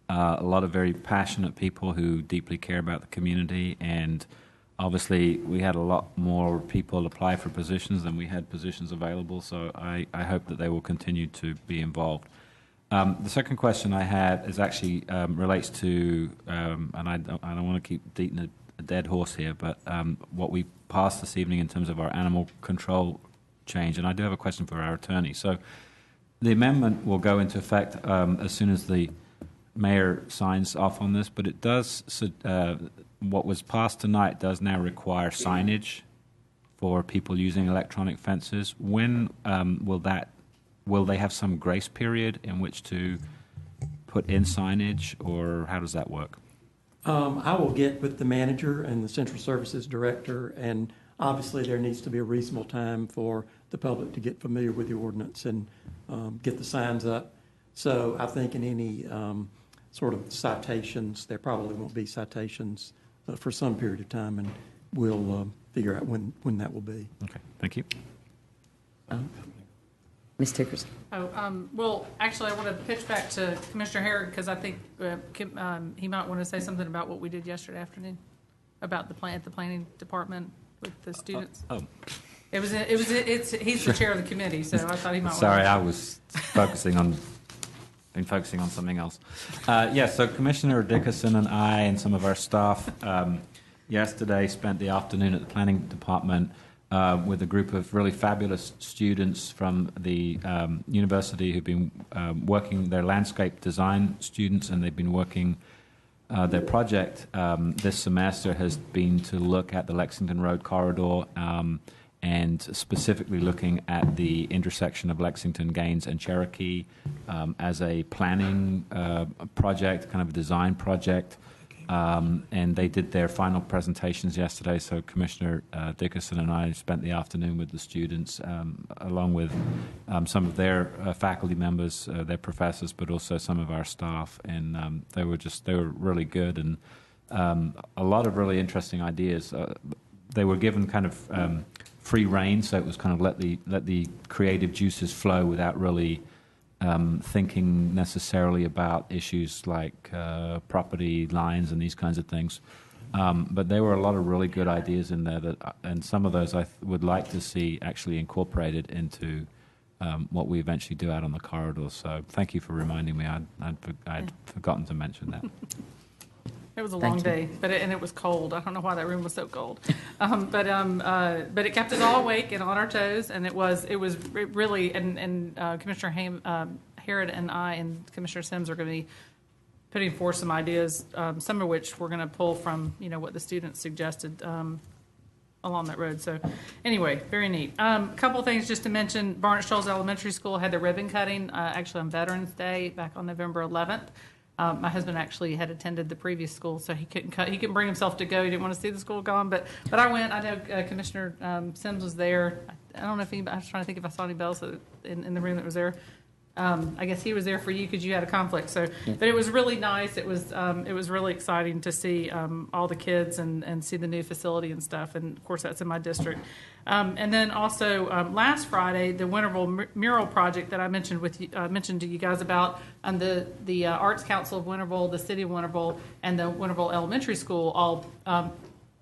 a lot of very passionate people who deeply care about the community, and obviously we had a lot more people apply for positions than we had positions available, so I hope that they will continue to be involved. The second question I had is actually relates to, and I don't want to keep beating a dead horse here, but what we passed this evening in terms of our animal control change, and I do have a question for our attorney. So the amendment will go into effect as soon as the mayor signs off on this, but it does, what was passed tonight does now require signage for people using electronic fences. When will they have some grace period in which to put in signage, or how does that work? I will get with the manager and the Central Services Director, and obviously there needs to be a reasonable time for the public to get familiar with the ordinance and get the signs up. So I think in any sort of citations, there probably won't be citations for some period of time, and we'll figure out when that will be. Okay, thank you. Ms. Tickerson. Well, actually, I want to pitch back to Commissioner Herrick because I think he might want to say something about what we did yesterday afternoon about the planning department with the students. He's the chair of the committee, so I thought he might. Sorry, I was focusing on something else. So Commissioner Dickerson and I and some of our staff yesterday spent the afternoon at the planning department with a group of really fabulous students from the university who've been working, their landscape design students, and they've been working, their project this semester has been to look at the Lexington Road corridor and specifically looking at the intersection of Lexington, Gaines, and Cherokee as a planning project, kind of a design project. And they did their final presentations yesterday, so Commissioner Dickerson and I spent the afternoon with the students, along with some of their faculty members, their professors, but also some of our staff, and they were really good, and a lot of really interesting ideas. They were given kind of free rein, so it was kind of let the creative juices flow without really thinking necessarily about issues like property lines and these kinds of things. But there were a lot of really good ideas in there, and some of those I would like to see actually incorporated into what we eventually do out on the corridor. So thank you for reminding me. I'd forgotten to mention that. It was a long day, and it was cold. I don't know why that room was so cold, but it kept us all awake and on our toes, and it really. And Commissioner Harrod and I and Commissioner Sims are going to be putting forth some ideas, some of which we're going to pull from what the students suggested along that road. So anyway, very neat. A couple of things just to mention. Barnett Shoals Elementary School had their ribbon cutting actually on Veterans Day back on November 11th. My husband actually had attended the previous school, so he couldn't bring himself to go. He didn't want to see the school gone, but I went. I know Commissioner Sims was there. I don't know if anybody, I was trying to think if I saw anybody else in the room that was there. I guess he was there for you because you had a conflict. So, but it was really nice. It was really exciting to see all the kids and see the new facility and stuff. And of course, that's in my district. And then also last Friday, the Winterville mural project that I mentioned to you guys about, the Arts Council of Winterville, the City of Winterville, and the Winterville Elementary School all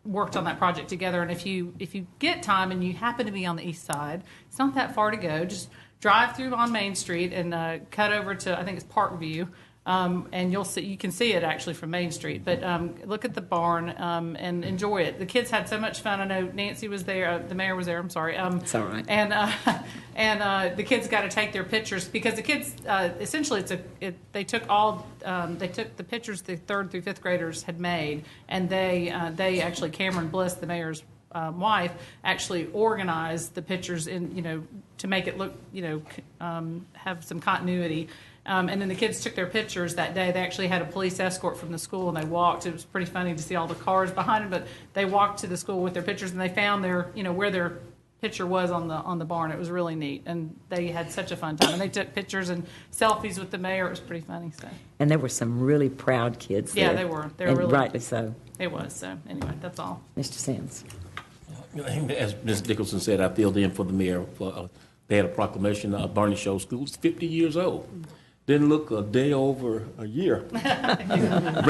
worked on that project together. And if you get time and you happen to be on the east side, it's not that far to go. Just drive through on Main Street and cut over to, I think it's Parkview, and you can see it actually from Main Street. But look at the barn and enjoy it. The kids had so much fun. I know Nancy was there, the mayor was there. I'm sorry. It's all right. And the kids got to take their pictures because the kids essentially they took the pictures the 3rd through 5th graders had made, and they actually, Cameron Bliss, the mayor's wife, actually organized the pictures in to make it look have some continuity. And then the kids took their pictures that day. They actually had a police escort from the school, and they walked. It was pretty funny to see all the cars behind them, but they walked to the school with their pictures, and they found their where their picture was on the barn. It was really neat, and they had such a fun time. And they took pictures and selfies with the mayor. It was pretty funny stuff. And there were some really proud kids there. Yeah, they were. They were and really, rightly so. It was. So anyway, that's all. Mr. Sims. As Ms. Dickerson said, I filled in for the mayor. They had a proclamation of Barney Shoals School. It's 50 years old. Didn't look a day over a year. A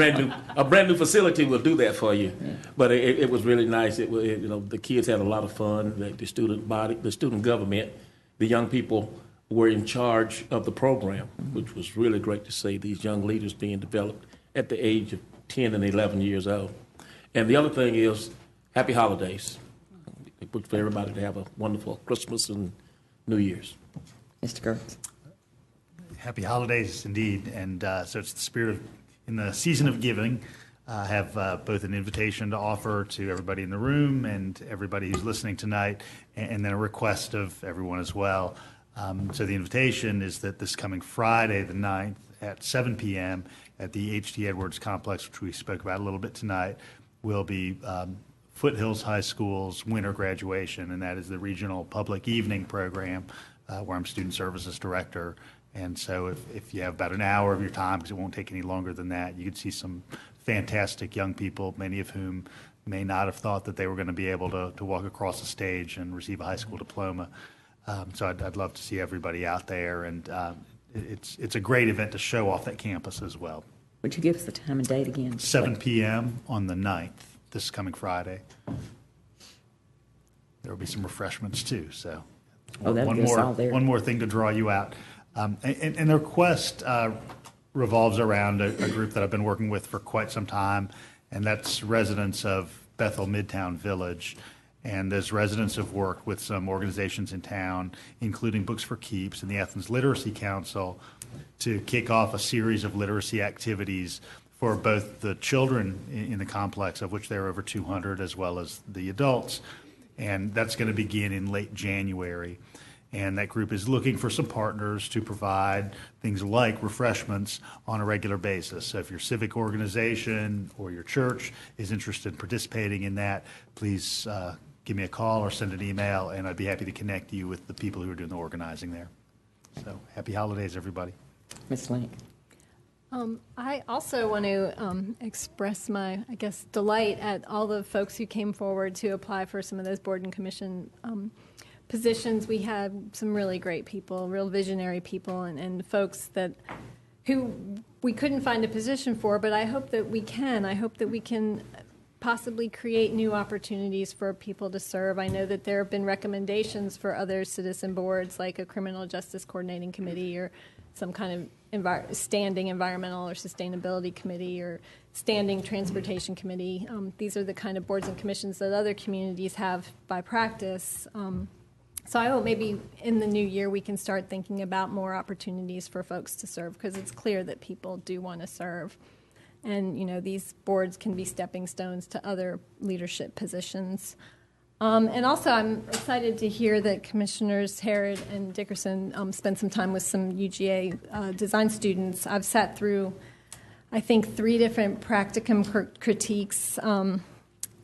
brand new facility will do that for you. Yeah. But it was really nice. The kids had a lot of fun. The student body, the student government, the young people were in charge of the program, which was really great to see. These young leaders being developed at the age of 10 and 11 years old. And the other thing is, happy holidays. For everybody to have a wonderful Christmas and New Year's. Mr. Gertz. Happy holidays indeed. And so it's the spirit of, in the season of giving, I have both an invitation to offer to everybody in the room and everybody who's listening tonight, and then a request of everyone as well. So the invitation is that this coming Friday, the 9th, at 7 p.m. at the H.T. Edwards Complex, which we spoke about a little bit tonight, will be Foothills High School's winter graduation, and that is the regional public evening program where I'm student services director. And so if you have about an hour of your time, because it won't take any longer than that, you can see some fantastic young people, many of whom may not have thought that they were going to be able to walk across the stage and receive a high school diploma. So I'd love to see everybody out there, and it's a great event to show off that campus as well. Would you give us the time and date again? 7 p.m. on the 9th, this coming Friday. There will be some refreshments too, so one more thing to draw you out. And the request revolves around a group that I've been working with for quite some time, and that's residents of Bethel Midtown Village. And those residents have worked with some organizations in town, including Books for Keeps and the Athens Literacy Council, to kick off a series of literacy activities for both the children in the complex, of which there are over 200, as well as the adults. And that's going to begin in late January. And that group is looking for some partners to provide things like refreshments on a regular basis. So if your civic organization or your church is interested in participating in that, please give me a call or send an email, and I'd be happy to connect you with the people who are doing the organizing there. So happy holidays, everybody. Ms. Link. I also want to express my, delight at all the folks who came forward to apply for some of those board and commission positions. We had some really great people, real visionary people, and folks who we couldn't find a position for, but I hope that we can. I hope that we can possibly create new opportunities for people to serve. I know that there have been recommendations for other citizen boards, like a criminal justice coordinating committee or some kind of standing environmental or sustainability committee or standing transportation committee. These are the kind of boards and commissions that other communities have by practice. So I hope maybe in the new year we can start thinking about more opportunities for folks to serve, because it's clear that people do want to serve. And, these boards can be stepping stones to other leadership positions. And also, I'm excited to hear that Commissioners Harrod and Dickerson spent some time with some UGA design students. I've sat through, I think, 3 different practicum critiques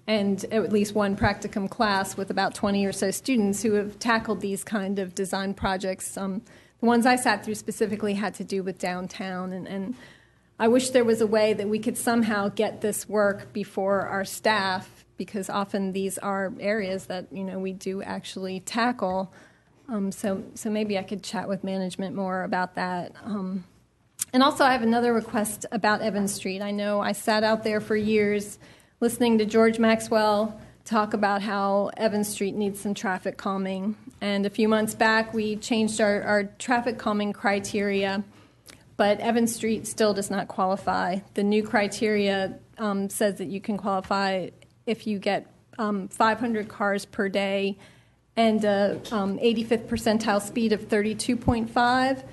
and at least one practicum class with about 20 or so students who have tackled these kind of design projects. The ones I sat through specifically had to do with downtown, and I wish there was a way that we could somehow get this work before our staff, because often these are areas that we do actually tackle. So maybe I could chat with management more about that. And also, I have another request about Evans Street. I know I sat out there for years listening to George Maxwell talk about how Evans Street needs some traffic calming. And a few months back, we changed our traffic calming criteria, but Evans Street still does not qualify. The new criteria says that you can qualify if you get 500 cars per day and a 85th percentile speed of 32.5.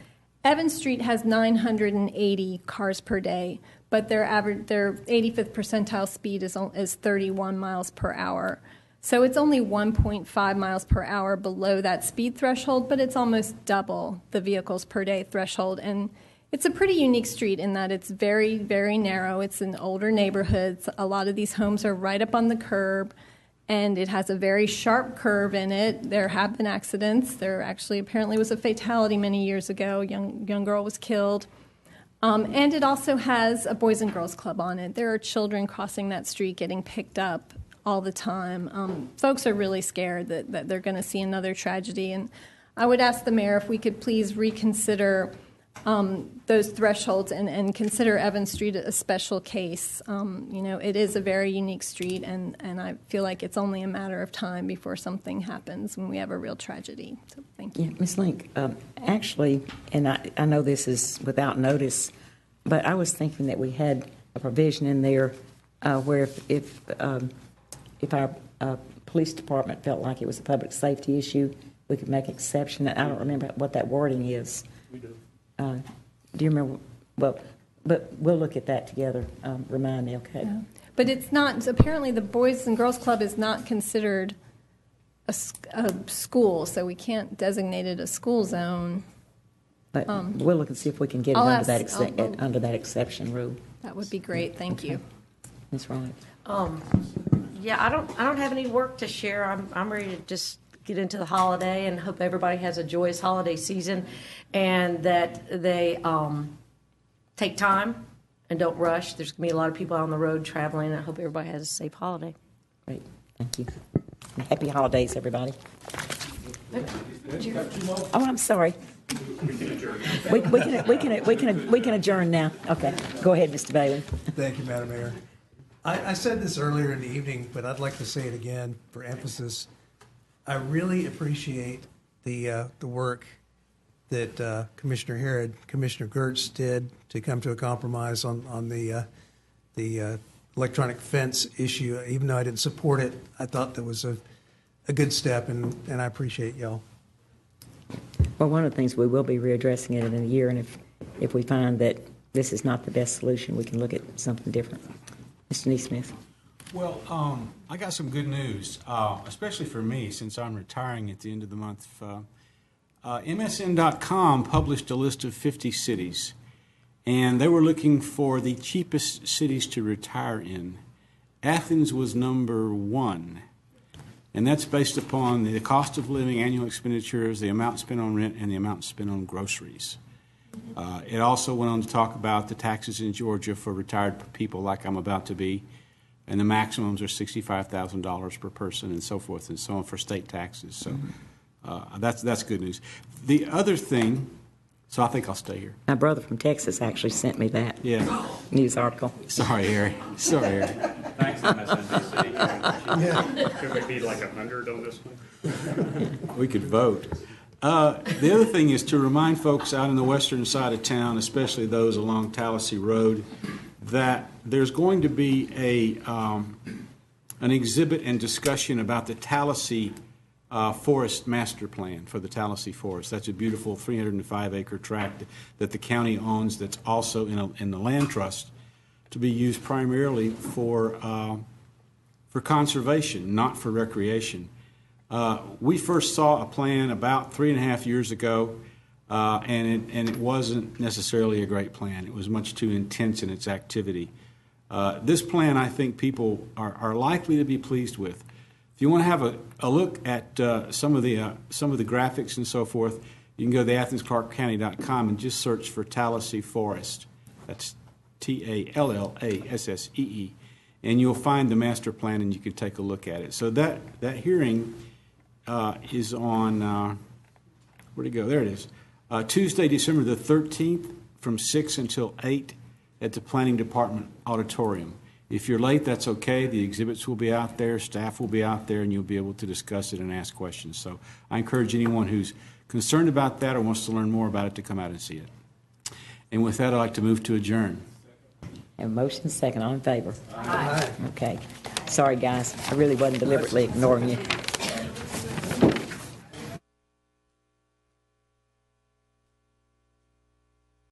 Evans Street has 980 cars per day, but their 85th percentile speed is 31 miles per hour. So it's only 1.5 miles per hour below that speed threshold, but it's almost double the vehicles per day threshold. And it's a pretty unique street in that it's very, very narrow. It's in older neighborhoods. A lot of these homes are right up on the curb, and it has a very sharp curve in it. There have been accidents. There actually apparently was a fatality many years ago. A young girl was killed. And it also has a Boys and Girls Club on it. There are children crossing that street getting picked up all the time. Folks are really scared that they're going to see another tragedy. And I would ask the mayor if we could please reconsider those thresholds and consider Evans Street a special case. It is a very unique street, and I feel like it's only a matter of time before something happens when we have a real tragedy. So thank you. Yeah, Ms. Link, actually, and I know this is without notice, but I was thinking that we had a provision in there where if our police department felt like it was a public safety issue, we could make an exception. I don't remember what that wording is. We do. Do you remember? Well, but we'll look at that together. Remind me, okay? Yeah. But it's not, apparently the Boys and Girls Club is not considered a school, so we can't designate it a school zone. But we'll look and see if we can get it under that exception rule. That would be great. Thank you. Ms. Wright. Yeah, I don't have any work to share. I'm ready to just get into the holiday and hope everybody has a joyous holiday season, and that they take time and don't rush. There's going to be a lot of people out on the road traveling, and I hope everybody has a safe holiday. Great, thank you. And happy holidays, everybody. Oh, I'm sorry. We can adjourn now. Okay, go ahead, Mr. Bailey. Thank you, Madam Mayor. I said this earlier in the evening, but I'd like to say it again for emphasis. I really appreciate the work that Commissioner Herod, Commissioner Gertz did to come to a compromise on the electronic fence issue. Even though I didn't support it, I thought that was a good step, and I appreciate y'all. Well, one of the things, we will be readdressing it in a year, and if we find that this is not the best solution, we can look at something different. Mr. Neesmith. Well, I got some good news, especially for me, since I'm retiring at the end of the month. MSN.com published a list of 50 cities, and they were looking for the cheapest cities to retire in. Athens was number 1, and that's based upon the cost of living, annual expenditures, the amount spent on rent, and the amount spent on groceries. It also went on to talk about the taxes in Georgia for retired people like I'm about to be, and the maximums are $65,000 per person and so forth and so on for state taxes. So that's good news. The other thing, so I think I'll stay here. My brother from Texas actually sent me that news article. Sorry, Harry. Sorry, Harry. Thanks, MSNBC. Could we be like 100 on this one? We could vote. The other thing is to remind folks out in the western side of town, especially those along Tallahassee Road, that there's going to be an exhibit and discussion about the Tallahassee Forest Master Plan for the Tallahassee Forest. That's a beautiful 305-acre tract that the county owns that's also in the land trust to be used primarily for conservation, not for recreation. We first saw a plan about 3.5 years ago, and it wasn't necessarily a great plan. It was much too intense in its activity. This plan, I think people are likely to be pleased with. If you want to have a look at some of the graphics and so forth, you can go to the Athens-Clarke-County.com and just search for Tallahassee Forest. That's Tallassee, and you'll find the master plan, and you can take a look at it. So that hearing is on, where'd it go? There it is. Tuesday, December the 13th from 6 until 8 at the Planning Department Auditorium. If you're late, that's okay. The exhibits will be out there, staff will be out there, and you'll be able to discuss it and ask questions. So I encourage anyone who's concerned about that or wants to learn more about it to come out and see it. And with that, I'd like to move to adjourn. Have a motion second. All in favor? Aye. Okay. Sorry, guys. I really wasn't deliberately ignoring you.